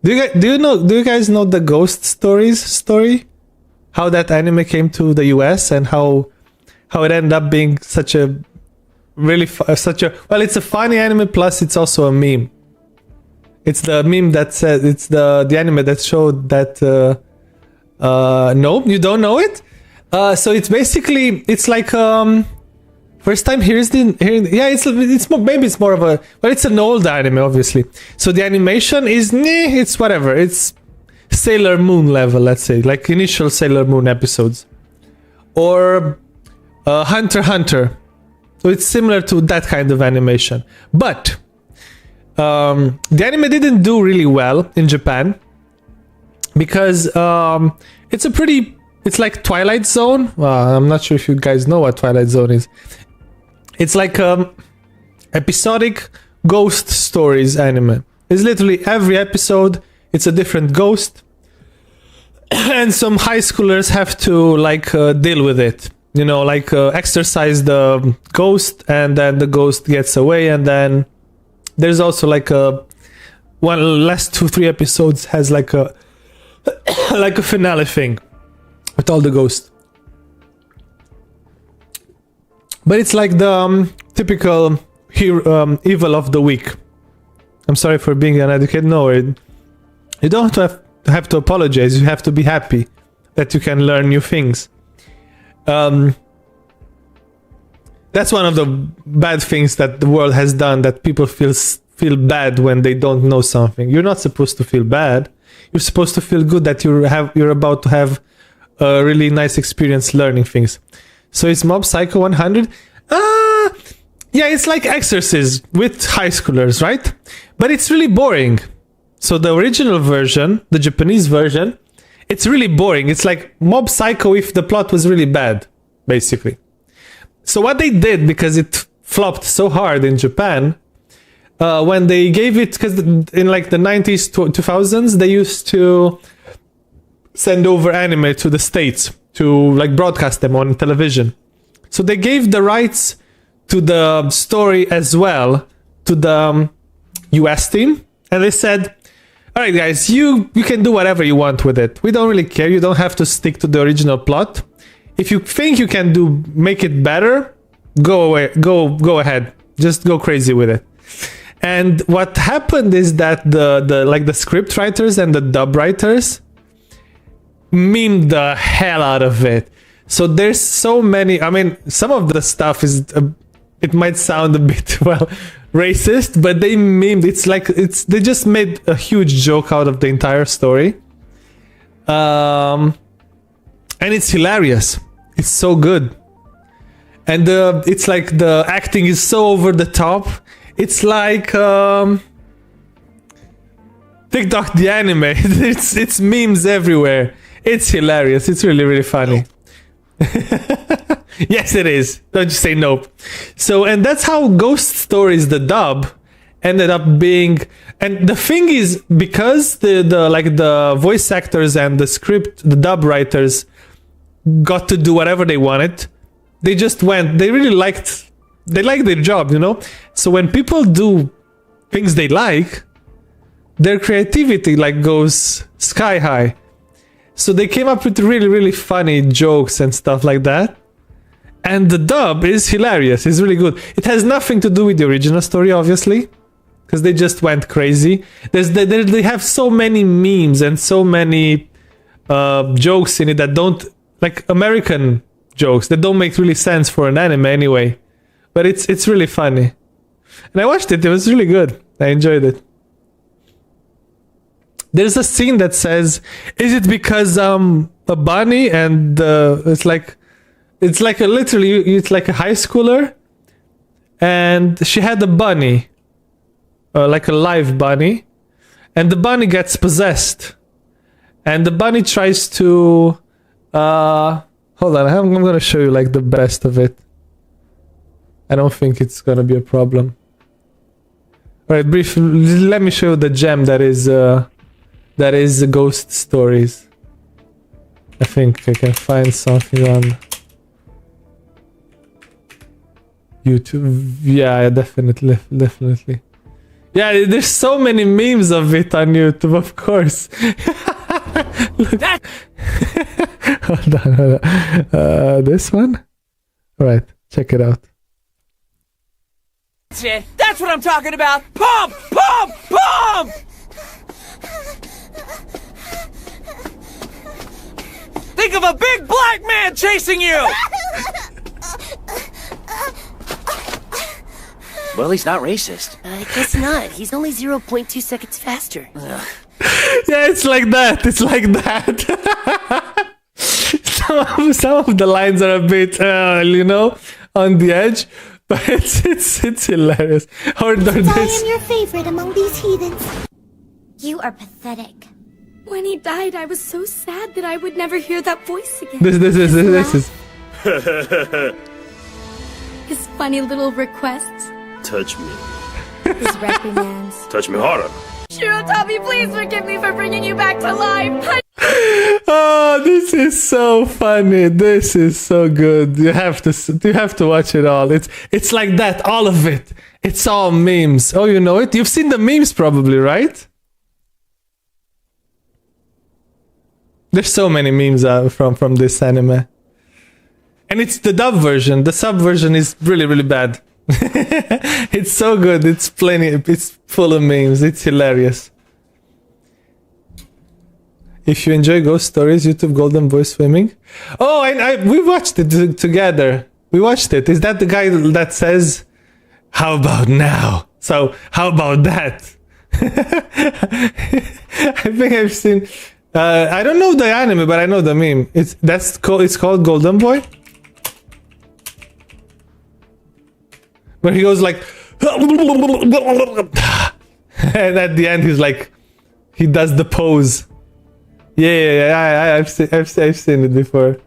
S1: you guys know the Ghost Stories story? How that anime came to the US and how it ended up being such a really well, it's a funny anime plus it's also a meme. It's the meme that said it's the anime that showed that no, you don't know it? So it's basically it's like first time hearing yeah, it's more, maybe it's more of a, well, it's an old anime obviously. So the animation is it's whatever. It's Sailor Moon level, let's say, like initial Sailor Moon episodes. Or Hunter x Hunter. So it's similar to that kind of animation. But the anime didn't do really well in Japan because it's like Twilight Zone. I'm not sure if you guys know what Twilight Zone is. It's like episodic ghost stories anime. It's literally every episode it's a different ghost and some high schoolers have to like deal with it, you know, like exorcise the ghost and then the ghost gets away, and then there's also like one last 2-3 episodes has like a like a finale thing with all the ghosts. But it's like the typical evil of the week. I'm sorry for being uneducated. No, you don't have to apologize. You have to be happy. that you can learn new things. That's one of the bad things that the world has done, that people feel bad when they don't know something. You're not supposed to feel bad. You're supposed to feel good that you're about to have a really nice experience learning things. So is Mob Psycho 100? Yeah, it's like Exorcism with high schoolers, right? But it's really boring. So the original version, the Japanese version, it's really boring. It's like Mob Psycho if the plot was really bad, basically. So what they did, because it flopped so hard in Japan, when they gave it, because in like the 90s, 2000s, they used to send over anime to the States to like broadcast them on television. So they gave the rights to the story as well to the US team. And they said, all right, guys, you can do whatever you want with it. We don't really care. You don't have to stick to the original plot. If you think you can make it better, go ahead. Just go crazy with it. And what happened is that the script writers and the dub writers memed the hell out of it. So there's so many. I mean, some of the stuff is it might sound a bit racist, but they memed. They just made a huge joke out of the entire story. And it's hilarious. It's so good. And it's like the acting is so over the top. It's like TikTok the anime. It's memes everywhere. It's hilarious. It's really, really funny. Yes, it is. Don't just say nope. So, and that's how Ghost Stories, the dub, ended up being. And the thing is, because the voice actors and the dub writers got to do whatever they wanted, they really liked their job, you know? So when people do things they like, their creativity goes sky high. So they came up with really, really funny jokes and stuff like that. And the dub is hilarious. It's really good. It has nothing to do with the original story, obviously, because they just went crazy. They have so many memes and so many jokes in it that don't, like American jokes, that don't make really sense for an anime anyway. But it's really funny. And I watched it. It was really good. I enjoyed it. There's a scene that says, is it because a bunny and it's like a high schooler and she had a bunny, like a live bunny, and the bunny gets possessed and the bunny tries to hold on, I'm gonna show you like the best of it. I don't think it's gonna be a problem. Alright, briefly, let me show you the gem that is Ghost Stories. I think I can find something on YouTube. Yeah, definitely. Yeah, there's so many memes of it on YouTube, of course. Look. Hold on. This one? Alright, check it out.
S9: That's what I'm talking about! Pump! Pump! Pump! Think of a big black man chasing you!
S10: Well, he's not racist.
S11: I guess not. He's only 0.2 seconds faster.
S1: Yeah, it's like that. Some of the lines are a bit, on the edge, but it's hilarious. Or
S4: I am your favorite among these heathens. You are pathetic.
S2: When he died, I was so sad that I would never hear that voice again.
S1: This is.
S2: His funny little requests.
S3: Touch me.
S4: His reprimands.
S3: Touch me harder.
S2: Shirotami, please forgive me for bringing you back to life.
S1: Oh, this is so funny. This is so good. You have to watch it all. It's like that, all of it. It's all memes. Oh, you know it? You've seen the memes probably, right? There's so many memes from this anime. And it's the dub version. The sub version is really, really bad. It's so good. It's full of memes. It's hilarious. If you enjoy ghost stories, YouTube Golden Boy Swimming. Oh, we watched it together. We watched it. Is that the guy that says, "How about now?" So how about that? I think I've seen. I don't know the anime, but I know the meme. It's called Golden Boy. Where he goes like, and at the end he's like, he does the pose. Yeah, I've seen it before.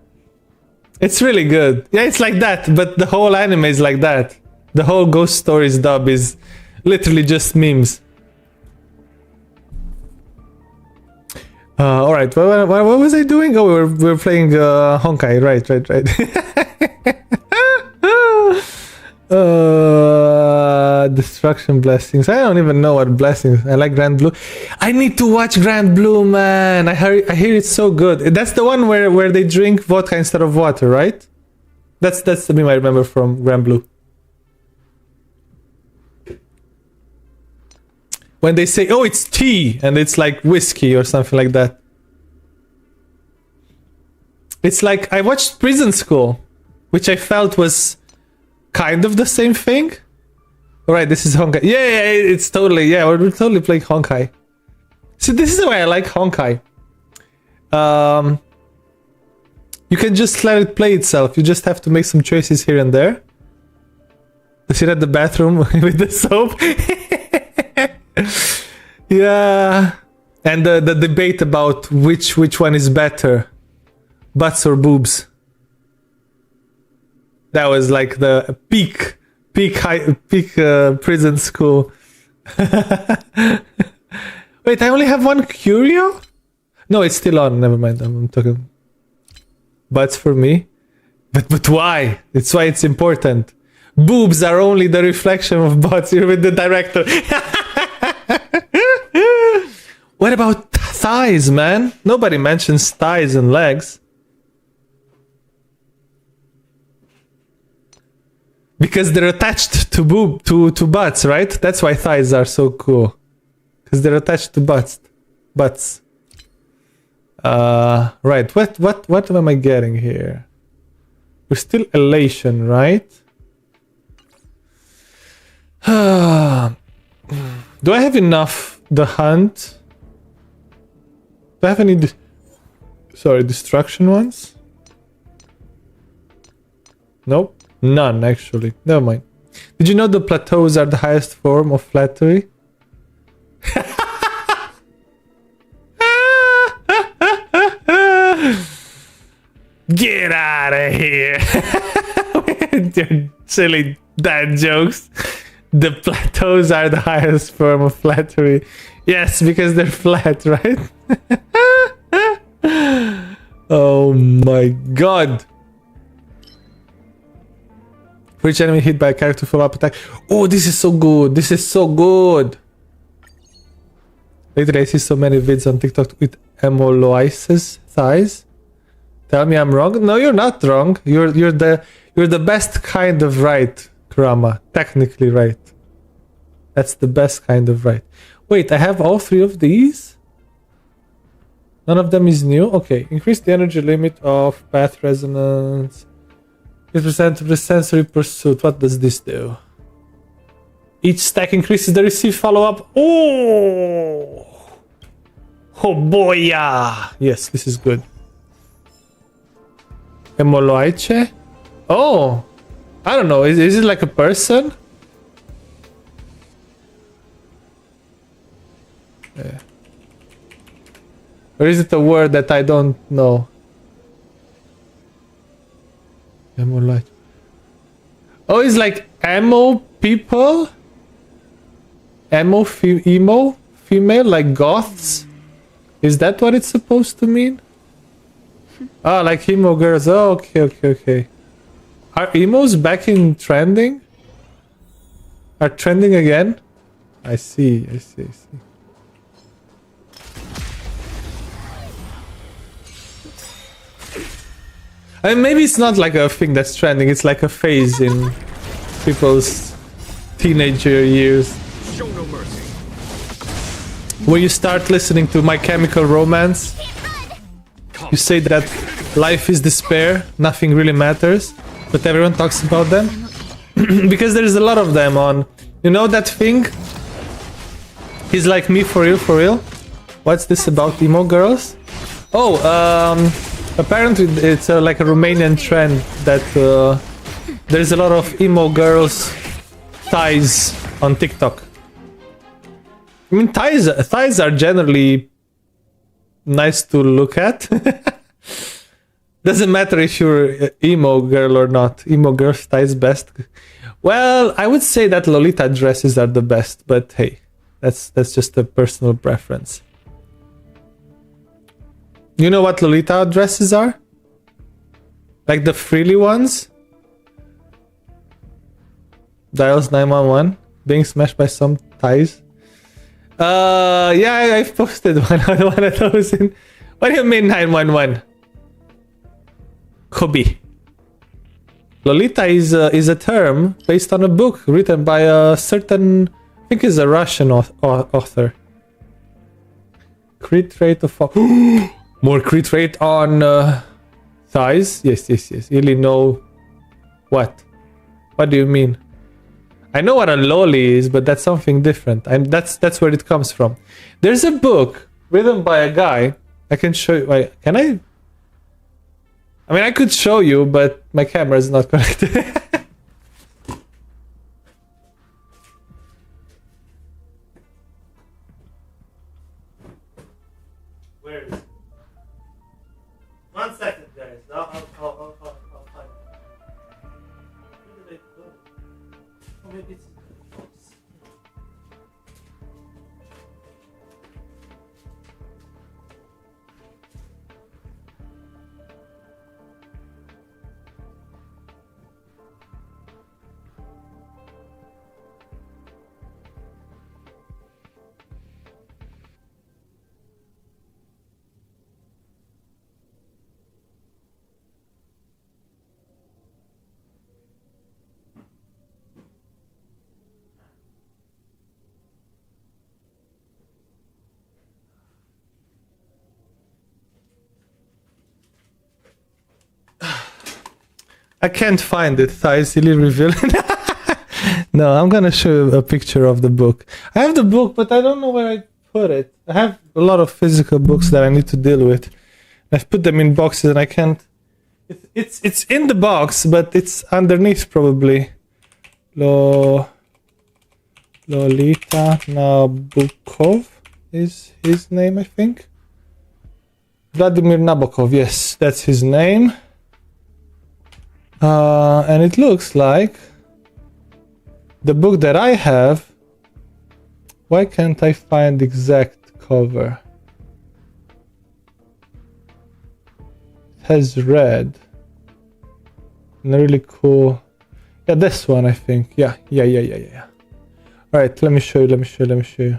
S1: It's really good. Yeah, it's like that, but the whole anime is like that. The whole Ghost Stories dub is literally just memes. All right, what was I doing? Oh, we were playing Honkai. Right. Destruction blessings. I don't even know what blessings. I like Grand Blue. I need to watch Grand Blue, man. I hear it's so good. That's the one where they drink vodka instead of water, right? That's the meme I remember from Grand Blue. When they say, "Oh, it's tea," and it's like whiskey or something like that. It's like I watched Prison School, which I felt was kind of the same thing. All right, this is Honkai. Yeah, it's totally, yeah, we're totally playing Honkai. See, this is why I like Honkai. You can just let it play itself. You just have to make some choices here and there. Does it at the bathroom with the soap? Yeah. And the debate about which one is better, butts or boobs. That was like the peak prison school. Wait, I only have one curio? No, it's still on. Never mind. I'm talking butts for me. But why? It's why it's important. Boobs are only the reflection of butts. You're with the director. What about thighs, man? Nobody mentions thighs and legs. Because they're attached to butts, right? That's why thighs are so cool. Because they're attached to butts. Right. What am I getting here? We're still elation, right? Do I have enough? The hunt. Do I have any? Destruction ones? Nope. None, actually. Never mind. Did you know the plateaus are the highest form of flattery? Get out of here! With your silly dad jokes. The plateaus are the highest form of flattery. Yes, because they're flat, right? Oh my god. For each enemy hit by a character follow-up attack. Oh, this is so good. This is so good. Lately, I see so many vids on TikTok with Emoloises thighs. Tell me I'm wrong? No, you're not wrong. You're the best kind of right, Kurama. Technically right. That's the best kind of right. Wait, I have all three of these? None of them is new? Okay. Increase the energy limit of path resonance. 50% of the sensory pursuit. What does this do? Each stack increases the receive follow-up. Oh! Oh boy, yeah! Yes, this is good. Emoloiche? Oh! I don't know. Is it like a person? Yeah. Or is it a word that I don't know? Emoloiche. Oh, it's like emo people? Emo female, like goths? Is that what it's supposed to mean? Ah, like emo girls. Oh, okay. Are emos back in trending? Are trending again? I see. I mean, maybe it's not like a thing that's trending. It's like a phase in people's teenager years.
S3: Show no mercy.
S1: Where you start listening to My Chemical Romance. You say that life is despair, nothing really matters, but everyone talks about them. Because there's a lot of them on... You know that thing? He's like me for real, for real. What's this about emo girls? Oh, apparently it's like a Romanian trend that there's a lot of emo girls thighs on TikTok. I mean, thighs are generally nice to look at. Doesn't matter if you're emo girl or not. Emo girl thighs best. Well, I would say that Lolita dresses are the best, but hey, that's just a personal preference. You know what Lolita dresses are? Like the frilly ones? Dials 911, being smashed by some thighs. Yeah, I've posted one of those in... What do you mean 911? Hobby. Lolita is a term based on a book written by a certain... I think it's a Russian author. Crit rate of... More crit rate on thighs? Yes. You really know... What? What do you mean? I know what a loli is, but that's something different. And that's where it comes from. There's a book written by a guy. I can show you. Wait, can I? I mean, I could show you, but my camera is not connected. Where is it? 1 second, guys. I'll find it. Where did it go? Oh, maybe it's... I can't find it. Thighs really reveal. No, I'm gonna show you a picture of the book. I have the book, but I don't know where I put it. I have a lot of physical books that I need to deal with. I've put them in boxes and I can't... It's in the box, but it's underneath probably. Lolita Nabokov is his name, I think. Vladimir Nabokov, yes, that's his name. And it looks like the book that I have. Why can't I find the exact cover? It has red and a really cool... Yeah, this one, I think. Yeah. All right, let me show you.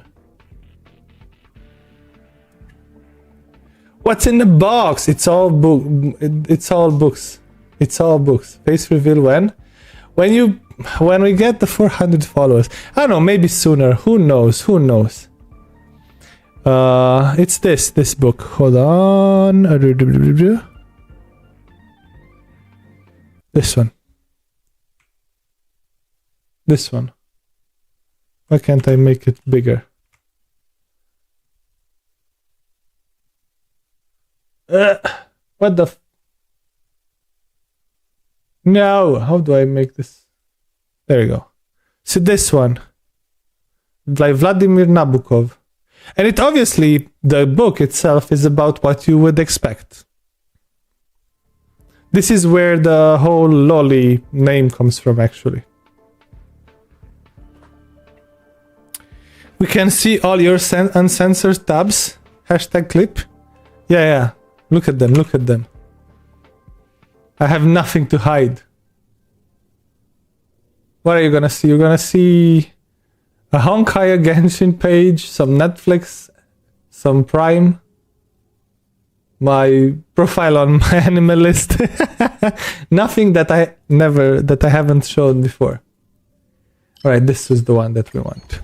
S1: What's in the box? It's all books. It's all books. Face reveal when we get the 400 followers. I don't know, maybe sooner. Who knows? It's this book. Hold on. This one. Why can't I make it bigger? What the No, how do I make this? There you go. So this one, like Vladimir Nabokov. And it obviously, the book itself is about what you would expect. This is where the whole lolly name comes from, actually. We can see all your uncensored tabs. Hashtag clip. Yeah. Look at them. I have nothing to hide. What are you gonna see? You're gonna see a Honkai Genshin page, some Netflix, some Prime, my profile on my anime list. Nothing that I haven't shown before. Alright, this is the one that we want.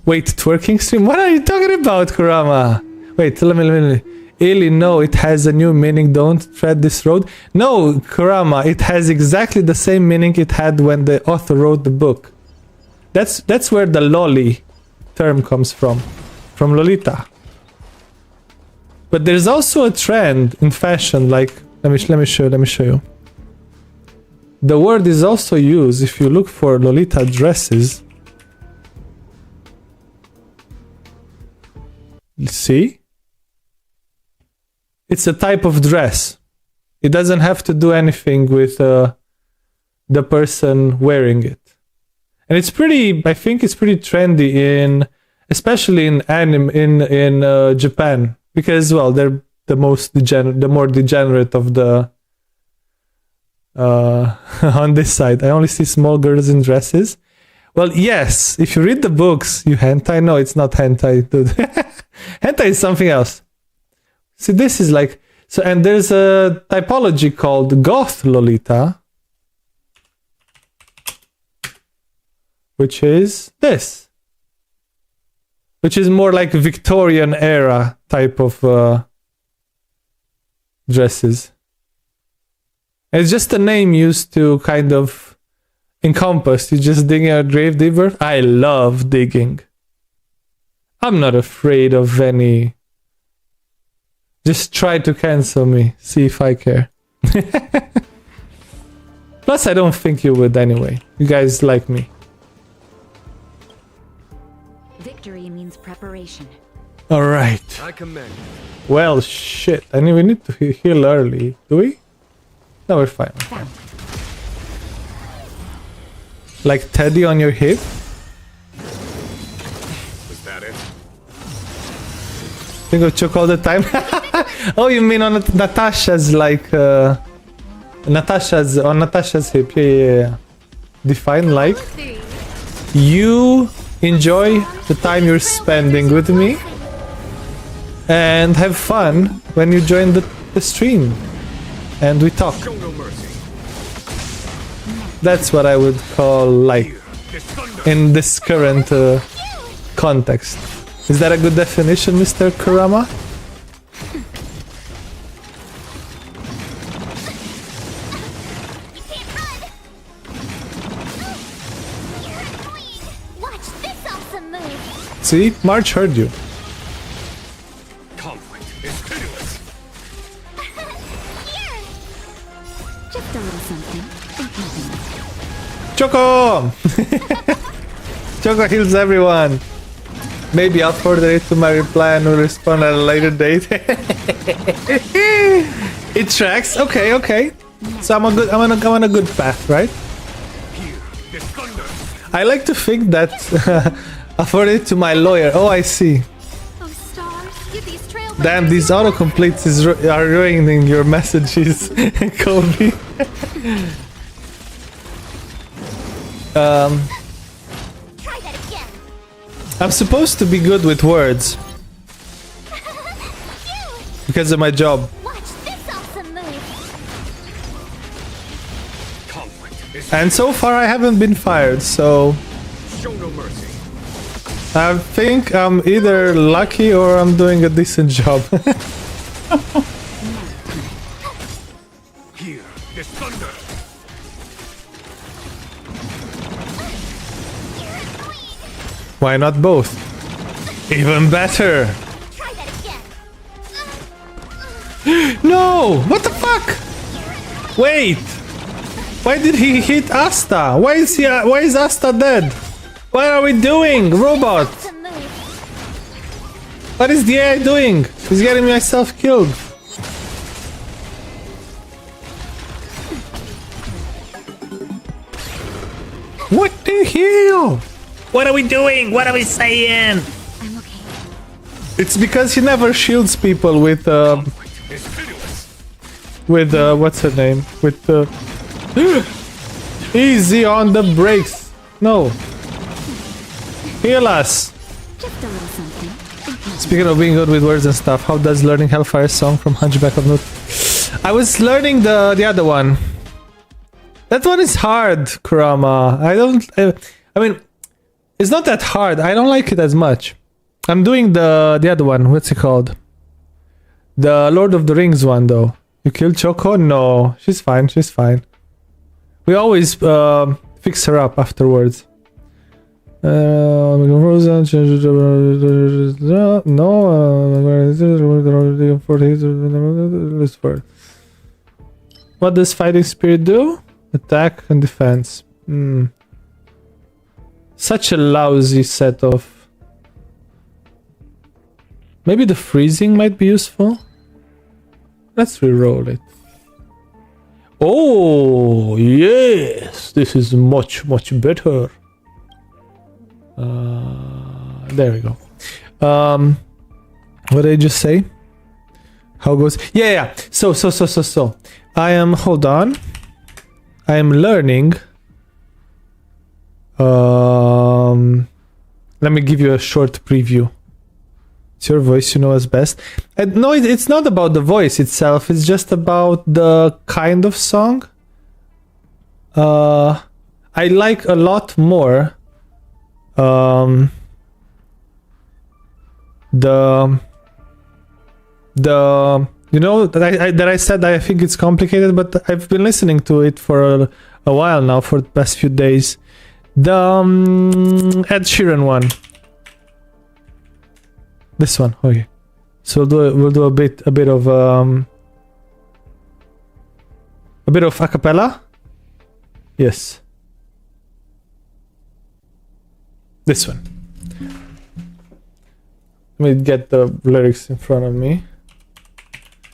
S1: Wait, twerking stream? What are you talking about, Kurama? Wait, let me. Ili, no, it has a new meaning. Don't tread this road. No, Kurama, it has exactly the same meaning it had when the author wrote the book. That's where the loli term comes from Lolita. But there's also a trend in fashion, like let me show you. The word is also used if you look for Lolita dresses. See? It's a type of dress. It doesn't have to do anything with the person wearing it. And it's pretty, I think it's pretty trendy especially in anime, in Japan. Because, well, they're the more degenerate of the, on this side. I only see small girls in dresses. Well, yes, if you read the books, you hentai. No, it's not hentai, dude. Hentai is something else. See, this is like, so, and there's a typology called goth Lolita, which is this, which is more like Victorian era type of dresses. And it's just a name used to kind of encompass. You just digging a grave digger. I love digging. I'm not afraid of any. Just try to cancel me. See if I care. Plus, I don't think you would anyway. You guys like me.
S12: Victory means preparation.
S1: Alright.
S3: I commend.
S1: Well, shit. I mean, we need to heal early. Do we? No, we're fine. We're fine. Like Teddy on your hip?
S3: Was that it?
S1: Think of Choco all the time? Oh, you mean on Natasha's, like, Natasha's hip. Yeah. Define like. You enjoy the time you're spending with me and have fun when you join the stream and we talk.
S3: Show no mercy.
S1: That's what I would call like in this current context. Is that a good definition, Mr. Kurama? See, March heard you.
S3: Conflict is pitiless.
S12: Just a little something.
S1: Choco! Choco heals everyone. Maybe I'll forward it to my reply and will respond at a later date. It tracks. Okay, okay. So I'm on a good path, right? I like to think that I'll forward it to my lawyer. Oh, I see. Damn, these autocompletes are ruining your messages, Kobe. I'm supposed to be good with words because of my job. And so far I haven't been fired, so
S3: Show no mercy.
S1: I think I'm either lucky or I'm doing a decent job.
S3: Here, this thunder.
S1: Why not both? Even better. No! What the fuck? Wait! Why did he hit Asta? Why is Asta dead? What are we doing, robot? What is the AI doing? He's getting myself killed. What the hell? What are we doing? What are we saying?
S12: I'm okay.
S1: It's because he never shields people with what's her name? With easy on the brakes. No. Heal us.
S12: Just a little something.
S1: Speaking of being good with words and stuff, how does learning Hellfire song from Hunchback of Notre? I was learning the other one. That one is hard, Kurama. I mean, It's not that hard. I don't like it as much. I'm doing the other one. What's it called? The Lord of the Rings one, though. You killed Choco? No, she's fine. She's fine. We always fix her up afterwards. What does fighting spirit do? Attack and defense. Such a lousy set of. Maybe the freezing might be useful. Let's re-roll it. Oh yes, this is much better. There we go. What did I just say? How goes? Yeah. So. I am. Hold on. I am learning. Let me give you a short preview. It's your voice, you know us best. No, it's not about the voice itself. It's just about the kind of song. I like a lot more. You know that I said I think it's complicated, but I've been listening to it for a while now, for the past few days. The Ed Sheeran one. This one, okay. So we'll do a bit of a cappella. Yes. This one. Let me get the lyrics in front of me.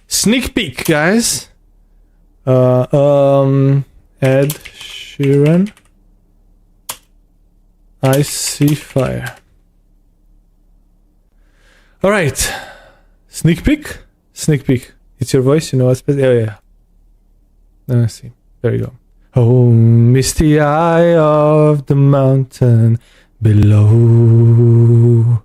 S1: Sneak peek, guys. Ed Sheeran. I see fire. All right. Sneak peek. It's your voice, you know. Yeah. Let's see. There you go. Oh, misty eye of the mountain below.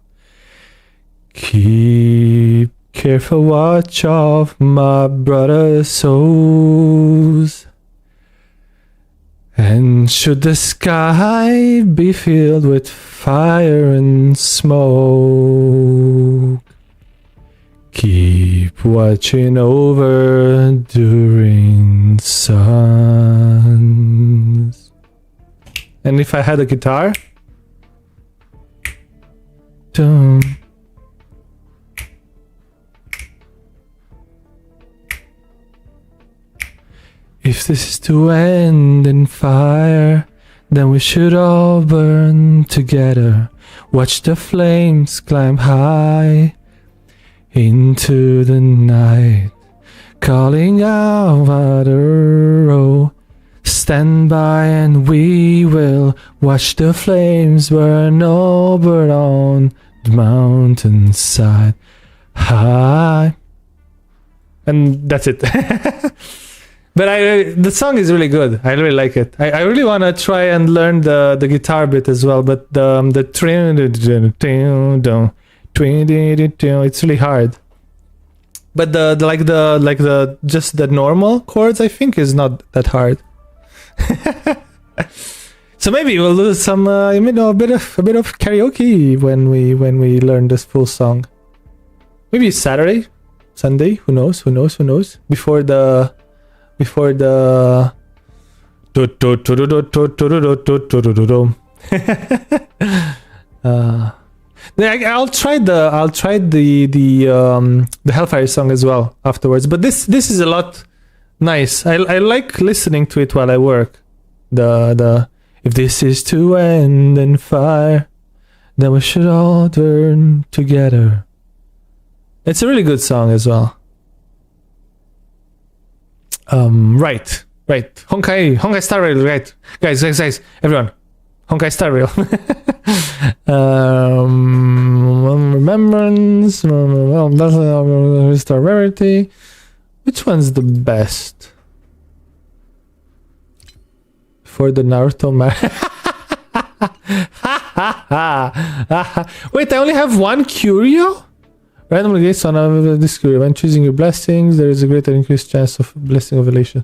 S1: Keep careful watch of my brother's souls. And should the sky be filled with fire and smoke, keep watching over during suns. And if I had a guitar, dum. If this is to end in fire, then we should all burn together. Watch the flames climb high into the night, calling out water. Stand by and we will watch the flames burn over on the mountainside high. And that's it. But the song is really good. I really like it. I really want to try and learn the guitar bit as well. But it's really hard. But the just the normal chords, I think, is not that hard. So maybe we'll do some a bit of karaoke when we learn this full song. Maybe Saturday, Sunday. Who knows? Before the I'll try the Hellfire song as well afterwards. But this is a lot nice. I like listening to it while I work. The if this is to end in fire, then we should all burn together. It's a really good song as well. Right. Honkai Star Rail, right. Guys, everyone. Honkai Star Rail. Remembrance, Star Rarity. Which one's the best? For the Naruto Wait, I only have one curio? Randomly gates on this curio. When choosing your blessings, there is a greater increased chance of blessing of elation.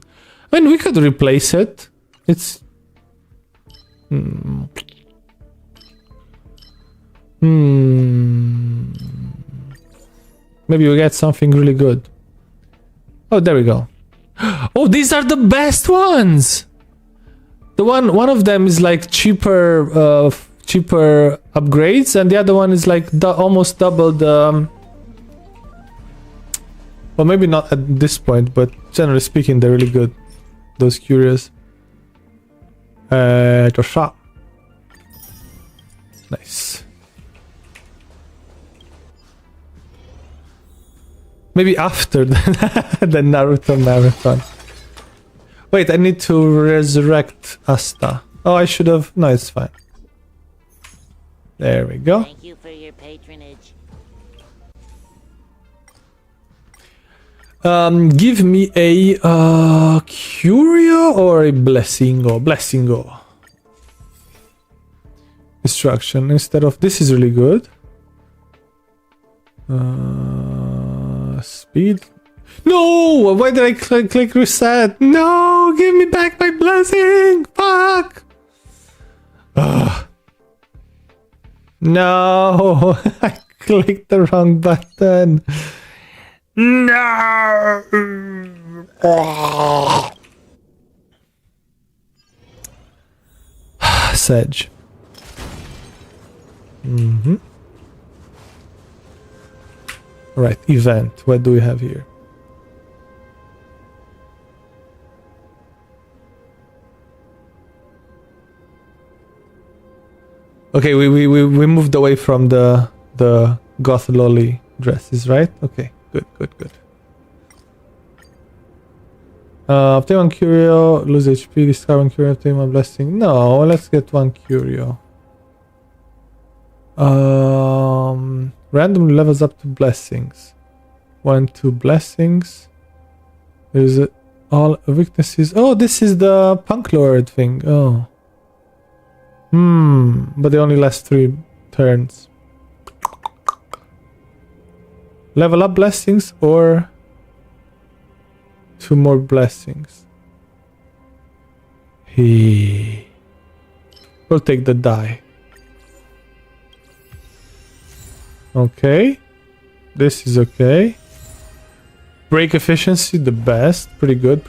S1: I mean, we could replace it. It's... Maybe we get something really good. Oh, there we go. Oh, these are the best ones. The one of them is like cheaper upgrades, and the other one is like almost double the. Well, maybe not at this point, but generally speaking, they're really good. Those curious. Shot. Nice. Maybe after the Naruto marathon. Wait, I need to resurrect Asta. Oh, I should have. No, it's fine. There we go.
S11: Thank you for your patronage.
S1: Give me a curio or a blessingo. Blessingo. Destruction instead of this is really good. Speed. No! Why did I click reset? No! Give me back my blessing! Fuck! No! I clicked the wrong button. No! Sedge. Right, event. What do we have here? Okay, we moved away from the goth lolly dresses, right? Okay, good. Obtain one curio, lose HP, discard one curio, obtain one blessing. No, let's get one curio. Randomly levels up to blessings. 1, 2 blessings. There's all weaknesses. Oh, this is the punk lord thing. Oh. But they only last 3 turns. Level up blessings or 2 more blessings. We'll take the die. Okay. This is okay. Break efficiency, the best. Pretty good.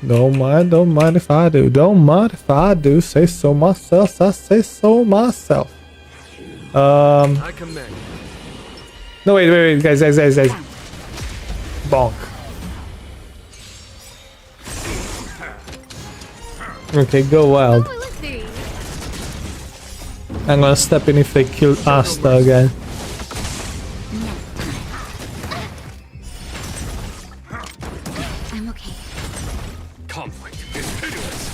S1: Don't mind if I do. Say so myself. I say so myself.
S3: I commend.
S1: No, wait, guys. Bonk. Okay, go wild. I'm gonna step in if they kill Asta again.
S12: I'm okay.
S3: Conflict is pitiless.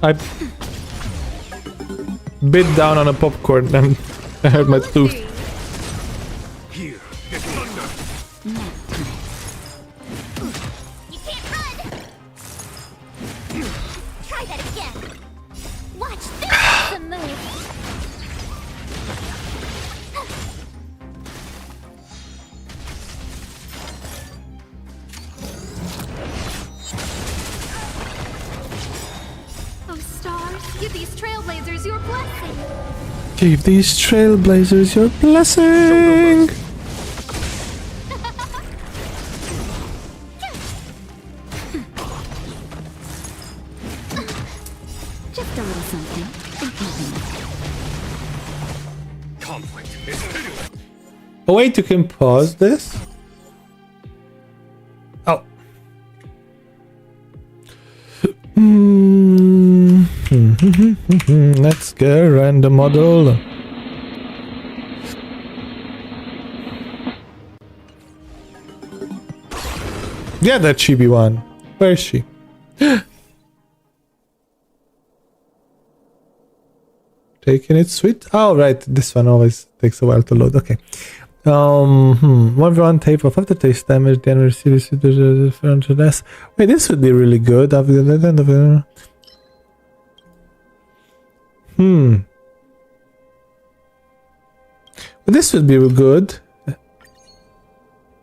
S1: I bit down on a popcorn and I hurt my tooth.
S3: Here is thunder.
S4: You can't run! Try that again. Watch this awesome move.
S2: Oh, stars, give these trailblazers your blessing.
S1: Give these trailblazers your blessing.
S12: Just a little something.
S3: Conflict is pitiless.
S1: Oh, wait, you can pause this. Oh. Let's get a random model. Yeah, that chibi one. Where is she? Taking it sweet. Oh, right. This one always takes a while to load. Okay. 1v1 tape of aftertaste damage. The enemy receives less. Wait, this would be really good. After the end of it. But this would be good.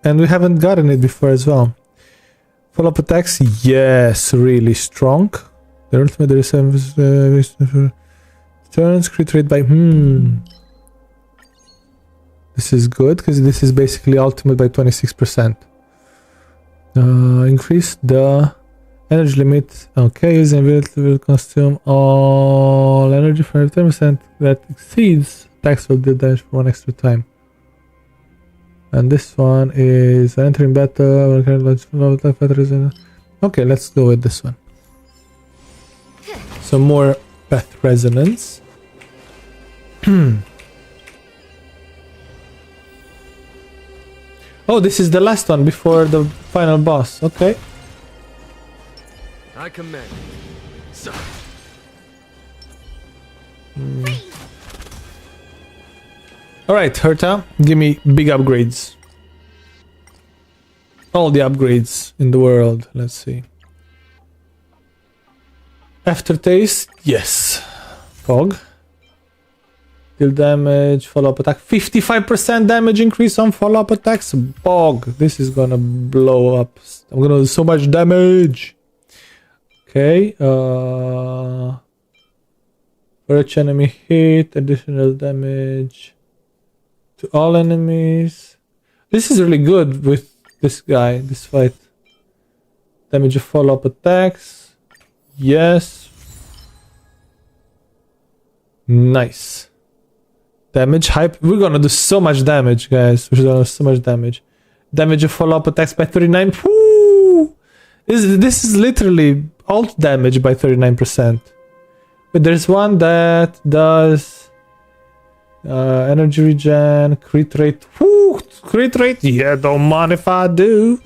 S1: And we haven't gotten it before as well. Follow-up attacks. Yes, really strong. The ultimate reserve turns crit rate by This is good because this is basically ultimate by 26%. Increase the energy limit. Okay, using ability will consume all energy for 10% that exceeds tax will deal damage for one extra time. And this one is entering battle. Okay, let's go with this one. Some more path resonance. Oh, this is the last one before the final boss. Okay.
S3: I command. Sir.
S1: Alright, Herta, give me big upgrades. All the upgrades in the world. Let's see. Aftertaste, yes. Fog. Deal damage, follow-up attack. 55% damage increase on follow-up attacks. Bog. This is gonna blow up. I'm gonna do so much damage. Okay. For each enemy hit, additional damage to all enemies. This is really good with this guy, this fight. Damage of follow-up attacks. Yes. Nice. Damage hype. We're gonna do so much damage, guys. We're gonna do so much damage. Damage of follow-up attacks by 39. Woo! This is literally alt damage by 39%. But there's one that does energy regen, crit rate. Woo! Crit rate. Yeah, don't mind if I do.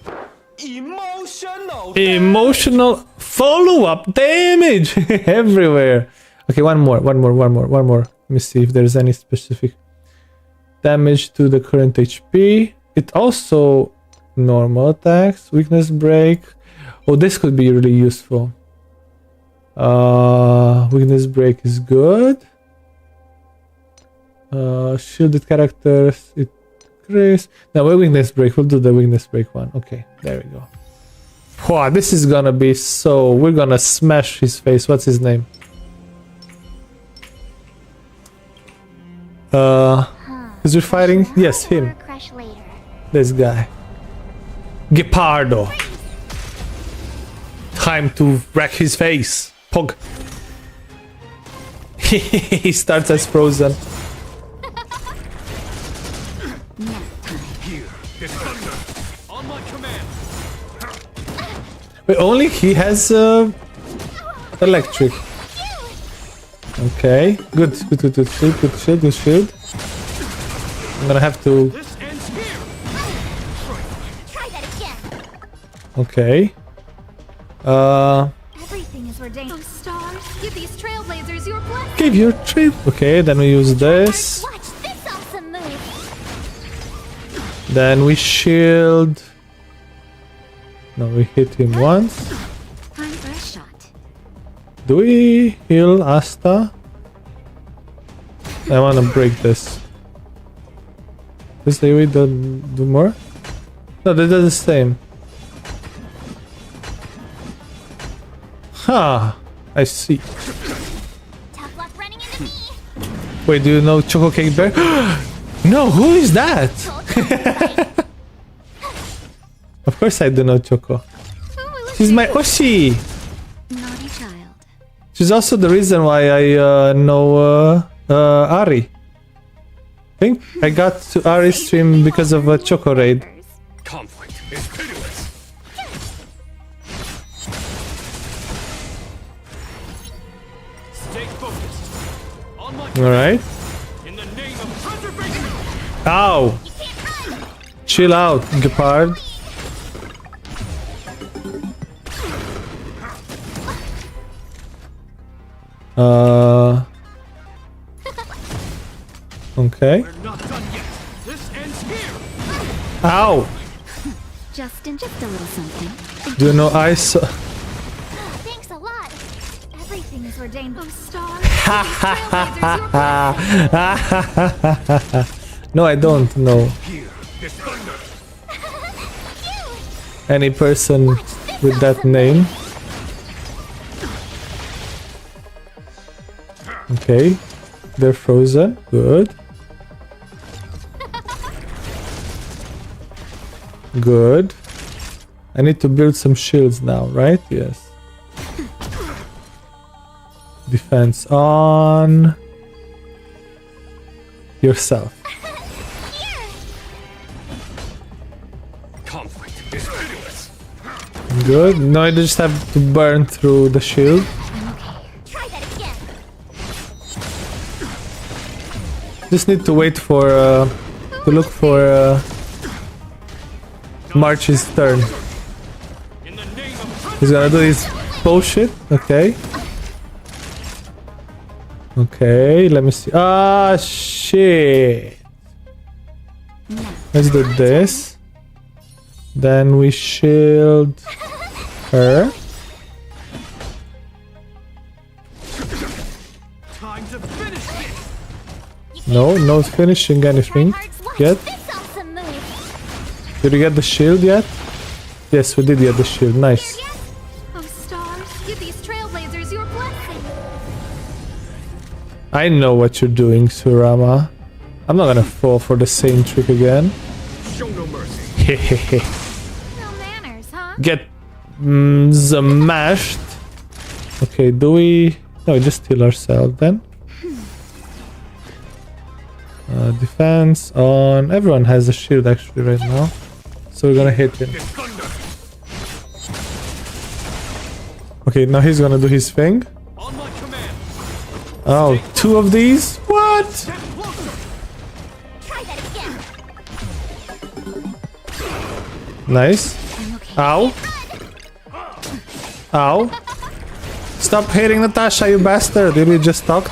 S1: Emotional follow-up damage everywhere. Okay, one more. Let me see if there's any specific damage to the current HP. It also normal attacks, weakness break. Oh, this could be really useful. Weakness break is good. Shielded characters, it increase. Now weakness break, we'll do the weakness break one. Okay, there we go. Wow, this is gonna be so... We're gonna smash his face. What's his name? Is we fighting? Yes, him. This guy. Gepardo. Time to wreck his face. Pog. He starts as frozen.
S3: Here, get thunder. On my command.
S1: Wait, only he has electric. Okay, good shield. I'm gonna have to.
S3: This ends here.
S4: Try that again.
S1: Okay.
S2: Everything is ordained. Oh, stars, give these trailblazers your blessing.
S1: Give your trip. Okay, then we use this.
S4: Watch this awesome move.
S1: Then we shield. No, we hit him once.
S12: Time for a shot.
S1: Do we heal Asta? I wanna break this. This AoE do more? No, that does the same. Ha! I see.
S4: Tough luck running into me.
S1: Wait, do you know Choco Cake Bear? No, who is that? Of course I do know Choco. She's my Oshi!
S12: Naughty child.
S1: She's also the reason why I know Ari. I think I got to Ari's stream because of a Choco raid.
S3: Conflict is pitiless. Stay focused. On my
S1: Alright.
S3: in the name of preservation.
S1: Ow! Chill out, Gepard. Okay.
S3: We're not done yet. This ends here.
S1: Ow!
S12: Just a little something.
S1: Do you know ice?
S4: Thanks a lot. Everything is ordained.
S2: Oh, stars, give these trailblazers your blessing.
S1: No, I don't know
S3: Here, get thunder.
S1: any person with that name. Okay. They're frozen. Good. Good. I need to build some shields now, right? Yes. Defense on yourself.
S3: Conflict is pitiless.
S1: Good. No, I just have to burn through the shield.
S4: Try that again.
S1: Just need to wait for to look for March's turn.
S3: In the name of
S1: He's gonna do his bullshit. Okay. Okay, let me see. Ah, shit. Let's do this. Then we shield her.
S3: time to finish this.
S1: No, not finishing anything yet. Did we get the shield yet? Yes, we did get the shield. Nice.
S2: Oh, stars, give these trailblazers your blessing.
S1: I know what you're doing, Surama. I'm not gonna fall for the same trick again.
S3: Show no mercy.
S1: Hehehe.
S2: No manners, huh?
S1: Get smashed. Okay, do we... No, we just heal ourselves then. Defense on... Everyone has a shield actually right now. So we're gonna hit him. Okay, now he's gonna do his thing.
S3: On my command.
S1: Oh, two of these? What?
S3: Step closer.
S4: Try that again.
S1: Nice. Ow. Ow. Stop hitting Natasha, you bastard. Did we just talk?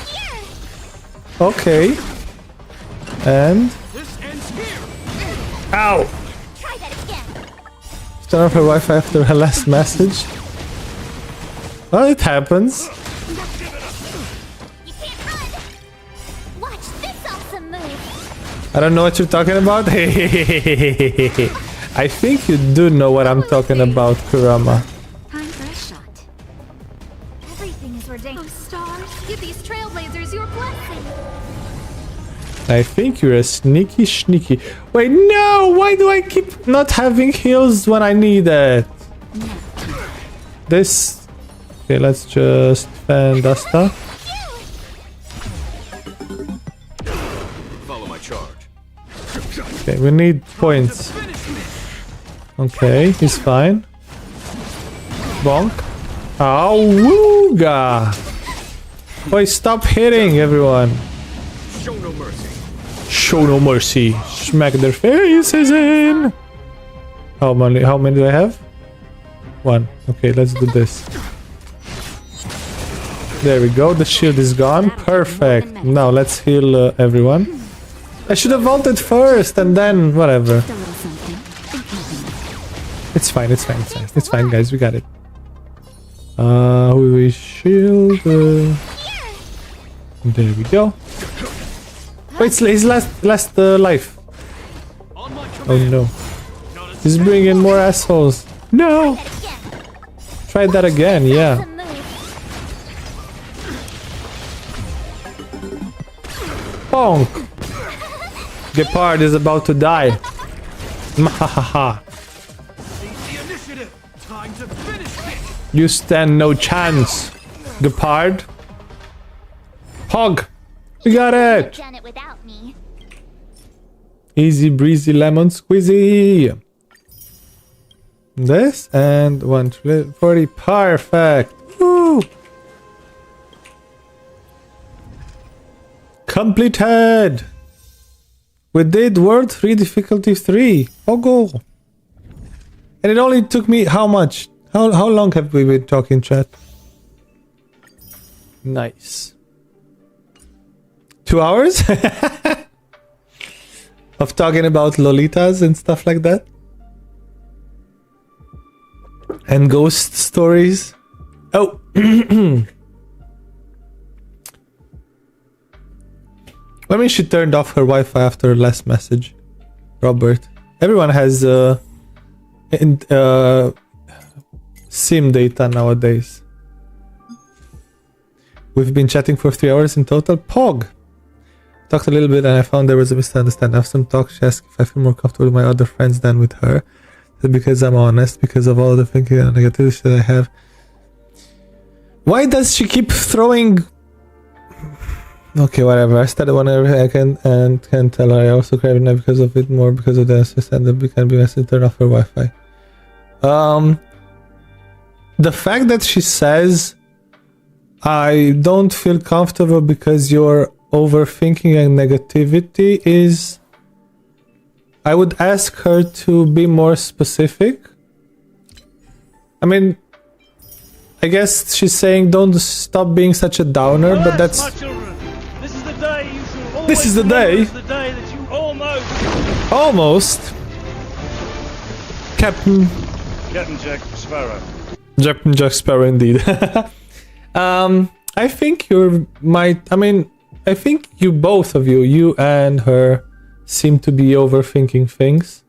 S1: Okay. And...
S3: This ends here.
S1: Ow.
S4: Try that again.
S1: Turn off her Wi-Fi after her last message. Well, it happens.
S4: You can't run. Watch this awesome move.
S1: I don't know what you're talking about. I think you do know what I'm talking about, Kurama.
S12: Time for a shot.
S4: Everything is ordained.
S2: Oh, stars, give these trailblazers your blessing.
S1: I think you're a sneaky. Wait, no! Why do I keep not having heals when I need it? This... Okay, let's just defend Asta.
S3: Follow my charge.
S1: Okay, we need points. Okay, he's fine. Bonk. Awooga! Boy, stop hitting everyone.
S3: Show no mercy.
S1: Show no mercy. Smack their faces in. How many do I have? One. Okay, let's do this. There we go. The shield is gone. Perfect. Now let's heal everyone. I should have vaulted first and then whatever.
S12: Just a little something.
S1: It's fine. It's fine. It's fine. It's fine, guys. We got it. We shield. There we go. Wait, his last life.
S3: On my
S1: Oh
S3: command.
S1: no. He's bringing more assholes. No. Try that again. Yeah.
S4: Awesome move.
S1: Bonk. Gepard is about to die. Mahaha.
S3: Seize the initiative. Time to finish this.
S1: You stand no chance. Gepard. Hog. We got it.
S4: Done it without me.
S1: Easy breezy lemon squeezy. This and 140. Perfect. Woo. Completed. We did World 3 difficulty 3. Oh go. And it only took me how much? How long have we been talking, chat? Nice. 2 hours? Of talking about lolitas and stuff like that? And ghost stories? Oh! I mean, she turned off her Wi-Fi after her last message. Robert. Everyone has SIM data nowadays. We've been chatting for 3 hours in total. Pog! Talked a little bit and I found there was a misunderstanding. After some talk, she asked if I feel more comfortable with my other friends than with her. Because I'm honest, because of all the thinking and negativity that I have. Why does she keep throwing... Okay, whatever. I started whenever I can and can tell her I also cried now because of it, more because of the SS and the can be messy turn off her Wi-Fi. The fact that she says I don't feel comfortable because you're overthinking and negativity is... I would ask her to be more specific. I mean, I guess she's saying don't stop being such a downer, but that's...
S8: My children, this is the day you shall always
S1: This is the day.
S8: This is the day that you almost...
S1: Almost. Captain
S8: Jack Sparrow.
S1: Captain Jack Sparrow, indeed. I think I think you both of you and her, seem to be overthinking things.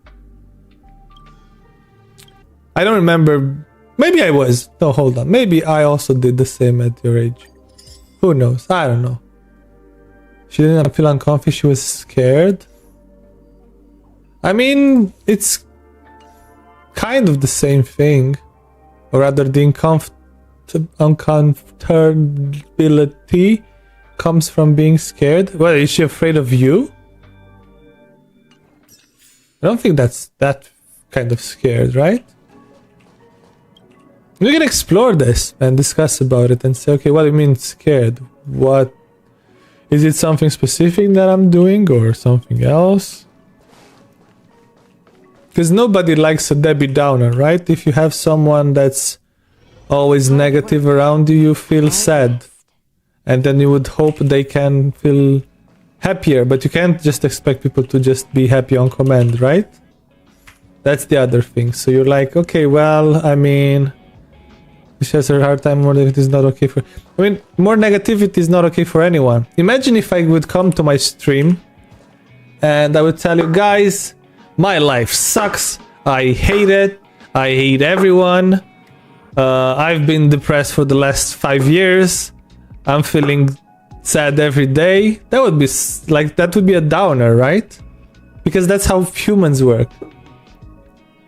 S1: I don't remember. Maybe I was. No, hold on. Maybe I also did the same at your age. Who knows? I don't know. She didn't feel uncomfy. She was scared. I mean, it's kind of the same thing. Or rather, the uncomfortability comes from being scared. Well, is she afraid of you? I don't think that's that kind of scared, right? We can explore this and discuss about it and say, okay, what do you mean scared? What? Is it something specific that I'm doing or something else? Because nobody likes a Debbie Downer, right? If you have someone that's always negative around you, you feel sad. And then you would hope they can feel happier, but you can't just expect people to just be happy on command, right? That's the other thing. So you're like, okay, well, I mean, she has a hard time, more negativity is not okay for... I mean, more negativity is not okay for anyone. Imagine if I would come to my stream and I would tell you, guys, my life sucks. I hate it. I hate everyone. I've been depressed for the last 5 years. I'm feeling sad every day. That would be like, that would be a downer, right? Because that's how humans work.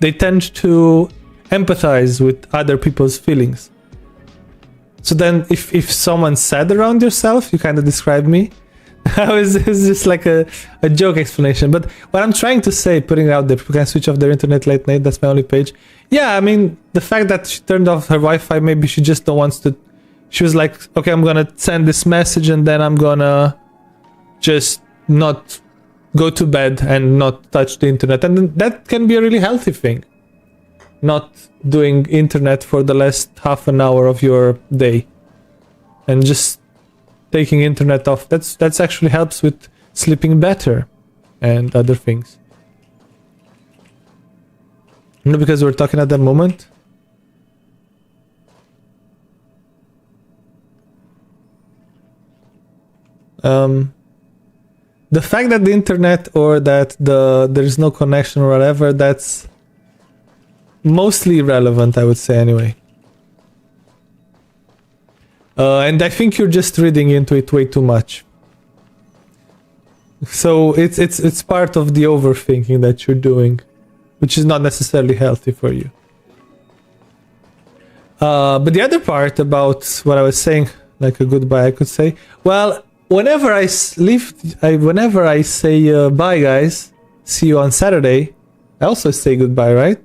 S1: They tend to empathize with other people's feelings. So then if someone's sad around yourself, you kind of describe me. It's just like a joke explanation. But what I'm trying to say, putting it out there, people can switch off their internet late night, that's my only page. Yeah, I mean, the fact that she turned off her Wi-Fi, maybe she just don't wants to... She was like, okay, I'm gonna send this message and then I'm gonna just not go to bed and not touch the internet. And that can be a really healthy thing. Not doing internet for the last half an hour of your day. And just taking internet off. That's actually helps with sleeping better and other things. You know, because we're talking at that moment. The fact that the internet or that there's no connection or whatever, that's mostly irrelevant, I would say, anyway. And I think you're just reading into it way too much. So it's part of the overthinking that you're doing, which is not necessarily healthy for you. But the other part about what I was saying, like a goodbye, I could say, well, whenever I say bye, guys, see you on Saturday, I also say goodbye, right?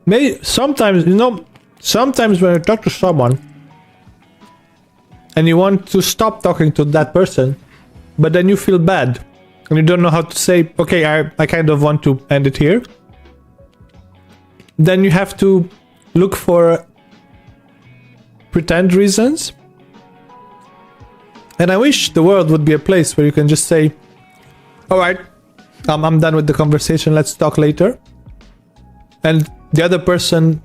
S1: Maybe sometimes, you know, sometimes when you talk to someone and you want to stop talking to that person, but then you feel bad and you don't know how to say, okay, I kind of want to end it here. Then you have to look for pretend reasons. And I wish the world would be a place where you can just say, all right, I'm done with the conversation, let's talk later. And the other person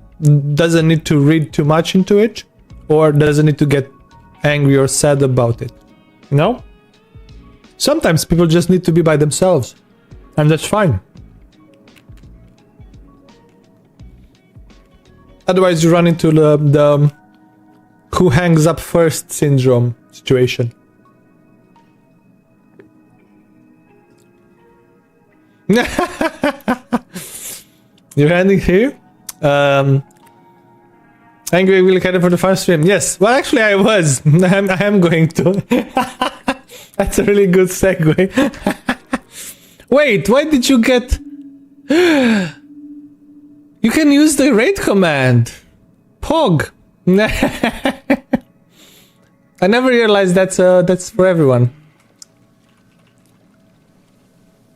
S1: doesn't need to read too much into it, or doesn't need to get angry or sad about it. You know? Sometimes people just need to be by themselves, and that's fine. Otherwise you run into the who hangs up first syndrome situation. You're ending here? Angry will cater for the first stream. Yes. Well, actually, I was. I am going to. That's a really good segue. Wait, why did you get... You can use the raid command. Pog. I never realized that's for everyone.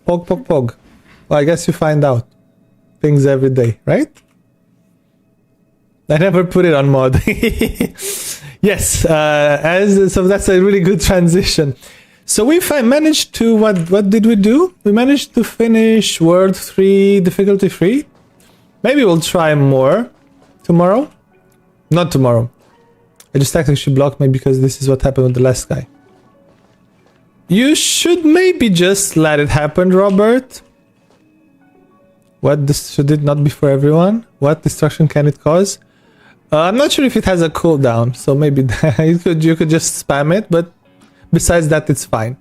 S1: Pog, pog, pog. Well, I guess you find out things every day, right? I never put it on mod. Yes, so that's a really good transition. So we managed to, what did we do? We managed to finish World 3 difficulty 3. Maybe we'll try more tomorrow. Not tomorrow. I just actually blocked me because this is what happened with the last guy. You should maybe just let it happen, Robert. What should it not be for everyone? What destruction can it cause? I'm not sure if it has a cooldown, so maybe you could just spam it, but besides that, it's fine.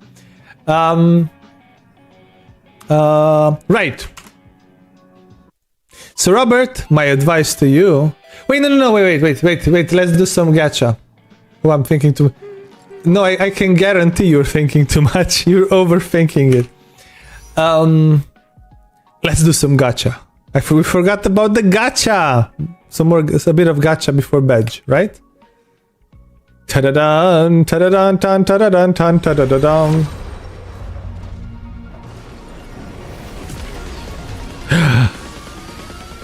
S1: Right. So, Robert, my advice to you... Wait, no, wait, let's do some gacha. Oh, I'm thinking too... No, I can guarantee you're thinking too much. You're overthinking it. Let's do some gacha. We forgot about the gacha. A bit of gacha before bed, right? Ta-da-dan, ta-da-dan, tan, ta-da-dan, tan, ta-da-da-dan.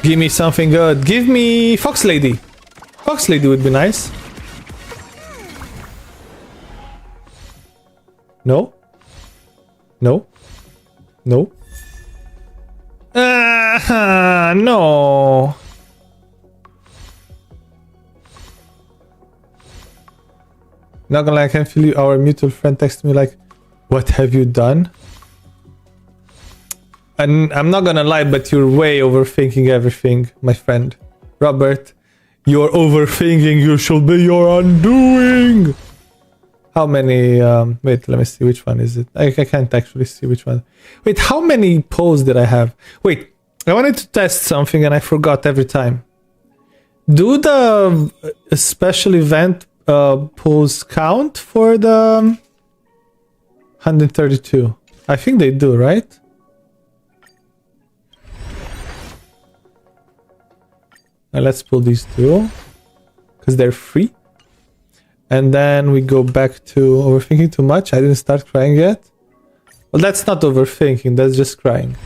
S1: Give me something good. Give me Fox Lady. Fox Lady would be nice. No? No? No? No. Not gonna lie, I can feel you. Our mutual friend texted me like, "What have you done?" And I'm not gonna lie, but you're way overthinking everything, my friend. Robert, you're overthinking. You should be your undoing. How many... wait, let me see. Which one is it? I can't actually see which one. Wait, how many polls did I have? Wait, I wanted to test something and I forgot every time. Do the special event polls count for the 132? I think they do, right? Now let's pull these two because they're free. And then we go back to overthinking too much. I didn't start crying yet. Well, that's not overthinking. That's just crying.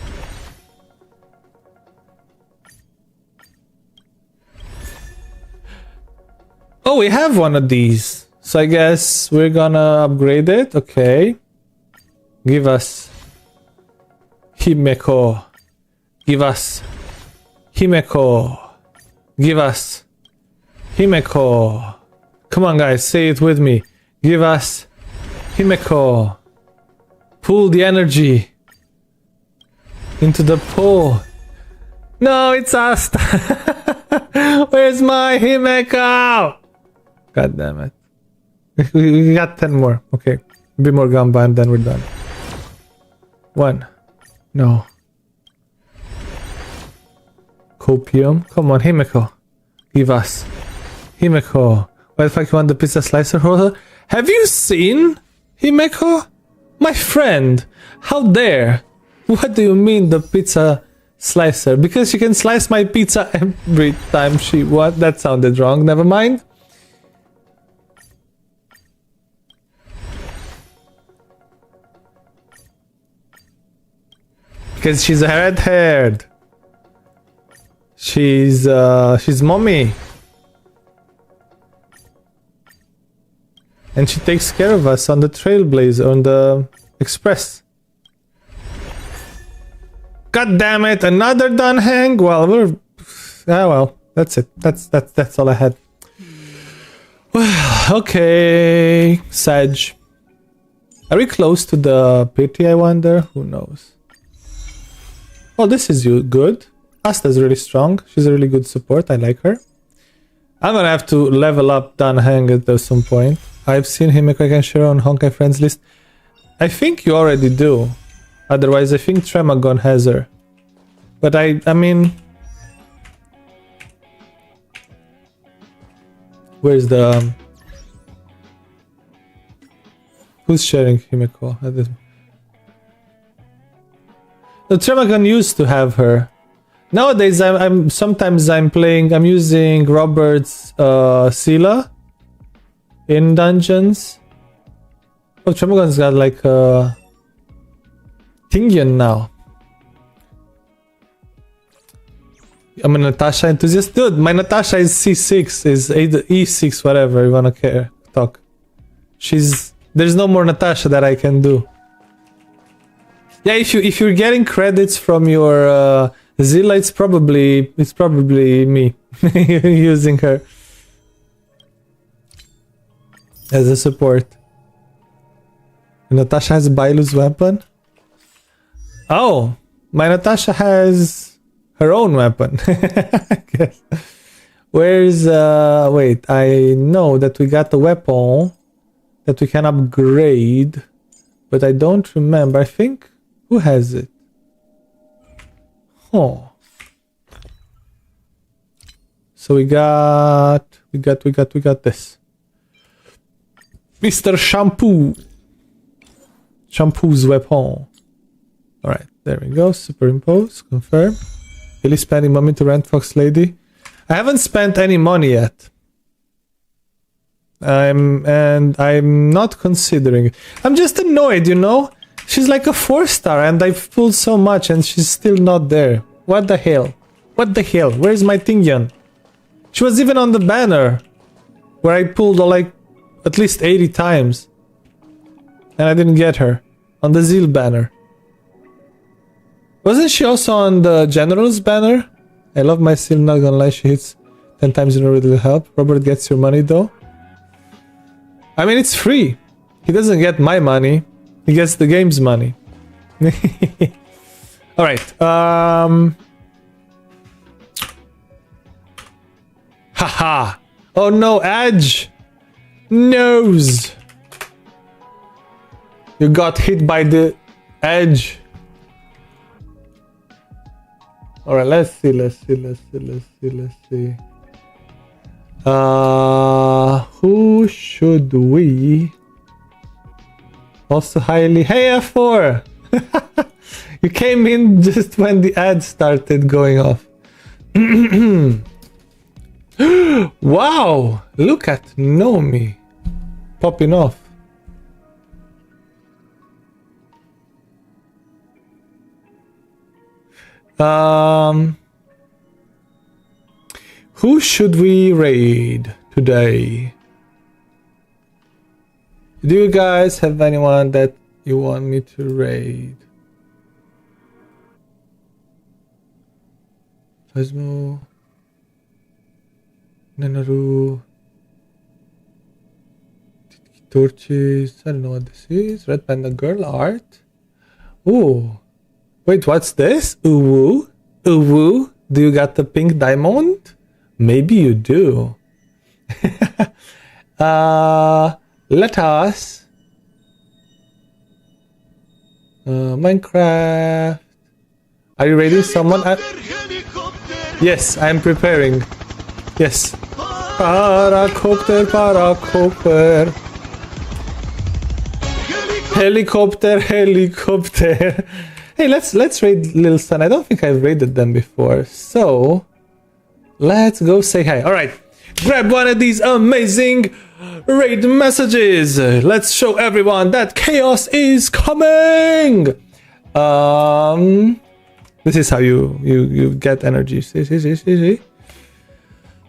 S1: Oh, we have one of these. So I guess we're gonna upgrade it. Okay. Give us Himeko. Give us Himeko. Give us Himeko. Come on, guys, say it with me. Give us Himeko. Pull the energy into the pool. No, it's us. Where's my Himeko? God damn it. We got 10 more. Okay. A bit more gamba and then we're done. 1. No. Copium. Come on, Himeko. Give us Himeko. What the fuck, you want the pizza slicer holder? Have you seen Himeko? My friend, how dare? What do you mean the pizza slicer? Because she can slice my pizza every time she... What? That sounded wrong. Never mind. Because she's red-haired. She's mommy. And she takes care of us on the Trailblazer, on the Express. God damn it, another done hang? Well, we're... Ah, well, that's it. That's all I had. Well, okay. Sag. Are we close to the pity, I wonder? Who knows? Oh, this is good. Asta's really strong. She's a really good support. I like her. I'm gonna have to level up Dan Hang at some point. I've seen him. I can share on Honkai friends list. I think you already do. Otherwise, I think Tremagon has her. But I mean, where's the who's sharing Himeko? The Tremagon used to have her. Nowadays, I'm sometimes I'm using Robert's Scylla in dungeons. Oh, Tremagon's got like a Tingian now. I'm a Natasha enthusiast. Dude, my Natasha is C6, is E6, whatever you wanna talk. There's no more Natasha that I can do. Yeah, if you're getting credits from your Zilla, it's probably me using her as a support. Natasha has Bailu's weapon. Oh, my Natasha has her own weapon. I guess. Where's wait, I know that we got a weapon that we can upgrade, but I don't remember. I think who has it? Oh. So we got this. Mr. Shampoo. Shampoo's weapon. Alright, there we go. Superimpose, confirm. Really spending money to rent Fox Lady. I haven't spent any money yet. I'm not considering it. I'm just annoyed, you know? She's like a 4-star and I've pulled so much and she's still not there. What the hell? What the hell? Where's my Tingyun? She was even on the banner where I pulled like at least 80 times. And I didn't get her. On the Zeal banner. Wasn't she also on the General's banner? I love my Seal, not gonna lie, she hits 10 times in order to help. Robert gets your money though. I mean, it's free. He doesn't get my money. He gets the game's money. Alright. Haha. Oh no, Edge. Nose. You got hit by the edge. Alright, let's see. Who should we also highly... Hey, F4! You came in just when the ad started going off. Wow! Look at Nomi popping off. Who should we raid today? Do you guys have anyone that you want me to raid? Phasmo, Nanaru, Torches, I don't know what this is. Red Panda Girl art. Ooh. Wait, what's this? Uwu? Uwu? Do you got the pink diamond? Maybe you do. Let us... Minecraft... Are you ready? Someone... Yes, I'm preparing. Yes. Paracopter, paracopter. Helicopter, helicopter. Hey, let's raid Lil Sun. I don't think I've raided them before. So, let's go say hi. Alright, grab one of these amazing raid messages. Let's show everyone that chaos is coming. This is how you get energy. See.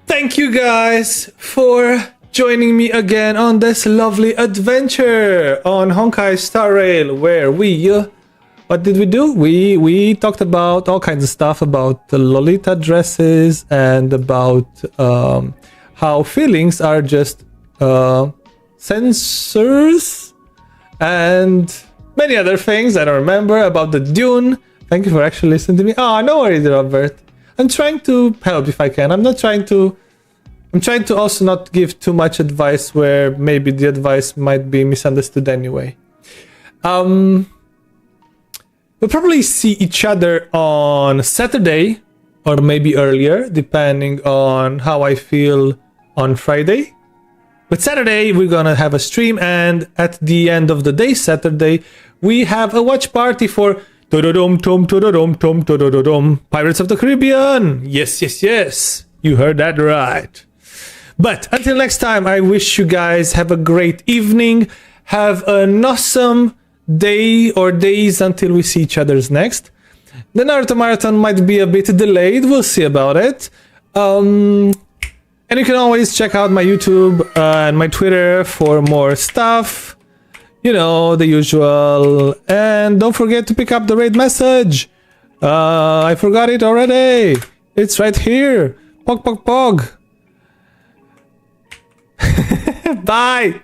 S1: Thank you guys for joining me again on this lovely adventure on Honkai Star Rail, where we what did we do? We talked about all kinds of stuff, about the Lolita dresses and about how feelings are just sensors and many other things I don't remember, about the Dune. Thank you for actually listening to me. Oh, no worries, Robert. I'm trying to help if I can. I'm not trying to I'm trying to also not give too much advice where maybe the advice might be misunderstood anyway. We'll probably see each other on Saturday or maybe earlier, depending on how I feel on Friday. But Saturday, we're gonna have a stream, and at the end of the day, Saturday, we have a watch party for Pirates of the Caribbean. Yes, yes, yes. You heard that right. But until next time, I wish you guys have a great evening. Have an awesome day or days until we see each other's next. The Naruto Marathon might be a bit delayed. We'll see about it. And you can always check out my YouTube and my Twitter for more stuff. You know, the usual. And don't forget to pick up the raid message. I forgot it already. It's right here. Pog, pog, pog. Bye.